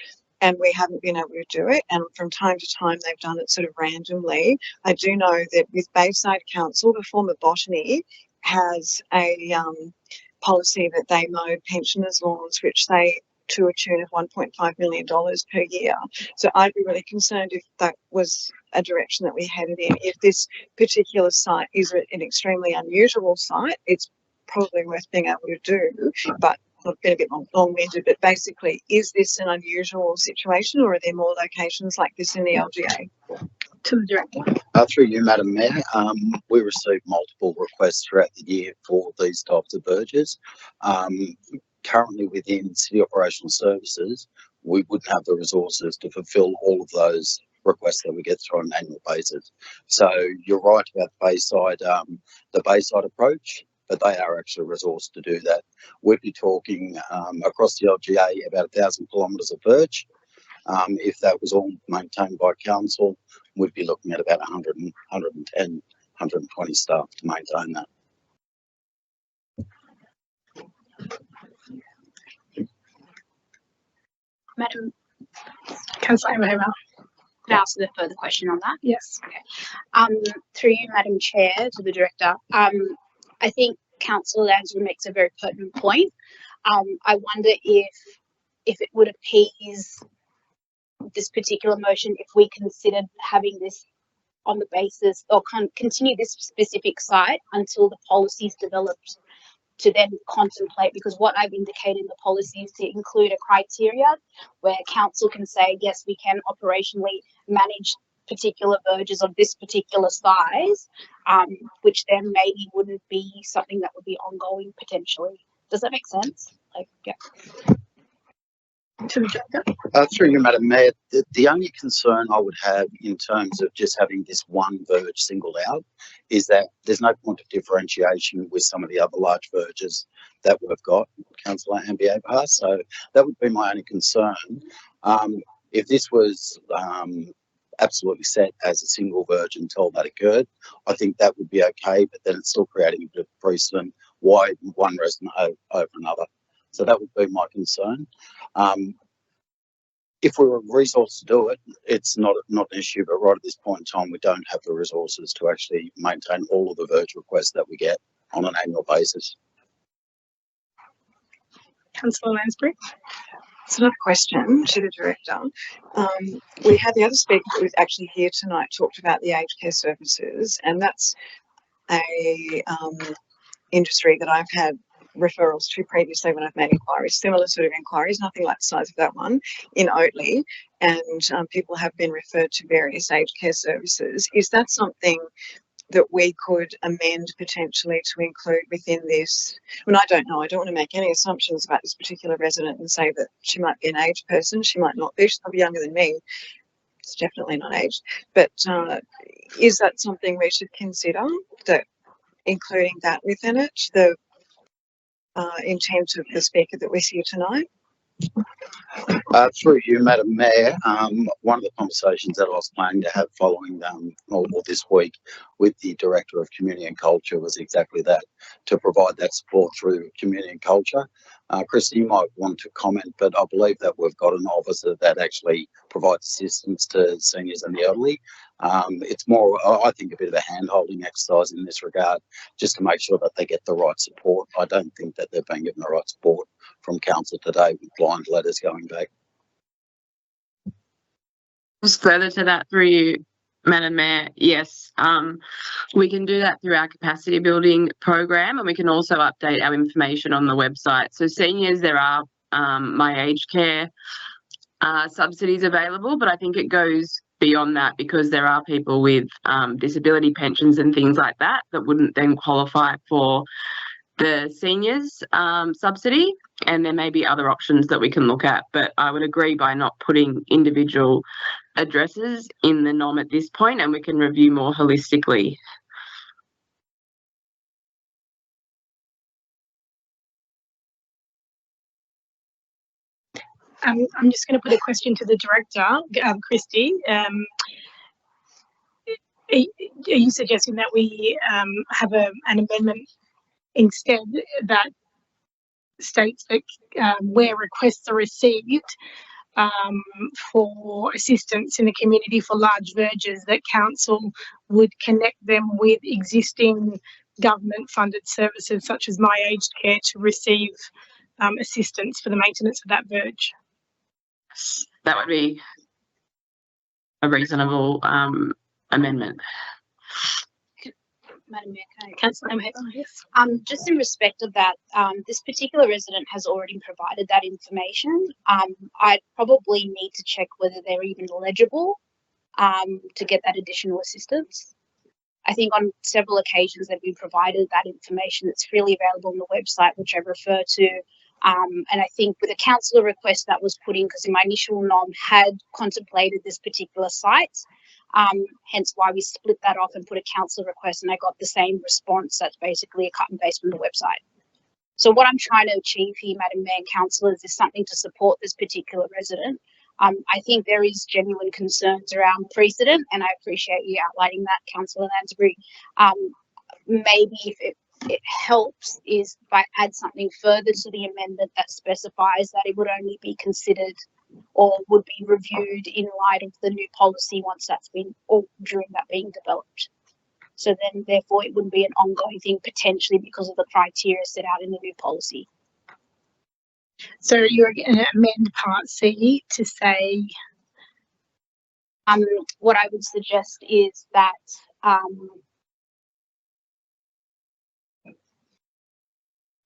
And we haven't been able to do it. And from time to time, they've done it sort of randomly. I do know that with Bayside Council, the former Botany has a policy that they mowed pensioners' lawns, which they to a tune of $1.5 million per year. So I'd be really concerned if that was a direction that we headed in. If this particular site is an extremely unusual site, it's probably worth being able to do, but I've been a bit long-winded, but basically, is this an unusual situation, or are there more locations like this in the LGA? To the Director. Through you, Madam Mayor, we received multiple requests throughout the year for these types of verges. Currently within City Operational Services, we wouldn't have the resources to fulfil all of those requests that we get through on an annual basis. So you're right about the Bayside approach, but they are actually resourced to do that. We'd be talking across the LGA about 1,000 kilometres of verge. If that was all maintained by council, we'd be looking at about 100, 110, 120 staff to maintain that. Madam Councillor Haberhar. Can I ask a further question on that? Yes. Okay. Through you, Madam Chair, to the Director, I think Councillor Lansbury makes a very pertinent point. I wonder if it would appease this particular motion if we considered having this on the basis or continue this specific site until the policy is developed to then contemplate, because what I've indicated in the policy is to include a criteria where council can say, yes, we can operationally manage particular verges of this particular size, which then maybe wouldn't be something that would be ongoing potentially. Does that make sense? Like, yeah. To the director. Through you, Madam Mayor, the only concern I would have in terms of just having this one verge singled out is that there's no point of differentiation with some of the other large verges that we've got, Councillor Ambiabar. So that would be my only concern. If this was absolutely set as a single verge until that occurred, I think that would be okay, but then it's still creating a bit of precedent why one resident over another. So that would be my concern. If we were resourced to do it, it's not an issue, but right at this point in time, we don't have the resources to actually maintain all of the verge requests that we get on an annual basis. Councillor Lansbury. It's another question to the director. We had the other speaker who was actually here tonight talked about the aged care services, and that's a industry that I've had referrals to previously when I've made inquiries, similar sort of inquiries, nothing like the size of that one in Oatley, and people have been referred to various aged care services. Is that something that we could amend potentially to include within this? I mean, I don't know. I don't want to make any assumptions about this particular resident and say that she might be an aged person. She might not be. She's probably younger than me. It's definitely not aged. But is that something we should consider, that including that within it, the intent of the speaker that we see tonight? Through you, Madam Mayor, one of the conversations that I was planning to have following or this week with the Director of Community and Culture was exactly that, to provide that support through community and culture. Christy, you might want to comment, but I believe that we've got an officer that actually provides assistance to seniors and the elderly. It's more, I think, a bit of a hand-holding exercise in this regard, just to make sure that they get the right support. I don't think that they're being given the right support from council today with blind letters going back. Just further to that, through you, Madam Mayor, yes, we can do that through our capacity building program, and we can also update our information on the website. So seniors, there are My Aged Care subsidies available, but I think it goes beyond that, because there are people with disability pensions and things like that that wouldn't then qualify for the seniors subsidy, and there may be other options that we can look at. But I would agree by not putting individual addresses in the NOM at this point, and we can review more holistically. I'm just going to put a question to the director, Christy. Are you suggesting that we have an amendment instead that states that where requests are received for assistance in the community for large verges, that council would connect them with existing government funded services such as My Aged Care to receive assistance for the maintenance of that verge? That would be a reasonable amendment. Madam Mayor, can I? Councillor Ambiabar, yes. Just in respect of that, this particular resident has already provided that information. I'd probably need to check whether they're even eligible to get that additional assistance. I think on several occasions they've been provided that information that's freely available on the website, which I refer to. And I think with a councillor request that was put in, because in my initial NOM had contemplated this particular site, hence why we split that off and put a councillor request, and I got the same response. That's basically a cut and paste from the website. So what I'm trying to achieve here, Madam Mayor and councillors, is something to support this particular resident. I think there is genuine concerns around precedent, and I appreciate you outlining that, Councillor Lansbury. Maybe if it helps is if I add something further to the amendment that specifies that it would only be considered or would be reviewed in light of the new policy once that's been, or during that being developed. So then therefore it wouldn't be an ongoing thing potentially because of the criteria set out in the new policy. So you're going to amend Part C to say? What I would suggest is that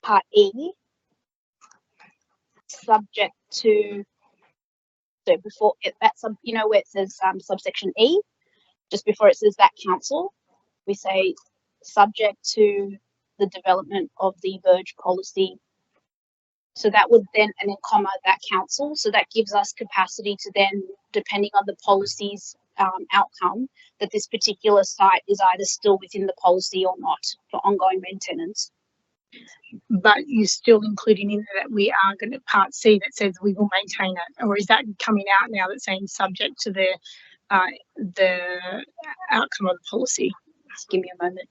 Part E, subject to, so before it, that's, you know, where it says subsection E, just before it says that council, we say subject to the development of the verge policy. So that would then, and then comma, that council. So that gives us capacity to then, depending on the policy's outcome, that this particular site is either still within the policy or not for ongoing maintenance. But you're still including in there that we are going to part C that says we will maintain it, or is that coming out now that's saying subject to the outcome of the policy? Just give me a moment.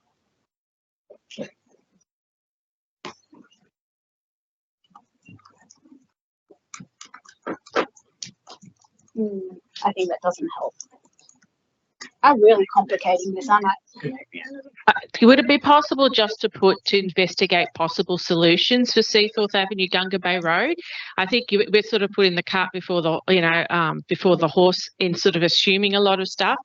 I think that doesn't help. I'm really complicating this, aren't I? Would it be possible just to put to investigate possible solutions for Seaforth Avenue, Gunga Bay Road? I think we're sort of putting the cart before the before the horse in sort of assuming a lot of stuff.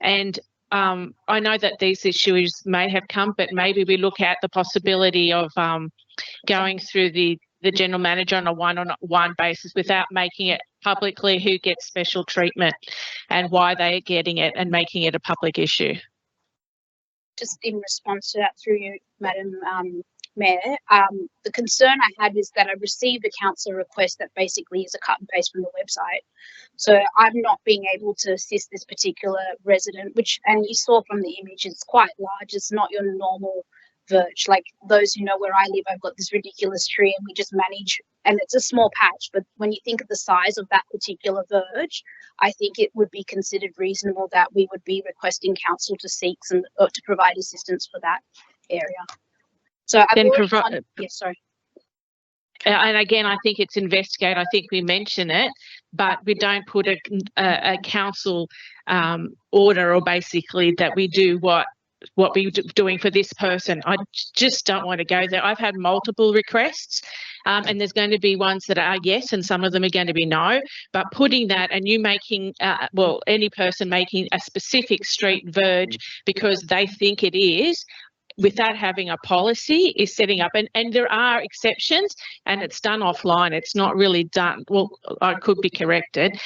And I know that these issues may have come, but maybe we look at the possibility of going through the general manager on a one-on-one basis without making it publicly who gets special treatment and why they are getting it, and making it a public issue. Just in response to that through you, Madam Mayor, the concern I had is that I received a council request that basically is a cut and paste from the website. So I'm not being able to assist this particular resident, which, and you saw from the image, it's quite large. It's not your normal verge. Like those who know where I live, I've got this ridiculous tree and we just manage, and it's a small patch, but when you think of the size of that particular verge, I think it would be considered reasonable that we would be requesting council to seek some, or to provide assistance for that area. So I've Then already yes, sorry. And again, I think it's investigate. I think we mention it, but we don't put a council order, or basically that we do what we're doing for this person. I just don't want to go there. I've had multiple requests, and there's going to be ones that are yes, and some of them are going to be no. But putting that, and you making, well, any person making a specific street verge because they think it is, without having a policy, is setting up, and there are exceptions, and it's done offline. It's not really done, well, I could be corrected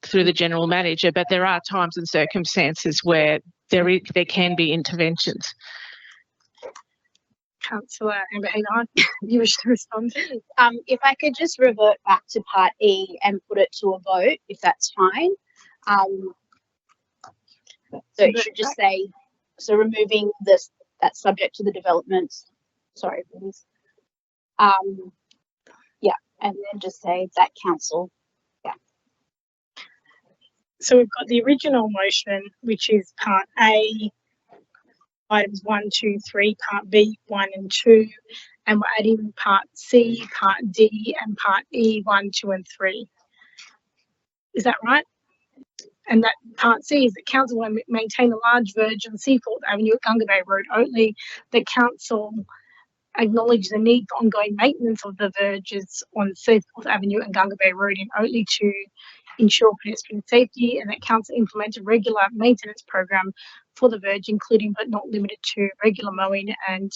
through the general manager, but there are times and circumstances where there can be interventions. Councillor Amber Hagar, you wish to respond? If I could just revert back to part E and put it to a vote, if that's fine. So it should just say, so removing this, that's subject to the development. Sorry, please. Yeah, and then just say that council. Yeah. So we've got the original motion, which is part A, items 1, 2, 3, part B, 1 and 2, and we're adding part C, part D, and part E, 1, 2, and 3. Is that right? And that part C is that council will maintain a large verge on Seaforth Avenue at Gunga Bay Road only. The council acknowledge the need for ongoing maintenance of the verges on Seaforth Avenue and Gunga Bay Road in Oatley to ensure pedestrian safety, and that council implement a regular maintenance program for the verge, including but not limited to regular mowing and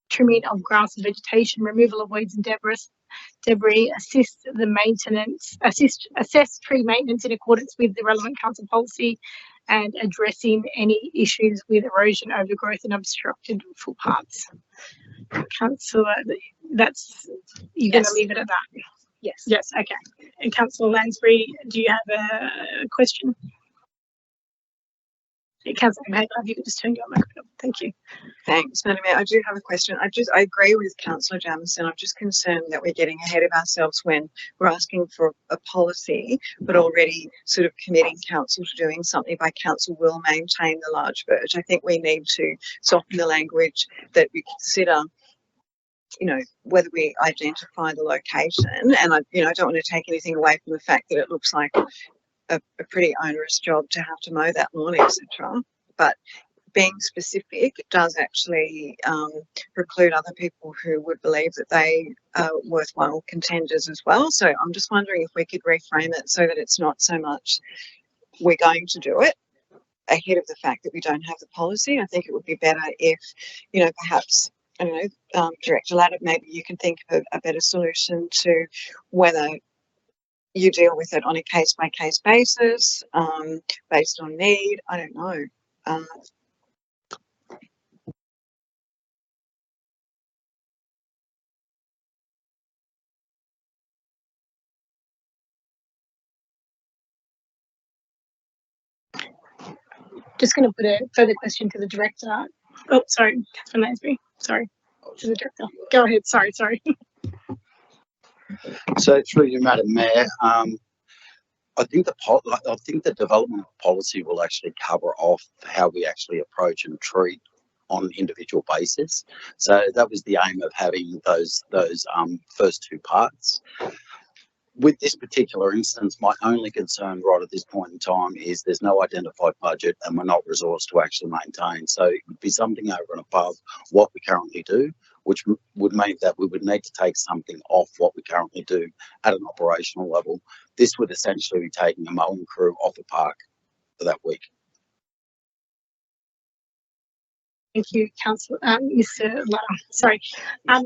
trimming of grass and vegetation, removal of weeds and debris, assess tree maintenance in accordance with the relevant council policy, and addressing any issues with erosion, overgrowth and obstructed footpaths. Councillor, that's, you're going to leave it at that? Yes. Yes, okay. And Councillor Lansbury, do you have a question? Councillor Hagar, if you could just turn your microphone. Thank you. Thanks, Madam Mayor. I do have a question. I agree with Councillor Jamieson. I'm just concerned that we're getting ahead of ourselves when we're asking for a policy, but already sort of committing council to doing something by council will maintain the large verge. I think we need to soften the language that we consider, you know, whether we identify the location, and I don't want to take anything away from the fact that it looks like a pretty onerous job to have to mow that lawn, etc. But being specific does actually preclude other people who would believe that they are worthwhile contenders as well. So I'm just wondering if we could reframe it so that it's not so much we're going to do it ahead of the fact that we don't have the policy. I think it would be better if, you know, perhaps I don't know, Director Ladd, maybe you can think of a better solution to whether you deal with it on a case by case basis, based on need. I don't know. Just going to put a further question to the director. Oh, sorry, Catherine Lansbury. Sorry, to the director. Go ahead. Sorry. So through you, Madam Mayor, I think the development policy will actually cover off how we actually approach and treat on an individual basis. So that was the aim of having those first two parts. With this particular instance, my only concern right at this point in time is there's no identified budget and we're not resourced to actually maintain. So it would be something over and above what we currently do, which would mean that we would need to take something off what we currently do at an operational level. This would essentially be taking a mowing crew off a park for that week. Thank you, Councillor, Mr. Ladder. Sorry. I'm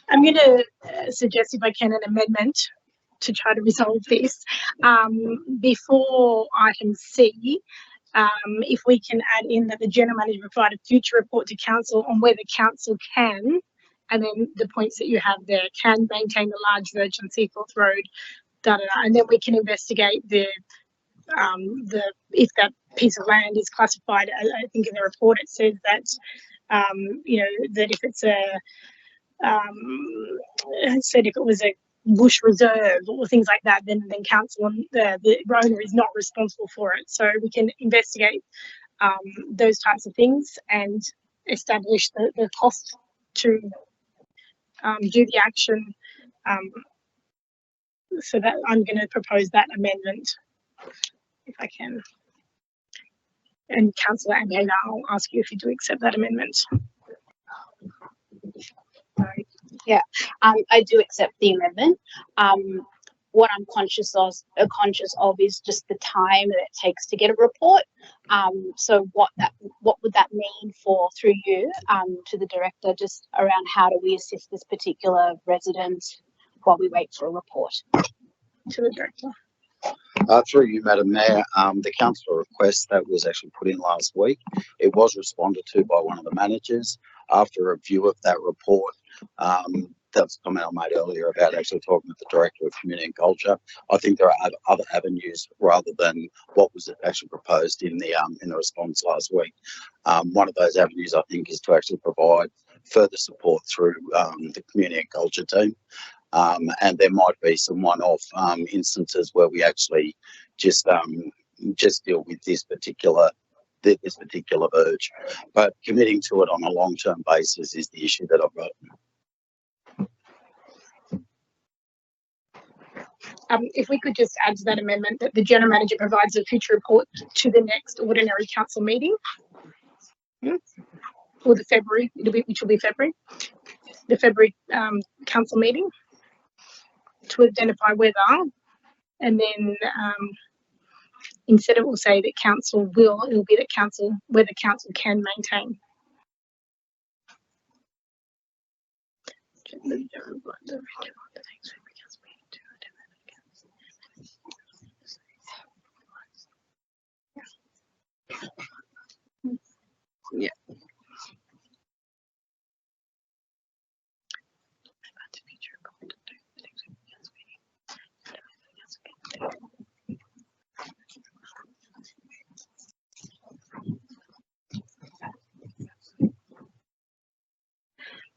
going to suggest, if I can, an amendment to try to resolve this. Before item C, if we can add in that the General Manager provide a future report to Council on whether Council can, and then the points that you have there, can maintain the large verge on Seaforth Road, and then we can investigate the if that piece of land is classified. I think in the report it says that that if it's it said if it was a bush reserve or things like that, then council and the owner is not responsible for it. So we can investigate those types of things and establish the cost to do the action. So that I'm going to propose that amendment, if I can. And Councillor Amanda, I'll ask you if you do accept that amendment. Yeah, I do accept the amendment. What I'm conscious of is just the time that it takes to get a report. So what would that mean for, through you, to the director, just around how do we assist this particular resident while we wait for a report? To the director. Through you, Madam Mayor, the councillor request that was actually put in last week, it was responded to by one of the managers. After a review of that report, that was a comment I made earlier about actually talking with the Director of Community and Culture. I think there are other avenues rather than what was actually proposed in the response last week. One of those avenues, I think, is to actually provide further support through the Community and Culture team. And there might be some one-off instances where we actually just deal with this particular verge, but committing to it on a long-term basis is the issue that I've got. If we could just add to that amendment that the General Manager provides a future report to the next ordinary council meeting, or the February, which will be February, the February council meeting, to identify whether, and then instead it will say that council will, it will be that council, whether council can maintain. Yeah.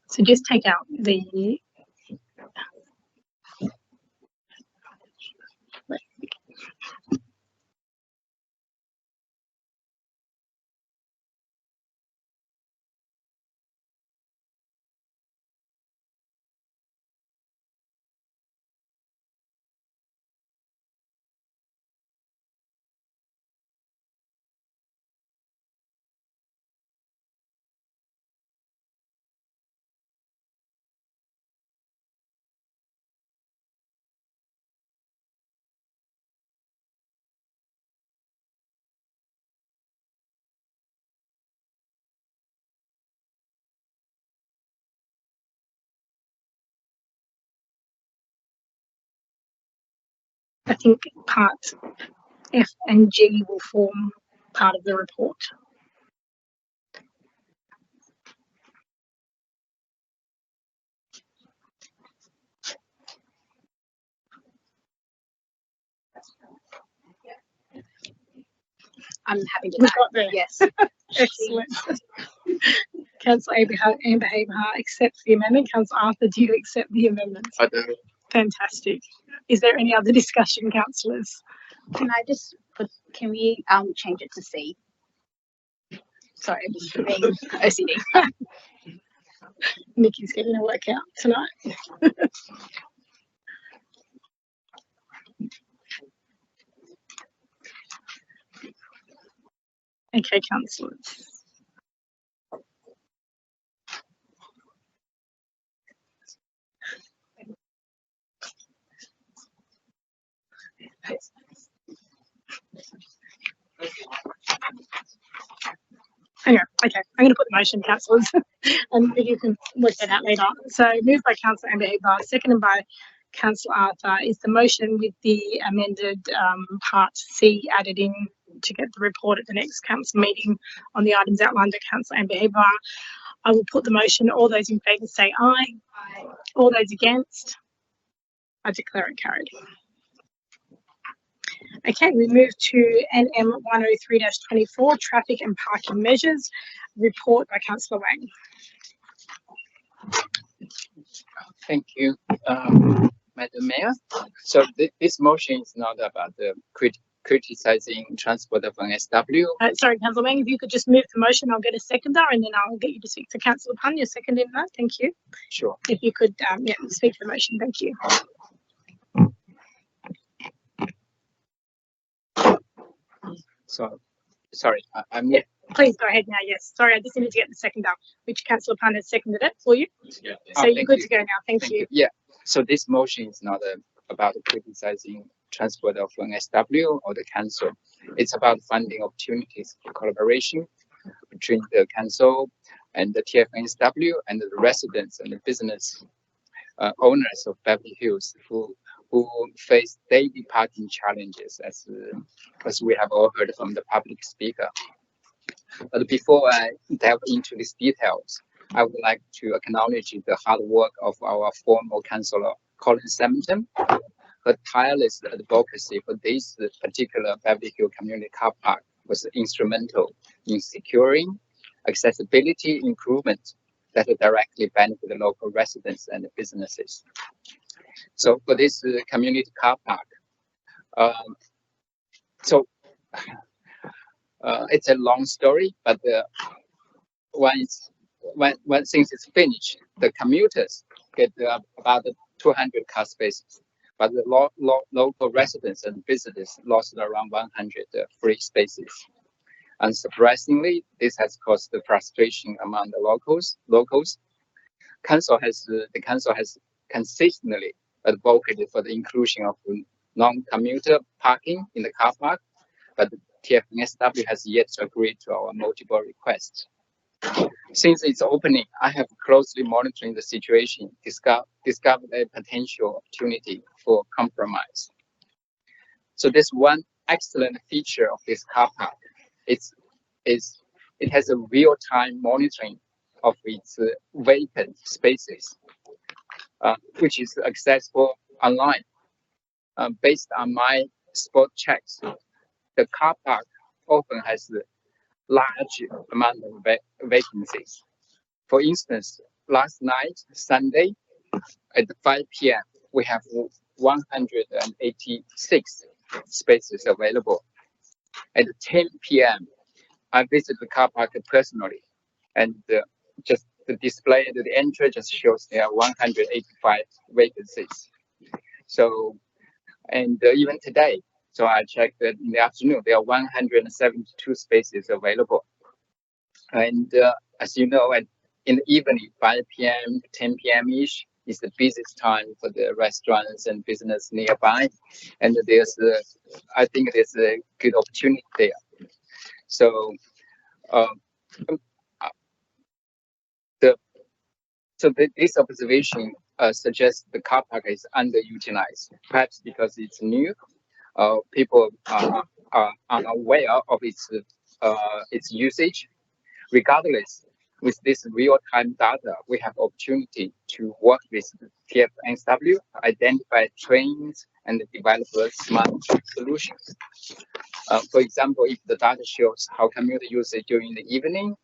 So just take out the I think part F and G will form part of the report. I'm happy to We've know. got there. Yes. Excellent. Councillor Amber Haber accepts the amendment. Councillor Arthur, do you accept the amendment? I do. Fantastic. Is there any other discussion, councillors? Can I just put, can we change it to C? Sorry, I'm just being OCD. Nikki's getting a workout tonight. Okay, councillors. Anyway, okay, I'm going to put the motion, councillors, and you can work that out later. So, moved by Councillor Amber Haber, seconded by Councillor Arthur, is the motion with the amended part C added in to get the report at the next council meeting on the items outlined by Councillor Amber Haber. I will put the motion. All those in favour say aye. Aye. All those against? I declare it carried. Okay, we move to NM 103-24, traffic and parking measures, report by Councillor Wang. Thank you, Madam Mayor. So this motion is not about the criticizing transport of an SW. Sorry, Councillor Wang, if you could just move the motion, I'll get a seconder and then I'll get you to speak to Councillor Pun. You're seconding that, thank you. Sure. If you could speak to the motion, thank you. So, sorry, I'm. Yeah, please go ahead now. Yes, sorry, I just needed to get the seconder, which Councillor Pun has seconded it for you. Yeah. So you're good to go now. Thank you. Yeah. So this motion is not about criticizing transport of an SW or the council. It's about finding opportunities for collaboration between the council and the TFNSW and the residents and the business owners of Beverly Hills who face daily parking challenges, as we have all heard from the public speaker. But before I delve into these details, I would like to acknowledge the hard work of our former councillor Colin Samington. Her tireless advocacy for this particular Beverly Hills Community Car Park was instrumental in securing accessibility improvements that directly benefit the local residents and businesses. So for this community car park, it's a long story, but once things is finished, the commuters get about 200 car spaces, but the local residents and visitors lost around 100 free spaces. Unsurprisingly, this has caused the frustration among the locals. The council has consistently advocated for the inclusion of non-commuter parking in the car park, but the TFNSW has yet to agree to our multiple requests. Since its opening, I have closely monitoring the situation, discovered a potential opportunity for compromise. So there's one excellent feature of this car park. It has a real-time monitoring of its vacant spaces, which is accessible online. Based on my spot checks, the car park often has a large amount of vacancies. For instance, last night, Sunday, at 5 p.m., we have 186 spaces available. At 10 p.m., I visited the car park personally, and just the display at the entry just shows there are 185 vacancies. So, and even today, so I checked that in the afternoon, there are 172 spaces available. And as you know, in the evening, 5 p.m., 10 p.m.-ish is the busiest time for the restaurants and business nearby. And I think there's a good opportunity there. So, this observation suggests the car park is underutilized, perhaps because it's new people are unaware of its usage. Regardless, with this real-time data, we have opportunity to work with TFNSW, identify trends, and develop smart solutions. For example, if the data shows how commuter use it during the evening,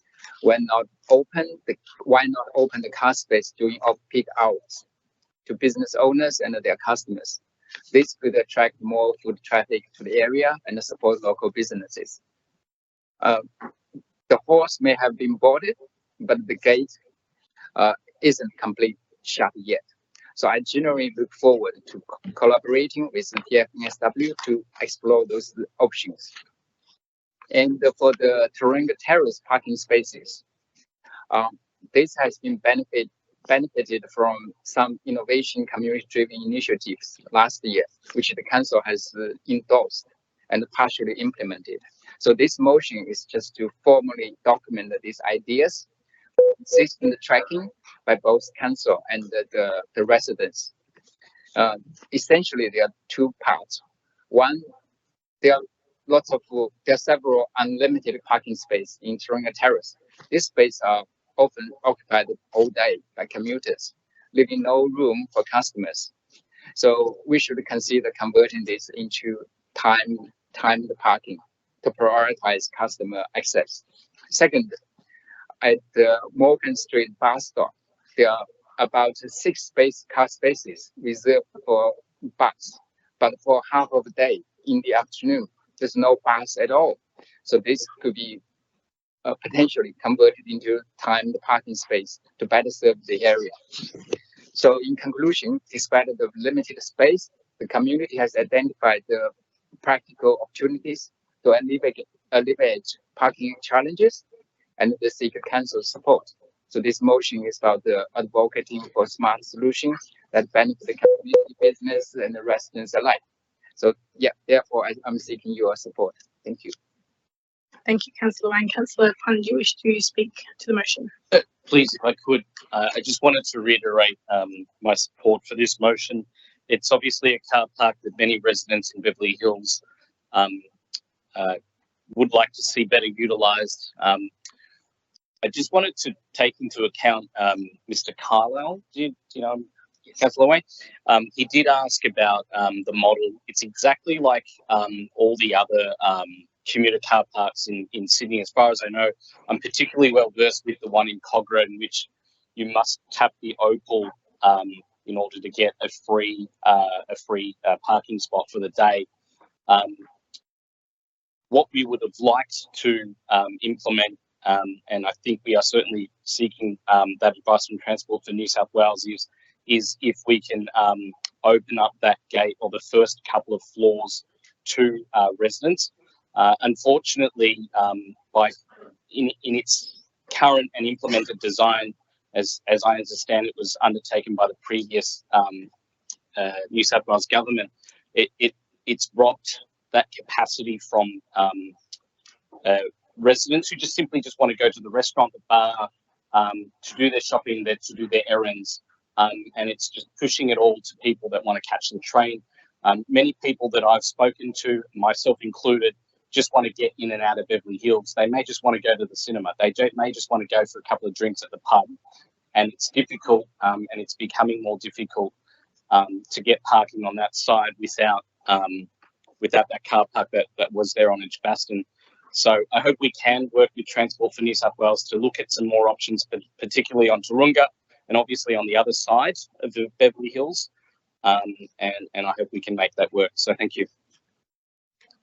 why not open the car space during off-peak hours to business owners and their customers? This could attract more foot traffic to the area and support local businesses. The horse may have been boarded, but the gate isn't completely shut yet. So I genuinely look forward to collaborating with the TFNSW to explore those options. And for the Taronga Terrace parking spaces, this has been benefited from some innovation community-driven initiatives last year, which the council has endorsed and partially implemented. So this motion is just to formally document these ideas, consistent tracking by both council and the residents. Essentially, there are two parts. One, there are several unlimited parking spaces in Taronga Terrace. These spaces are often occupied all day by commuters, leaving no room for customers. So we should consider converting this into timed parking to prioritize customer access. Second, at the Morgan Street bus stop, there are about 6 car spaces reserved for bus, but for half of the day in the afternoon, there's no bus at all. So this could be potentially converted into timed parking space to better serve the area. So in conclusion, despite the limited space, the community has identified the practical opportunities to alleviate parking challenges and the seek council support. So this motion is about advocating for smart solutions that benefit the community, business, and the residents alike. So yeah, therefore I'm seeking your support. Thank you. Thank you, Councillor Wang. Councillor Pun, do you wish to speak to the motion? Please, if I could, I just wanted to reiterate my support for this motion. It's obviously a car park that many residents in Beverly Hills would like to see better utilised. I just wanted to take into account Mr. Carlisle. Do you know Councillor Wang? He did ask about the model. It's exactly like all the other commuter car parks in Sydney. As far as I know, I'm particularly well versed with the one in Cogra, in which you must tap the opal in order to get a free parking spot for the day. What we would have liked to implement, and I think we are certainly seeking that advice from Transport for New South Wales, is if we can open up that gate or the first couple of floors to residents. Unfortunately, in its current and implemented design, as I understand it was undertaken by the previous New South Wales government, it's robbed that capacity from residents who just simply want to go to the restaurant, the bar, to do their shopping, to do their errands, and it's just pushing it all to people that want to catch the train. Many people that I've spoken to, myself included, just want to get in and out of Beverly Hills. They may just want to go to the cinema. They may just want to go for a couple of drinks at the pub. And it's difficult, and it's becoming more difficult to get parking on that side without that car park that was there on Edgbaston. So I hope we can work with Transport for New South Wales to look at some more options, particularly on Taronga and obviously on the other side of the Beverly Hills. And I hope we can make that work. So thank you.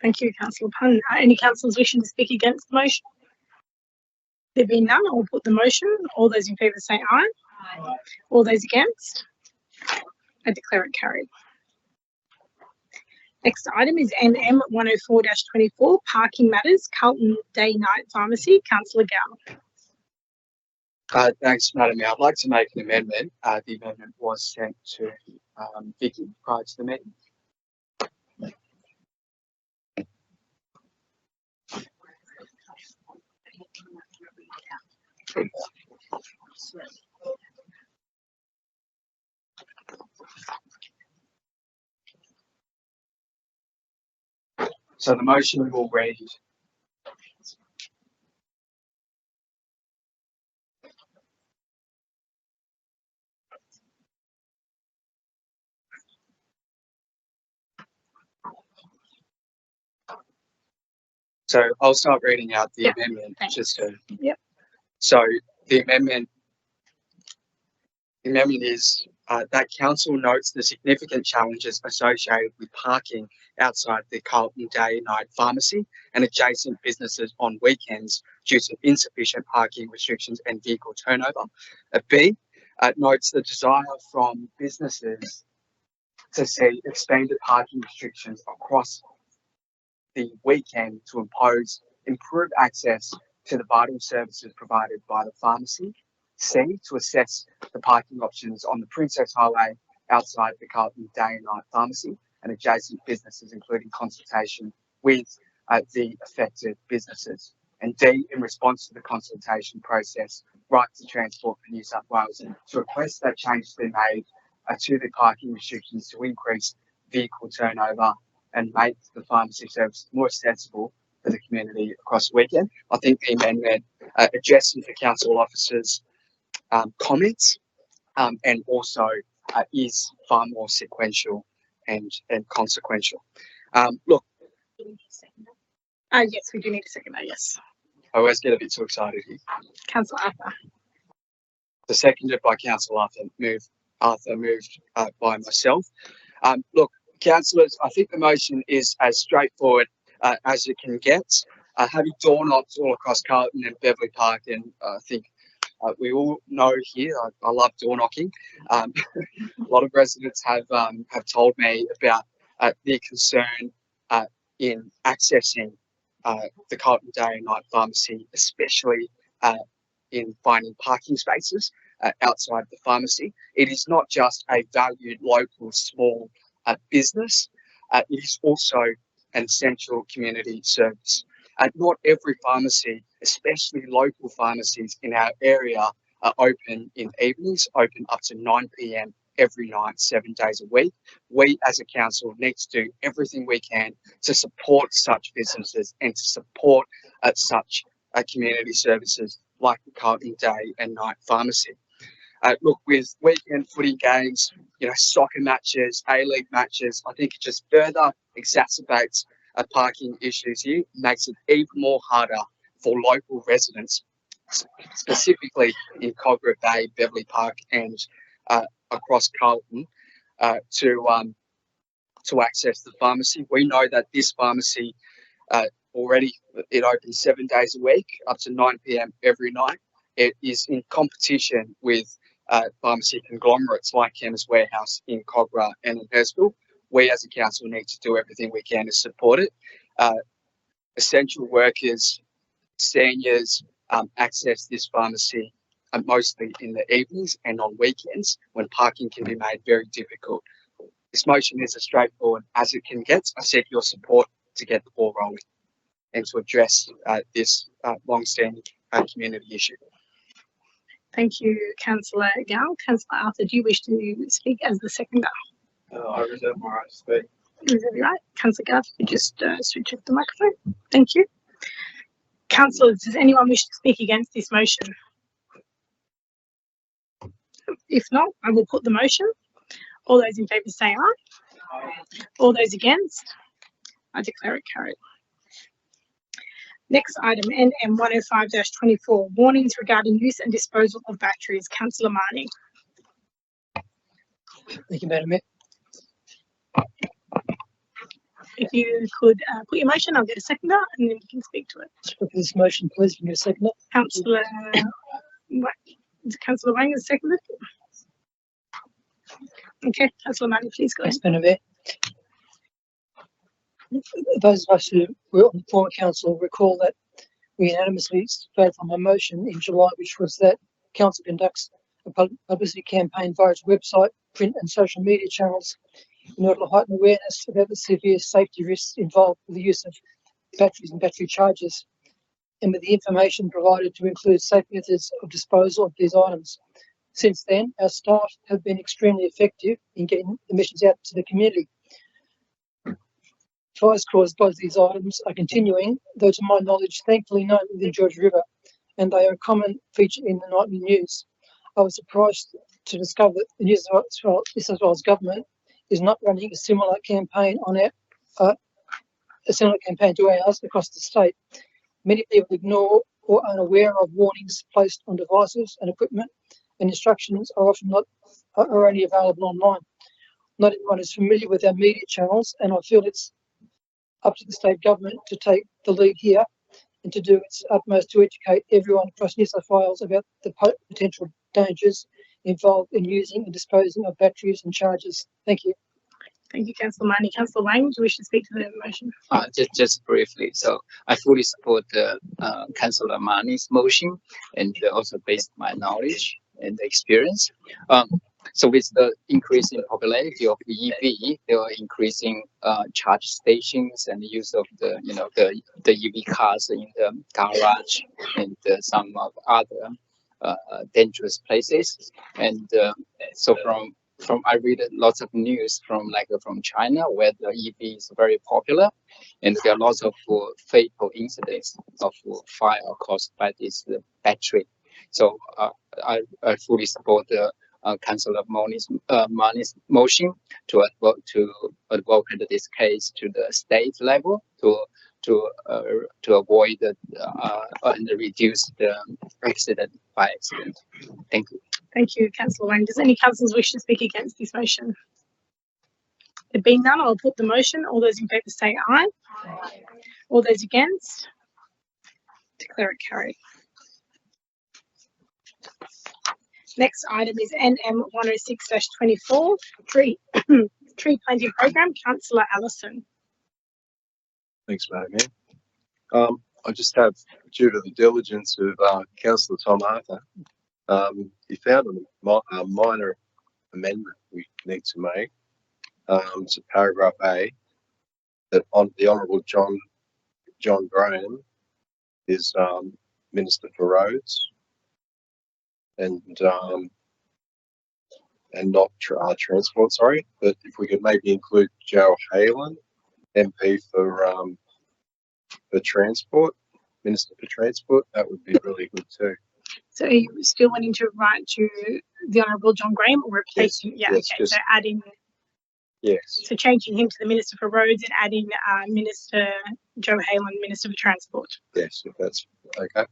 Thank you, Councillor Pun. Any councillors wishing to speak against the motion? There being none, I will put the motion. All those in favour say aye. Aye. All those against? I declare it carried. Next item is NM 104-24, Parking Matters, Carlton Day Night Pharmacy. Councillor Gow. Thanks, Madam Mayor. I'd like to make an amendment. The amendment was sent to Vicky prior to the meeting. So the motion will read, so I'll start reading out the amendment just to. Yep. So the amendment is that council notes the significant challenges associated with parking outside the Carlton Day and Night Pharmacy and adjacent businesses on weekends due to insufficient parking restrictions and vehicle turnover. B, notes the desire from businesses to see expanded parking restrictions across the weekend to improve access to the vital services provided by the pharmacy. C, to assess the parking options on the Princess Highway outside the Carlton Day and Night Pharmacy and adjacent businesses, including consultation with the affected businesses. And D, in response to the consultation process, Right to Transport for New South Wales to request that changes be made to the parking restrictions to increase vehicle turnover and make the pharmacy service more accessible for the community across the weekend. I think the amendment addresses the council officers' comments and also is far more sequential and consequential. Look. Yes, we do need a second. Yes. I always get a bit too excited here. Councillor Arthur. The seconded by Councillor Arthur, moved by myself. Look, councillors, I think the motion is as straightforward as it can get. Having door knocks all across Carlton and Beverley Park, and I think we all know here, I love door knocking. A lot of residents have told me about their concern in accessing the Carlton Day and Night Pharmacy, especially in finding parking spaces outside the pharmacy. It is not just a valued local small business, it is also an essential community service. Not every pharmacy, especially local pharmacies in our area, are open in evenings, open up to 9 p.m. every night, 7 days a week. We as a council need to do everything we can to support such businesses and to support such community services like the Carlton Day and Night Pharmacy. Look, with weekend footy games, soccer matches, A-League matches, I think it just further exacerbates parking issues here, makes it even more harder for local residents, specifically in Cogra Bay, Beverley Park, and across Carlton, to access the pharmacy. We know that this pharmacy already it opens 7 days a week, up to 9 p.m. every night. It is in competition with pharmacy conglomerates like Chemist Warehouse in Cogra and in Hurstville. We as a council need to do everything we can to support it. Essential workers, seniors access this pharmacy mostly in the evenings and on weekends when parking can be made very difficult. This motion is as straightforward as it can get. I seek your support to get the ball rolling and to address this long-standing community issue. Thank you, Councillor Gall. Councillor Arthur, do you wish to speak as the seconder? I reserve my right to speak. You reserve your right. Councillor Gall, you just switch off the microphone. Thank you. Councillors, does anyone wish to speak against this motion? If not, I will put the motion. All those in favour say aye. All those against? I declare it carried. Next item, NM 105-24, warnings regarding use and disposal of batteries. Councillor Marnie. Thank you, Madam Mayor. If you could put your motion, I'll get a seconder and then you can speak to it. For this motion, please, can you get a seconder? Councillor Councillor Wang is seconded. Okay, Councillor Marnie, please go ahead. Thanks, Madam Mayor. Those of us who were on the former council recall that we unanimously voted on a motion in July, which was that council conducts a publicity campaign via its website, print and social media channels in order to heighten awareness about the severe safety risks involved with the use of batteries and battery chargers, and with the information provided to include safe methods of disposal of these items. Since then, our staff have been extremely effective in getting the message out to the community. Fires caused by these items are continuing, though to my knowledge thankfully none within George River, and they are a common feature in the nightly news. I was surprised to discover that the New South Wales government is not running a similar campaign to ours across the state. Many people ignore or are unaware of warnings placed on devices and equipment, and instructions are often are only available online. Not everyone is familiar with our media channels, and I feel it's up to the state government to take the lead here and to do its utmost to educate everyone across New South Wales about the potential dangers involved in using and disposing of batteries and chargers. Thank you. Thank you, Councillor Marnie. Councillor Wang, do you wish to speak to the motion? Just briefly. So I fully support Councillor Marnie's motion, and also based my knowledge and experience. So with the increase in popularity of the EV, there are increasing charge stations and the use of the EV cars in the garage and some of other dangerous places. And so from I read lots of news from China where the EV is very popular, and there are lots of fatal incidents of fire caused by this battery. So I fully support the Councillor Marnie's motion to advocate this case to the state level to avoid and reduce the accident by accident. Thank you. Thank you, Councillor Wang. Does any councillors wish to speak against this motion? There being none, I'll put the motion. All those in favour say aye. All those against? Declare it carried. Next item is NM 106-24, tree planting program. Councillor Allison. Thanks, Madam Mayor. I just have, due to the diligence of Councillor Tom Arthur, he found a minor amendment we need to make to paragraph A, that on the Honourable John Graham is Minister for Roads and not transport. Sorry, but if we could maybe include Joe Halen, MP for transport, Minister for Transport, that would be really good too. So are you still wanting to write to the Honourable John Graham or replacing? Yes, Yeah, yes, okay. So adding. Yes. So changing him to the Minister for Roads and adding Minister Joe Halen, Minister for Transport. Yes, if that's okay.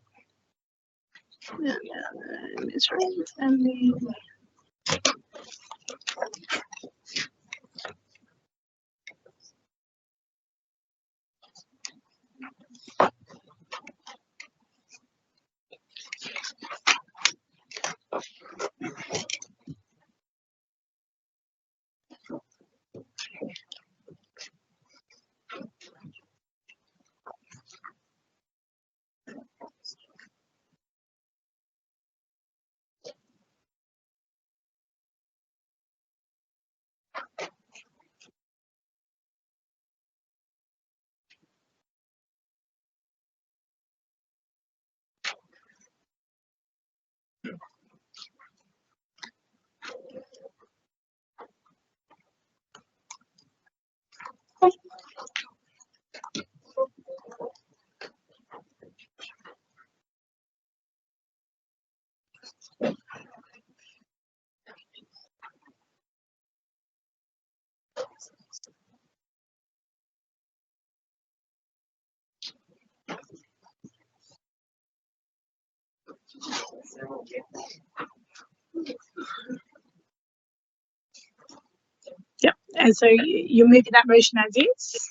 Yep. And so you're moving that motion as is,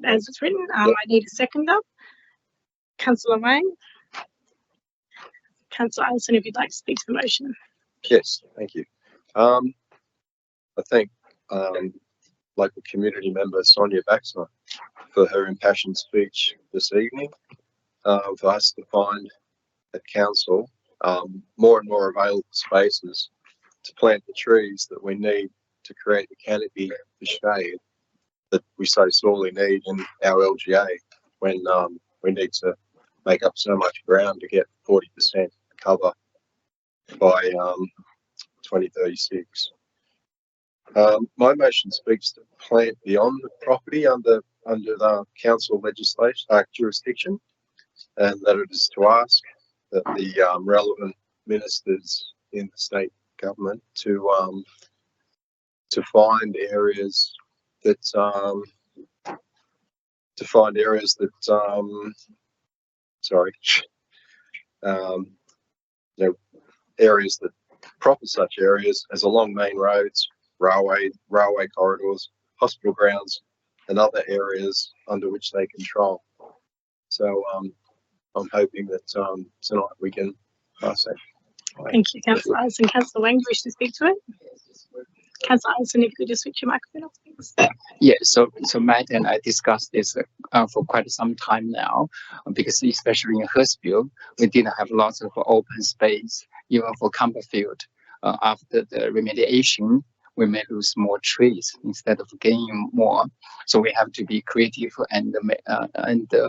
as it's written. I need a seconder. Councillor Wang. Councillor Allison, if you'd like to speak to the motion. Yes, thank you. I thank local community member Sonia Baxter for her impassioned speech this evening. For us to find at council more and more available spaces to plant the trees that we need to create the canopy for shade that we so sorely need in our LGA when we need to make up so much ground to get 40% cover by 2036. My motion speaks to plant beyond the property under the council legislation jurisdiction, and that it is to ask that the relevant ministers in the state government to find areas that areas that proper such areas as along main roads, railway corridors, hospital grounds, and other areas under which they control. So I'm hoping that tonight we can pass that. Thank you, Councillor Allison. Councillor Wang, do you wish to speak to it? Councillor Allison, if you could just switch your microphone off, please. Yeah, so Matt and I discussed this for quite some time now, because especially in Hurstville, we didn't have lots of open space, even for Camperfield. After the remediation, we may lose more trees instead of gaining more. So we have to be creative and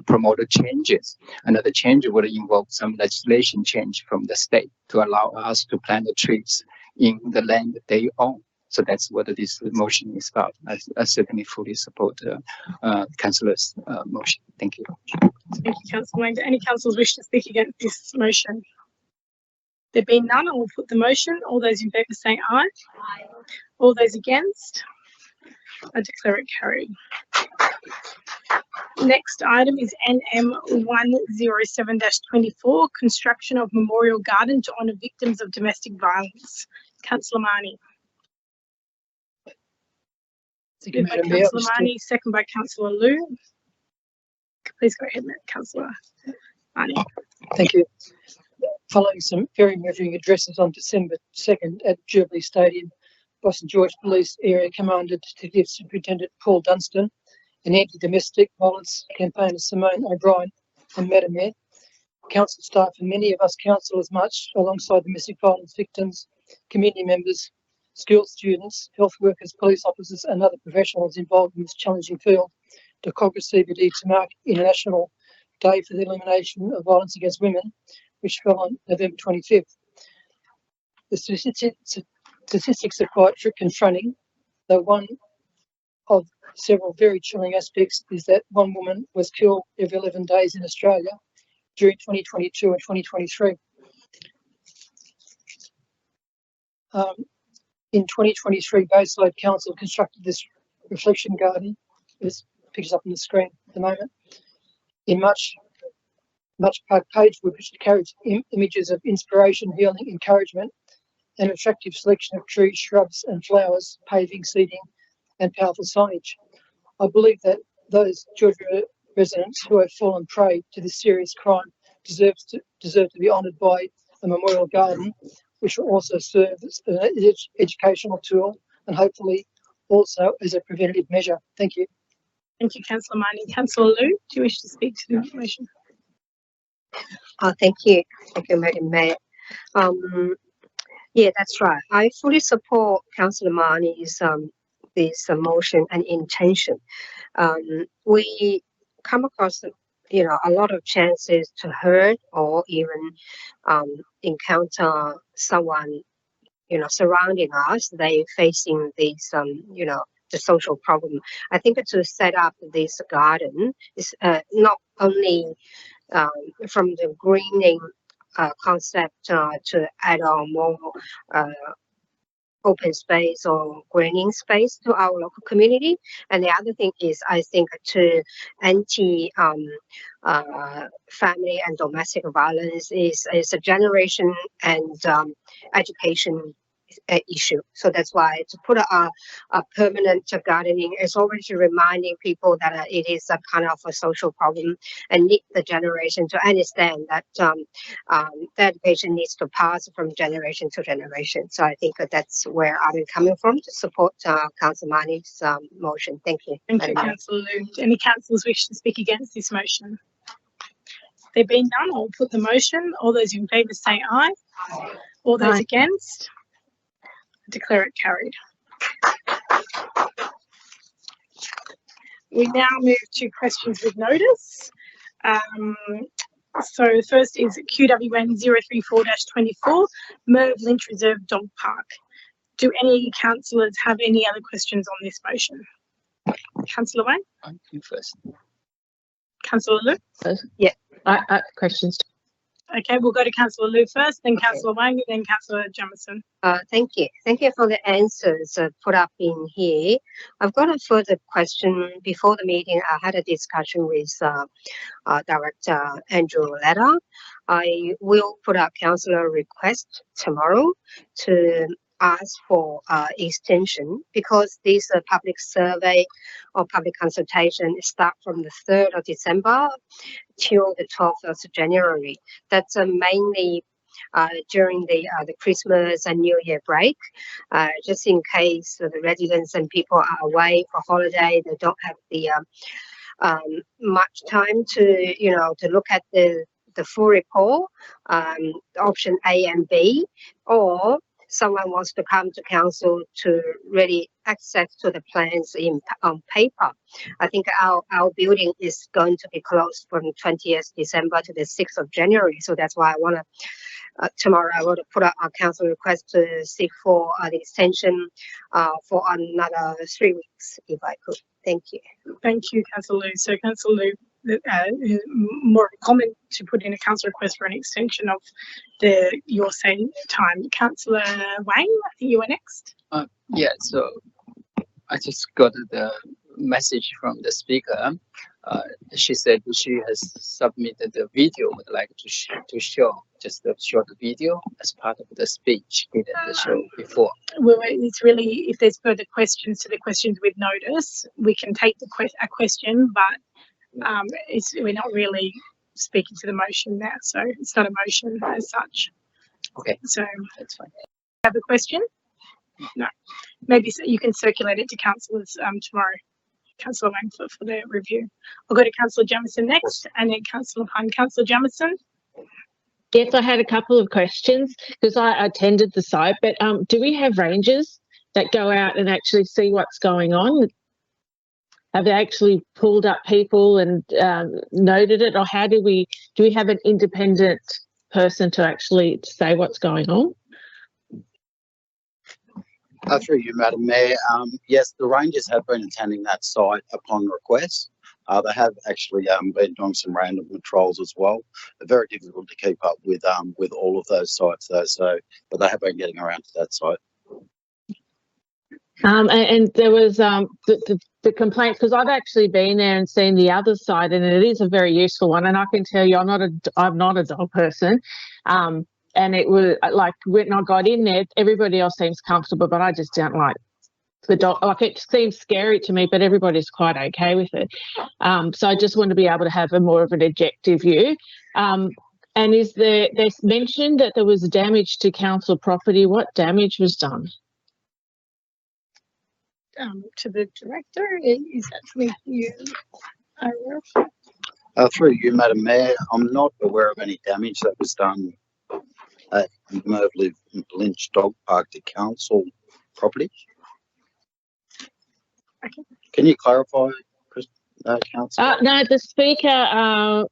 promote changes. And the change would involve some legislation change from the state to allow us to plant the trees in the land they own. So that's what this motion is about. I certainly fully support Councillor's motion. Thank you. Thank you, Councillor Wang. Do any councillors wish to speak against this motion? There being none, I will put the motion. All those in favour say aye. Aye. All those against? I declare it carried. Next item is NM 107-24, construction of memorial garden to honour victims of domestic violence. Councillor Marnie. Moved by Councillor Marnie, second by Councillor Liu. Please go ahead, Councillor Marnie. Thank you. Following some very moving addresses on December 2nd at Jubilee Stadium by St George Police Area Commander Detective Superintendent Paul Dunstan and anti-domestic violence campaigner Simone O'Brien and Madam Mayor, council staff and many of us councillors marched alongside domestic violence victims, community members, school students, health workers, police officers and other professionals involved in this challenging field to Cogra CBD to mark International Day for the Elimination of Violence Against Women, which fell on November 25th. The statistics are quite confronting, though one of several very chilling aspects is that one woman was killed every 11 days in Australia during 2022 and 2023. In 2023, Bayside Council constructed this reflection garden. This pictures up on the screen at the moment. In Much Park Pagewood, which carries images of inspiration, healing, encouragement, an attractive selection of trees, shrubs and flowers, paving, seating and powerful signage. I believe that those Georgia residents who have fallen prey to this serious crime deserve to be honoured by a memorial garden, which will also serve as an educational tool and hopefully also as a preventative measure. Thank you. Thank you, Councillor Marnie. Councillor Liu, do you wish to speak to the motion? Thank you. Thank you, Madam Mayor. Yeah, that's right. I fully support Councillor Marnie's this motion and intention. We come across, a lot of chances to hurt or even encounter someone, surrounding us. They facing these, the social problem. I think to set up this garden is not only from the greening concept to add on more open space or greening space to our local community. And the other thing is, I think, to anti family and domestic violence is a generation and education issue. So that's why to put a permanent gardening is always reminding people that it is a kind of a social problem and need the generation to understand that the education needs to pass from generation to generation. So I think that's where I'm coming from to support Councillor Marnie's motion. Thank you. Thank you, Councillor Liu. Do any councillors wish to speak against this motion? There being none, I'll put the motion. All those in favour say aye. Aye. All those against? Declare it carried. We now move to questions with notice. So the first is QWN 034-24, Merv Lynch Reserve Dog Park. Do any councillors have any other questions on this motion? Councillor Wang? I'm you first. Councillor Liu? Yeah. I questions. Okay, we'll go to Councillor Liu first, then Councillor Wang, and then Councillor Jamieson. Thank you. Thank you for the answers put up in here. I've got a further question. Before the meeting, I had a discussion with Director Andrew Letta. I will put out councillor request tomorrow to ask for extension because this public survey or public consultation start from the 3rd of December till the 12th of January. That's mainly during the Christmas and New Year break, just in case the residents and people are away for holiday, they don't have the much time to to look at the full report, option A and B, or someone wants to come to council to really access to the plans on paper. I think our building is going to be closed from 20th December to the 6th of January. So that's why I want to, tomorrow I want to put out a council request to seek for the extension for another 3 weeks, if I could. Thank you. Thank you, Councillor Liu. So Councillor Liu, more of a comment to put in a council request for an extension of your same time. Councillor Wang, I think you were next. Yeah, so I just got the message from the speaker. She said she has submitted the video, would like to show just a short video as part of the speech we didn't show before. Well, it's really, if there's further questions to the questions with notice, we can take a question, but we're not really speaking to the motion now, so it's not a motion as such. Okay, so that's fine. Have a question? No. Maybe you can circulate it to councillors tomorrow. Councillor Wang for the review. I'll go to Councillor Jamieson next, and then Councillor Pun. Councillor Jamieson. Yes, I had a couple of questions because I attended the site, but do we have rangers that go out and actually see what's going on? Have they actually pulled up people and noted it, or how do we have an independent person to actually say what's going on? Through you, Madam Mayor. Yes, the Rangers have been attending that site upon request. They have actually been doing some random patrols as well. They're very difficult to keep up with all of those sites though. So, but they have been getting around to that site. And there was the complaints, because I've actually been there and seen the other side, and it is a very useful one. And I can tell you, I'm not a dog person. And it was like when I got in there, everybody else seems comfortable, but I just don't like the dog. Like, it seems scary to me, but everybody's quite okay with it. So I just want to be able to have a more of an objective view. And they mentioned that there was damage to council property. What damage was done? To the director, is that something you are aware of? Through you, Madam Mayor, I'm not aware of any damage that was done at Merv Lynch Dog Park to council property. Okay. Can you clarify, Councillor? No, the speaker,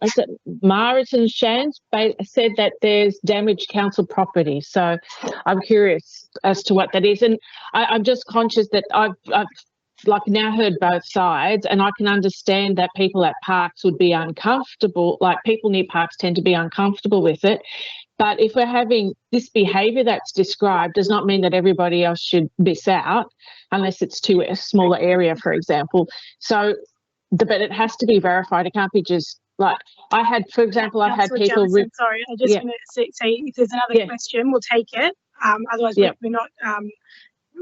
Martin Shans, said that there's damaged council property. So I'm curious as to what that is. And I'm just conscious that I've like now heard both sides, and I can understand that people at parks would be uncomfortable, like people near parks tend to be uncomfortable with it. But if we're having this behaviour that's described, does not mean that everybody else should miss out unless it's to a smaller area, for example. So, but it has to be verified. It can't be just like I had, for example, I've had people. Sorry, I just want to say if there's another question, we'll take it. Otherwise, we're not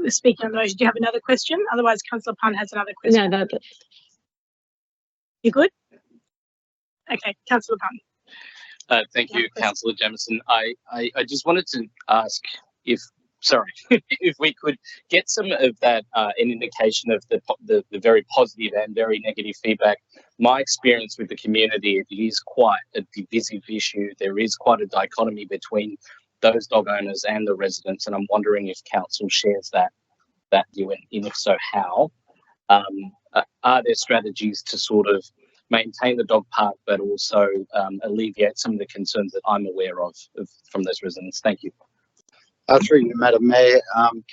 speaking on the motion. Do you have another question? Otherwise, Councillor Pun has another question. No. You good? Okay, Councillor Pun. Thank you, Councillor Jamieson. I just wanted to ask if we could get some of that, an indication of the very positive and very negative feedback. My experience with the community, it is quite a divisive issue. There is quite a dichotomy between those dog owners and the residents, and I'm wondering if council shares that view, and if so, how? Are there strategies to sort of maintain the dog park, but also alleviate some of the concerns that I'm aware of from those residents? Thank you. Through you, Madam Mayor,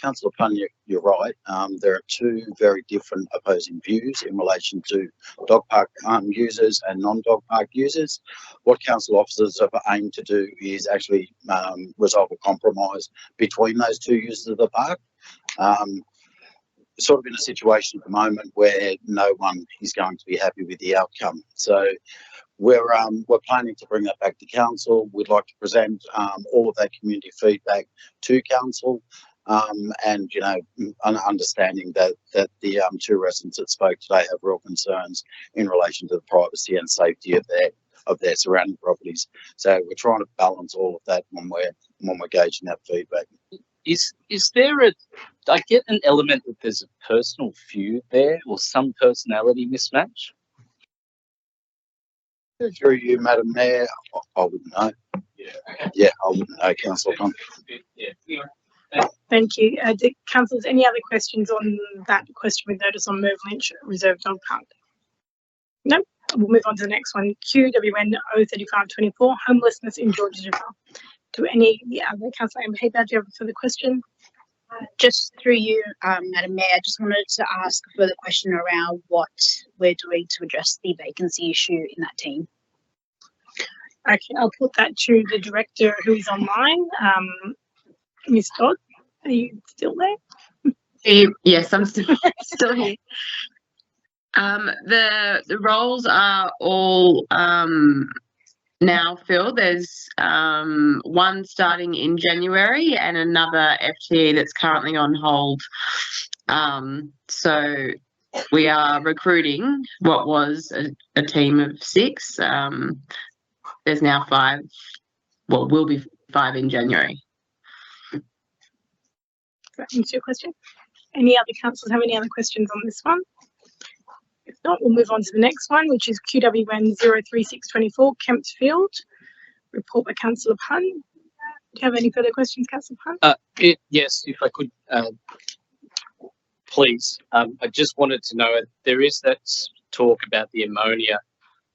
Councillor Pun, you're right. There are two very different opposing views in relation to dog park users and non-dog park users. What council officers have aimed to do is actually resolve a compromise between those two users of the park. Sort of in a situation at the moment where no one is going to be happy with the outcome. So we're planning to bring that back to council. We'd like to present all of that community feedback to council, and you know, understanding that the two residents that spoke today have real concerns in relation to the privacy and safety of their surrounding properties. So we're trying to balance all of that when we're gauging that feedback. Is there I get an element that there's a personal feud there or some personality mismatch? Through you, Madam Mayor, I wouldn't know. Yeah, I wouldn't know, Councillor Pun. Thank you. Councillors, any other questions on that question with notice on Merv Lynch Reserve Dog Park? No. We'll move on to the next one. QWN 03524, homelessness in Georgia River. Do any other Councillor Amber Hebert, do you have a further question? Just through you, Madam Mayor, I just wanted to ask a further question around what we're doing to address the vacancy issue in that team. Okay, I'll put that to the director who is online. Ms. Dodd, are you still there? Yes, I'm still here. The roles are all now filled. There's one starting in January and another FTE that's currently on hold. So we are recruiting what was a team of 6. There's now 5. Well, will be 5 in January. Does that answer your question? Any other councillors have any other questions on this one? If not, we'll move on to the next one, which is QWN 03624, Kempsfield. Report by Councillor Pun. Do you have any further questions, Councillor Pun? Yes, if I could, please. I just wanted to know, there is that talk about the ammonia,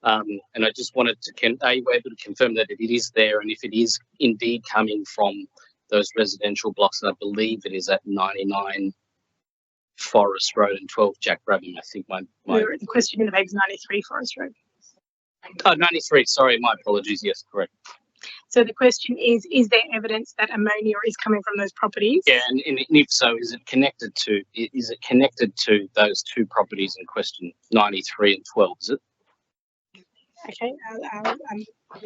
and I just wanted to, are you able to confirm that it is there, and if it is indeed coming from those residential blocks, and I believe it is at 99 Forest Road and 12 Jack Brabham. I think The question in the bag is 93 Forest Road. Oh, 93, sorry, my apologies. Yes, correct. So the question is there evidence that ammonia is coming from those properties? Yeah, and if so, is it connected to those two properties in question, 93 and 12, is it? Okay,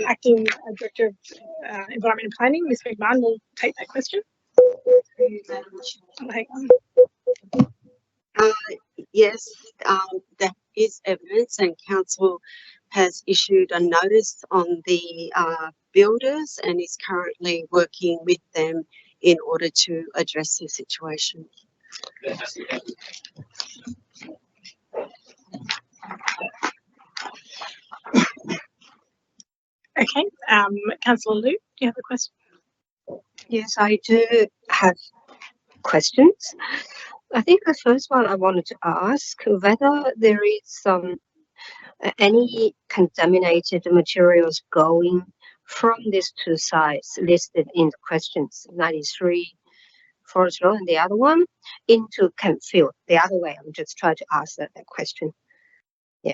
Acting Director of Environment and Planning, Ms. McMahon, will take that question. Hang on. Yes, there is evidence, and council has issued a notice on the builders and is currently working with them in order to address the situation. Okay, Councillor Liu, do you have a question? Yes, I do have questions. I think the first one I wanted to ask whether there is any contaminated materials going from these two sites listed in the questions, 93 Forest Road and the other one, into Kempfield. The other way, I'm just trying to ask that question. Yeah.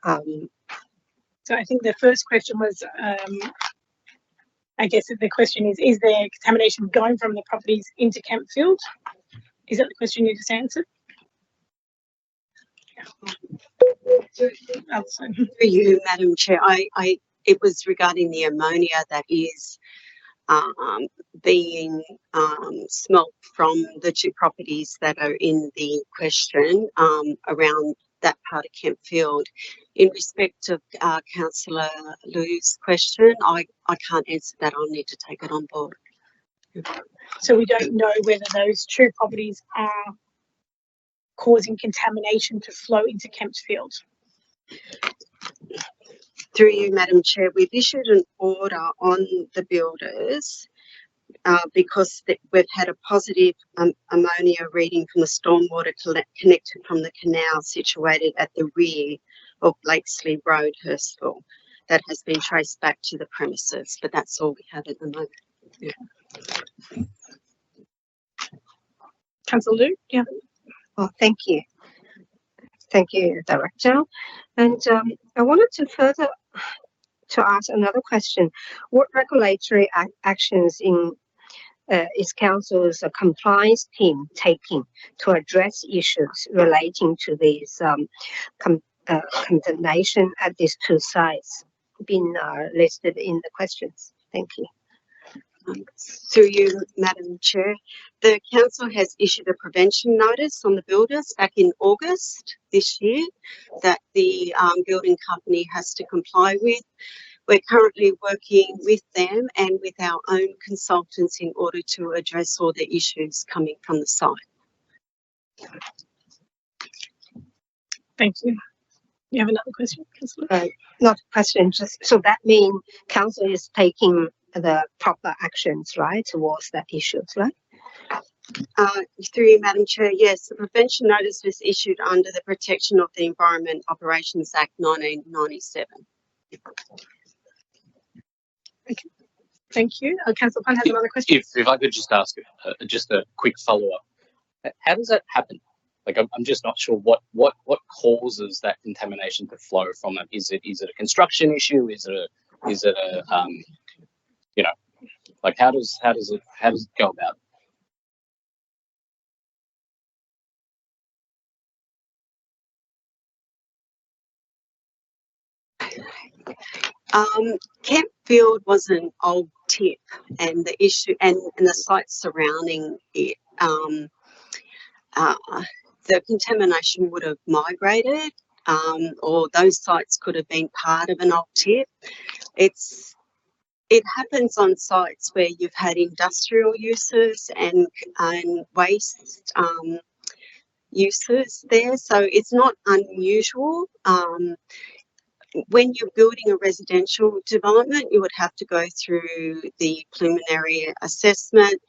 So I think the first question was, I guess the question is there contamination going from the properties into Kempfield? Is that the question you just answered? Through you, Madam Chair, it was regarding the ammonia that is being smelt from the two properties that are in the question around that part of Kempfield. In respect of Councillor Liu's question, I can't answer that. I'll need to take it on board. So we don't know whether those two properties are causing contamination to flow into Kempsfield. Through you, Madam Chair, we've issued an order on the builders because we've had a positive ammonia reading from the stormwater connected from the canal situated at the rear of Blakesley Road, Hurstville, that has been traced back to the premises, but that's all we have at the moment. Councillor Liu, yeah. Oh, thank you. Thank you, Director. And I wanted to further to ask another question. What regulatory actions is Council's compliance team taking to address issues relating to these condemnation at these two sites been listed in the questions? Thank you. Through you, Madam Chair, the council has issued a prevention notice on the builders back in August this year that the building company has to comply with. We're currently working with them and with our own consultants in order to address all the issues coming from the site. Thank you. You have another question, Councillor? Not a question, just so that means council is taking the proper actions, right, towards that issues, right? Through you, Madam Chair, yes, the prevention notice was issued under the Protection of the Environment Operations Act 1997. Okay. Thank you. Councillor Pan has another question. If I could just ask just a quick follow-up. How does that happen? Like, I'm just not sure what causes that contamination to flow from it. Is it a construction issue? Is it a you know, like how does it go about? Campfield was an old tip, and the issue and the sites surrounding it, the contamination would have migrated, or those sites could have been part of an old tip. It happens on sites where you've had industrial uses and waste uses there, so it's not unusual. When you're building a residential development, you would have to go through the preliminary assessment,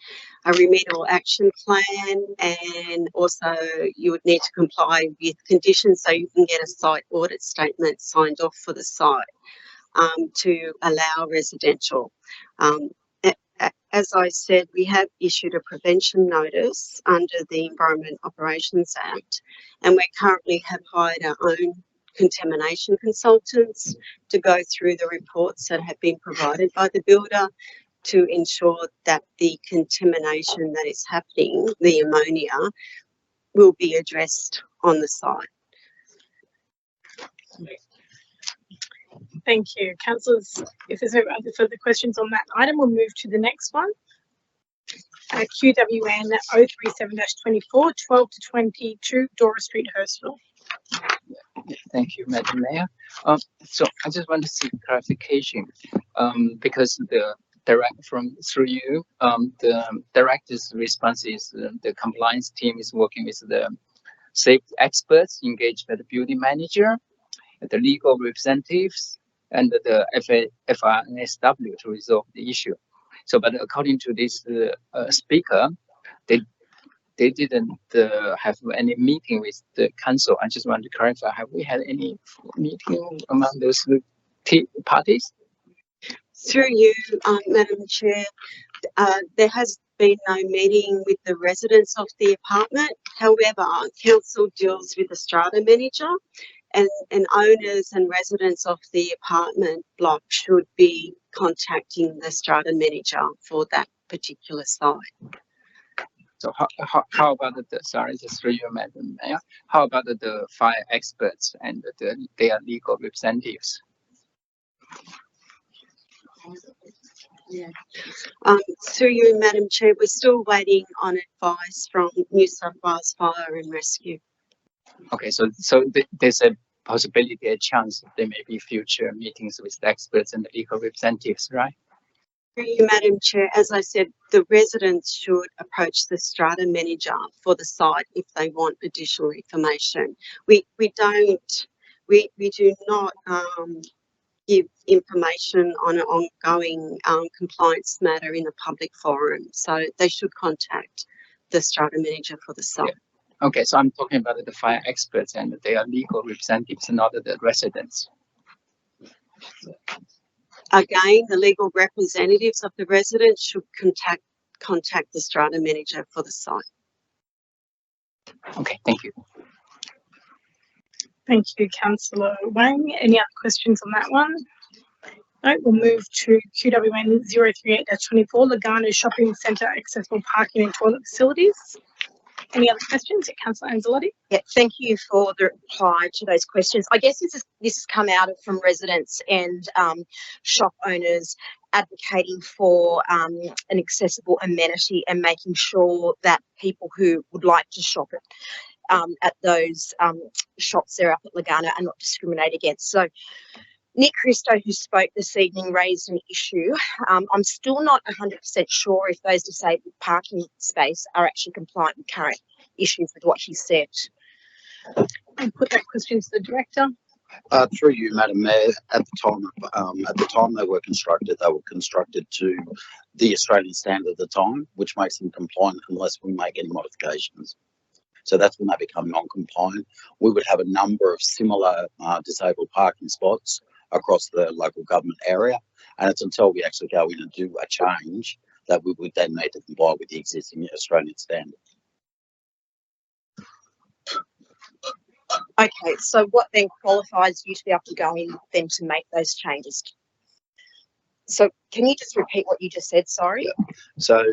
a remedial action plan, and also you would need to comply with conditions so you can get a site audit statement signed off for the site to allow residential. As I said, we have issued a prevention notice under the Environment Operations Act, and we currently have hired our own contamination consultants to go through the reports that have been provided by the builder to ensure that the contamination that is happening, the ammonia, will be addressed on the site. Thank you. Councillors, if there's no other further questions on that item, we'll move to the next one. QWN 037-24, 12 to 22 Dora Street, Hurstville. Thank you, Madam Mayor. So I just want to seek clarification because the through you, the director's response is the compliance team is working with the safety experts engaged by the building manager, the legal representatives, and the FRNSW to resolve the issue. So, but according to this speaker, they didn't have any meeting with the council. I just want to clarify, have we had any meeting among those parties? Through you, Madam Chair, there has been no meeting with the residents of the apartment. However, council deals with the strata manager, and owners and residents of the apartment block should be contacting the strata manager for that particular site. So how about sorry, just through you, Madam Mayor, how about the fire experts and their legal representatives? Through you, Madam Chair, we're still waiting on advice from New South Wales Fire and Rescue. Okay, so there's a possibility, a chance there may be future meetings with the experts and the legal representatives, right? Through you, Madam Chair, as I said, the residents should approach the strata manager for the site if they want additional information. We do not give information on an ongoing compliance matter in a public forum, so they should contact the strata manager for the site. Yeah. Okay, so I'm talking about the fire experts and their legal representatives, not the residents. Again, the legal representatives of the residents should contact the strata manager for the site. Okay, thank you. Thank you, Councillor Wang. Any other questions on that one? No, we'll move to QWN 038-24, Lugano Shopping Centre accessible parking and toilet facilities. Any other questions? Councillor Anzalotti? Yeah, thank you for the reply to those questions. I guess this has come out from residents and shop owners advocating for an accessible amenity and making sure that people who would like to shop at those shops there up at Lugano are not discriminated against. So Nick Christo, who spoke this evening, raised an issue. I'm still not 100% sure if those disabled parking space are actually compliant with current issues with what he said. I'll put that question to the Director. Through you, Madam Mayor, at the time they were constructed to the Australian standard at the time, which makes them compliant unless we make any modifications. So that's when they become non-compliant. We would have a number of similar disabled parking spots across the local government area, and it's until we actually go in and do a change that we would then need to comply with the existing Australian standard. Okay, so what then qualifies you to be able to go in then to make those changes? So can you just repeat what you just said? Sorry. Yeah. So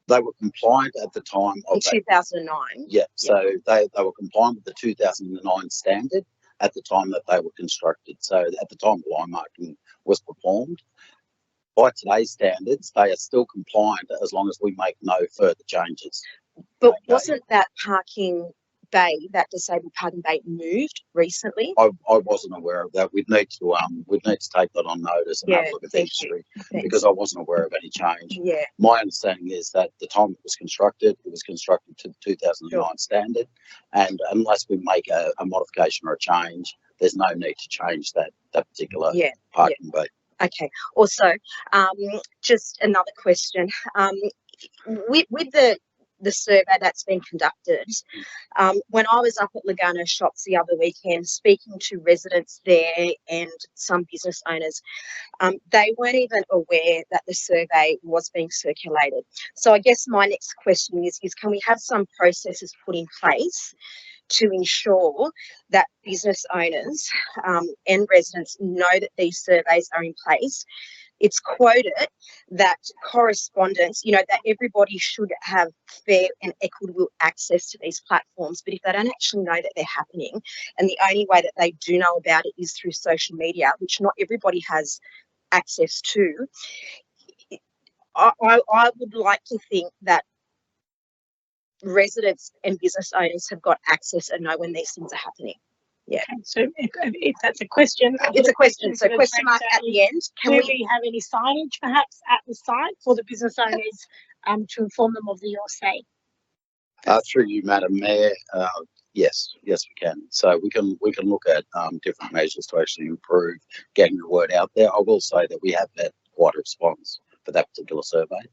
they were compliant at the time of in 2009. Yeah. So they were compliant with the 2009 standard at the time that they were constructed. So at the time the line marking was performed. By today's standards, they are still compliant as long as we make no further changes. But wasn't that parking bay, that disabled parking bay, moved recently? I wasn't aware of that. We'd need to take that on notice and have a look at the history because I wasn't aware of any change. Yeah. My understanding is that the time it was constructed to the 2009 standard, and unless we make a modification or a change, there's no need to change that particular parking bay. Okay. Also, just another question. With the survey that's been conducted, when I was up at Lugano Shops the other weekend speaking to residents there and some business owners, they weren't even aware that the survey was being circulated. So I guess my next question is can we have some processes put in place to ensure that business owners and residents know that these surveys are in place? It's quoted that correspondence, that everybody should have fair and equitable access to these platforms. But if they don't actually know that they're happening, and the only way that they do know about it is through social media, which not everybody has access to, I would like to think that residents and business owners have got access and know when these things are happening. Yeah. Okay, so if that's a question, it's a question. So question mark at the end. Can we have any signage perhaps at the site for the business owners to inform them of your say? Through you, Madam Mayor, yes, we can. So we can look at different measures to actually improve getting the word out there. I will say that we have had quite a response for that particular survey,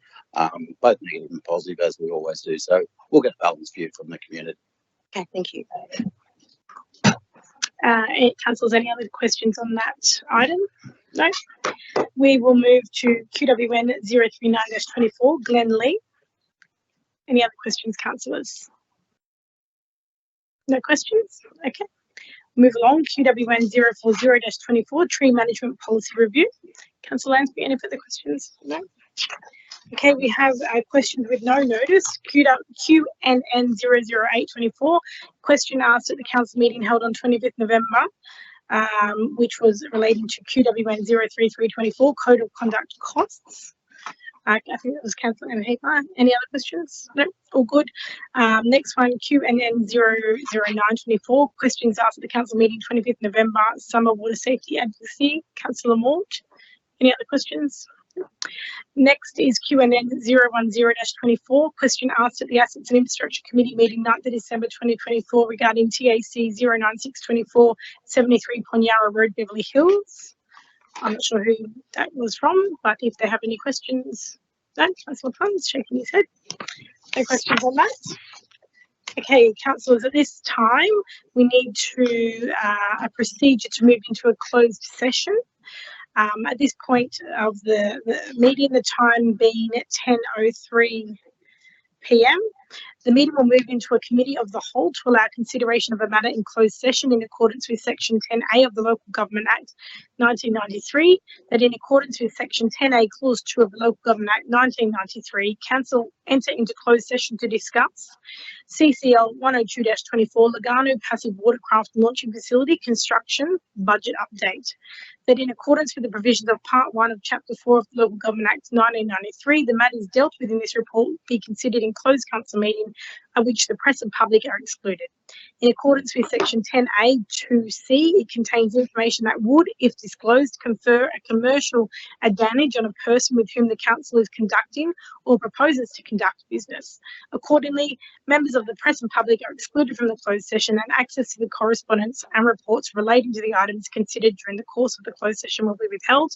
both negative and positive, as we always do. So we'll get a balanced view from the community. Okay, thank you. Councillors, any other questions on that item? No. We will move to QWN 039-24, Glen Lee. Any other questions, councillors? No questions? Okay. Move along, QWN 040-24, Tree Management Policy Review. Councillor Lansbury, any further questions? No. Okay, we have questions with no notice. QNN 008-24, question asked at the council meeting held on 25th November, which was relating to QWN 033-24, Code of Conduct Costs. I think that was Councillor Emma Heaper. Any other questions? No, all good. Next one, QNN 009-24, questions asked at the council meeting 25th November, Summer Water Safety Advocacy. Councillor Mort, any other questions? Next is QNN 010-24, question asked at the Assets and Infrastructure Committee meeting 9th of December 2024 regarding TAC 09624 73 Ponyara Road, Beverly Hills. I'm not sure who that was from, but if they have any questions, no, Councillor Plum's shaking his head. No questions on that. Okay, councillors, at this time we need to a procedure to move into a closed session. At this point of the meeting, the time being at 10:03 p.m. The meeting will move into a committee of the whole to allow consideration of a matter in closed session in accordance with Section 10A of the Local Government Act 1993, that in accordance with Section 10A Clause 2 of the Local Government Act 1993, Council enter into closed session to discuss CCL 102-24 Lugano Passive Watercraft Launching Facility Construction Budget Update. That in accordance with the provisions of Part 1 of Chapter 4 of the Local Government Act 1993, the matters dealt with in this report be considered in closed council meeting at which the press and public are excluded. In accordance with Section 10A 2C, it contains information that would, if disclosed, confer a commercial advantage on a person with whom the council is conducting or proposes to conduct business. Accordingly, members of the press and public are excluded from the closed session, and access to the correspondence and reports relating to the items considered during the course of the closed session will be withheld.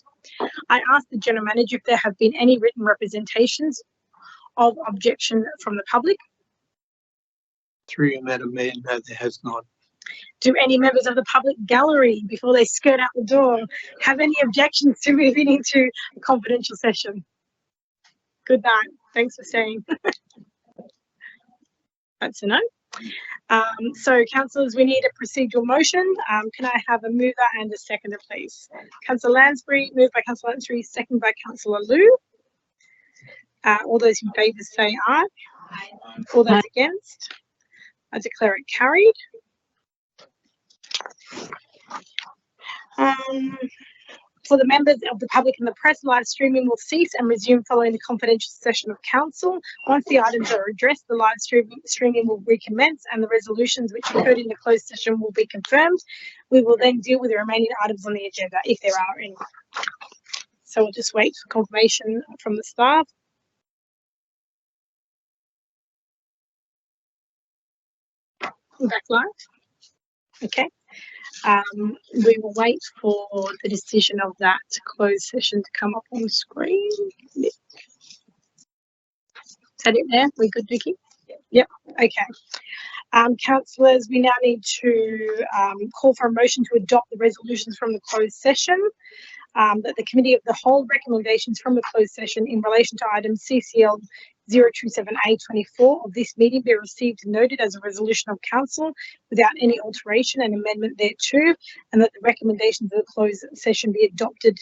I ask the General Manager if there have been any written representations of objection from the public. Through you, Madam Mayor, no, there has not. Do any members of the public gallery, before they skirt out the door, have any objections to moving into a confidential session? Good night. Thanks for staying. That's a no. So, councillors, we need a procedural motion. Can I have a mover and a seconder, please? Councillor Lansbury, moved by Councillor Lansbury, seconded by Councillor Liu. All those in favour say aye. All those against? I declare it carried. For the members of the public and the press, live streaming will cease and resume following the confidential session of council. Once the items are addressed, the live streaming will recommence and the resolutions which occurred in the closed session will be confirmed. We will then deal with the remaining items on the agenda, if there are any. So we'll just wait for confirmation from the staff. Back live. Okay. We will wait for the decision of that closed session to come up on the screen. Is that it there? We good, Vicky? Yep. Okay. Councillors, we now need to call for a motion to adopt the resolutions from the closed session. That the Committee of the Whole recommendations from the closed session in relation to item CCL 027A24 of this meeting be received and noted as a resolution of council without any alteration and amendment thereto, and that the recommendations of the closed session be adopted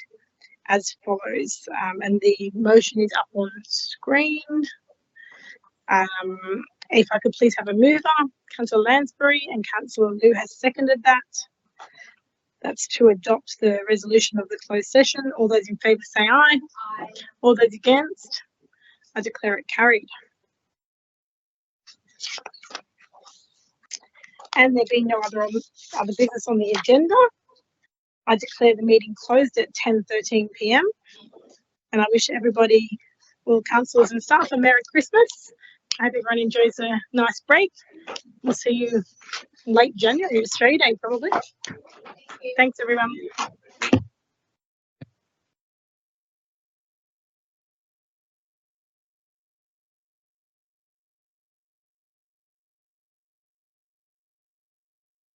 as follows. And the motion is up on screen. If I could please have a mover, Councillor Lansbury, and Councillor Liu has seconded that. That's to adopt the resolution of the closed session. All those in favour say aye. Aye. All those against? I declare it carried. And there being no other business on the agenda, I declare the meeting closed at 10:13 p.m. And I wish everybody, well, councillors and staff, a Merry Christmas. I hope everyone enjoys a nice break. We'll see you late January, Australia Day probably. Thanks everyone.